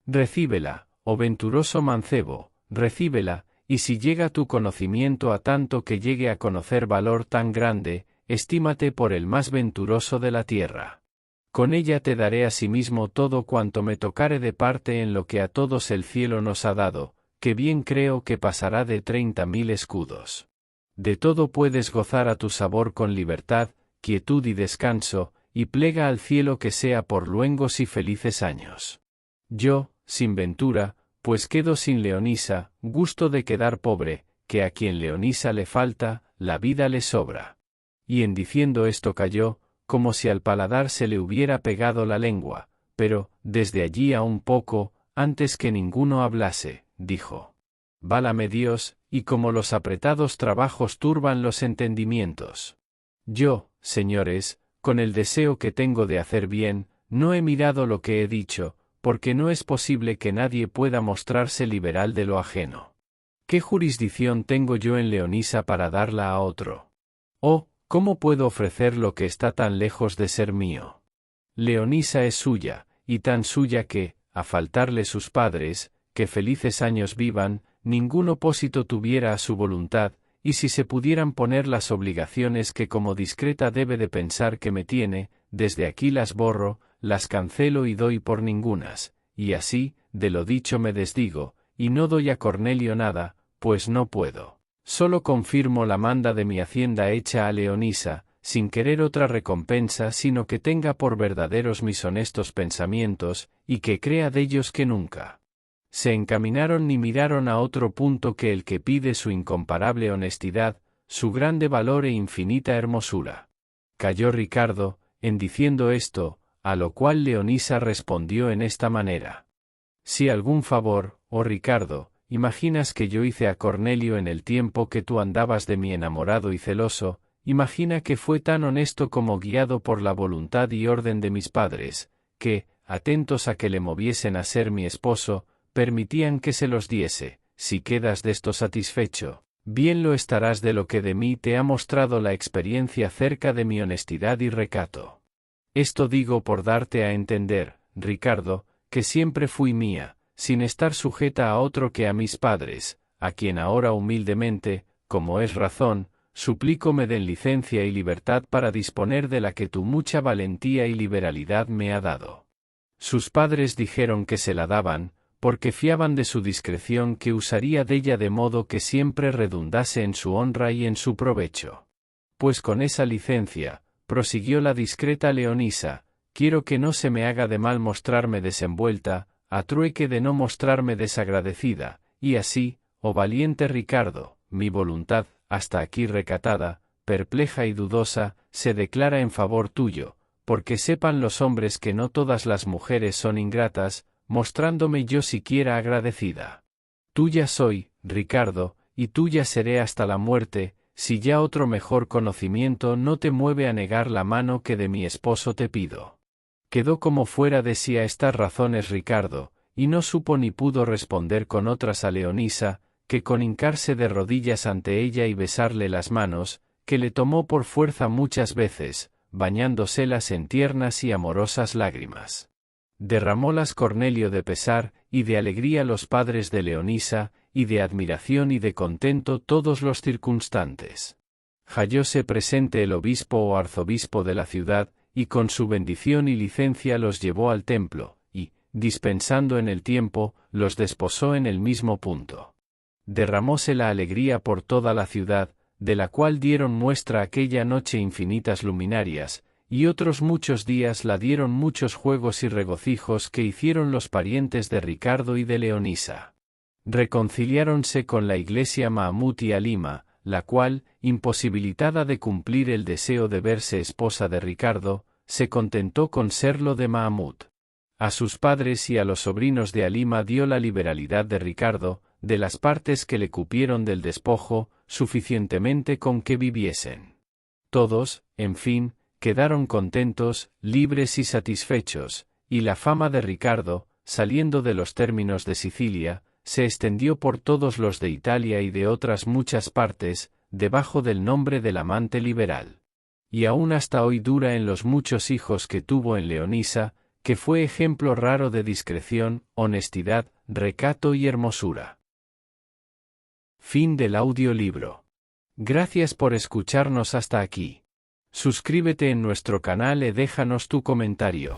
Recíbela, oh venturoso mancebo, recíbela, y si llega tu conocimiento a tanto que llegue a conocer valor tan grande, estímate por el más venturoso de la tierra. Con ella te daré asimismo todo cuanto me tocare de parte en lo que a todos el cielo nos ha dado, que bien creo que pasará de 30.000 escudos. De todo puedes gozar a tu sabor con libertad, quietud y descanso, y plega al cielo que sea por luengos y felices años. Yo, sin ventura, pues quedo sin Leonisa, gusto de quedar pobre, que a quien Leonisa le falta, la vida le sobra». Y en diciendo esto calló, como si al paladar se le hubiera pegado la lengua, pero, desde allí a un poco, antes que ninguno hablase, dijo: «Válame Dios, y como los apretados trabajos turban los entendimientos. Yo, señores, con el deseo que tengo de hacer bien, no he mirado lo que he dicho, porque no es posible que nadie pueda mostrarse liberal de lo ajeno. ¿Qué jurisdicción tengo yo en Leonisa para darla a otro? Oh, ¿cómo puedo ofrecer lo que está tan lejos de ser mío? Leonisa es suya, y tan suya que, a faltarle sus padres, que felices años vivan, ningún opósito tuviera a su voluntad, y si se pudieran poner las obligaciones que como discreta debe de pensar que me tiene, desde aquí las borro, las cancelo y doy por ningunas, y así, de lo dicho me desdigo, y no doy a Cornelio nada, pues no puedo. Solo confirmo la manda de mi hacienda hecha a Leonisa, sin querer otra recompensa sino que tenga por verdaderos mis honestos pensamientos, y que crea dellos que nunca se encaminaron ni miraron a otro punto que el que pide su incomparable honestidad, su grande valor e infinita hermosura». Calló Ricardo, en diciendo esto, a lo cual Leonisa respondió en esta manera: «Si algún favor, oh Ricardo, imaginas que yo hice a Cornelio en el tiempo que tú andabas de mi enamorado y celoso, imagina que fue tan honesto como guiado por la voluntad y orden de mis padres, que, atentos a que le moviesen a ser mi esposo, permitían que se los diese. Si quedas de esto satisfecho, bien lo estarás de lo que de mí te ha mostrado la experiencia cerca de mi honestidad y recato. Esto digo por darte a entender, Ricardo, que siempre fui mía, sin estar sujeta a otro que a mis padres, a quien ahora humildemente, como es razón, suplico me den licencia y libertad para disponer de la que tu mucha valentía y liberalidad me ha dado». Sus padres dijeron que se la daban, porque fiaban de su discreción que usaría della de modo que siempre redundase en su honra y en su provecho. «Pues con esa licencia», prosiguió la discreta Leonisa, «quiero que no se me haga de mal mostrarme desenvuelta, a trueque de no mostrarme desagradecida, y así, oh valiente Ricardo, mi voluntad, hasta aquí recatada, perpleja y dudosa, se declara en favor tuyo, porque sepan los hombres que no todas las mujeres son ingratas, mostrándome yo siquiera agradecida. Tuya soy, Ricardo, y tuya seré hasta la muerte, si ya otro mejor conocimiento no te mueve a negar la mano que de mi esposo te pido». Quedó como fuera de sí a estas razones Ricardo, y no supo ni pudo responder con otras a Leonisa, que con hincarse de rodillas ante ella y besarle las manos, que le tomó por fuerza muchas veces, bañándoselas en tiernas y amorosas lágrimas. Derramólas Cornelio de pesar, y de alegría los padres de Leonisa, y de admiración y de contento todos los circunstantes. Hallóse presente el obispo o arzobispo de la ciudad, y con su bendición y licencia los llevó al templo, y, dispensando en el tiempo, los desposó en el mismo punto. Derramóse la alegría por toda la ciudad, de la cual dieron muestra aquella noche infinitas luminarias, y otros muchos días la dieron muchos juegos y regocijos que hicieron los parientes de Ricardo y de Leonisa. Reconciliáronse con la iglesia Mahamut y Halima, la cual, imposibilitada de cumplir el deseo de verse esposa de Ricardo, se contentó con serlo de Mahamut. A sus padres y a los sobrinos de Halima dio la liberalidad de Ricardo, de las partes que le cupieron del despojo, suficientemente con que viviesen. Todos, en fin, quedaron contentos, libres y satisfechos, y la fama de Ricardo, saliendo de los términos de Sicilia, se extendió por todos los de Italia y de otras muchas partes, debajo del nombre del amante liberal. Y aún hasta hoy dura en los muchos hijos que tuvo en Leonisa, que fue ejemplo raro de discreción, honestidad, recato y hermosura. Fin del audiolibro. Gracias por escucharnos hasta aquí. Suscríbete en nuestro canal y déjanos tu comentario.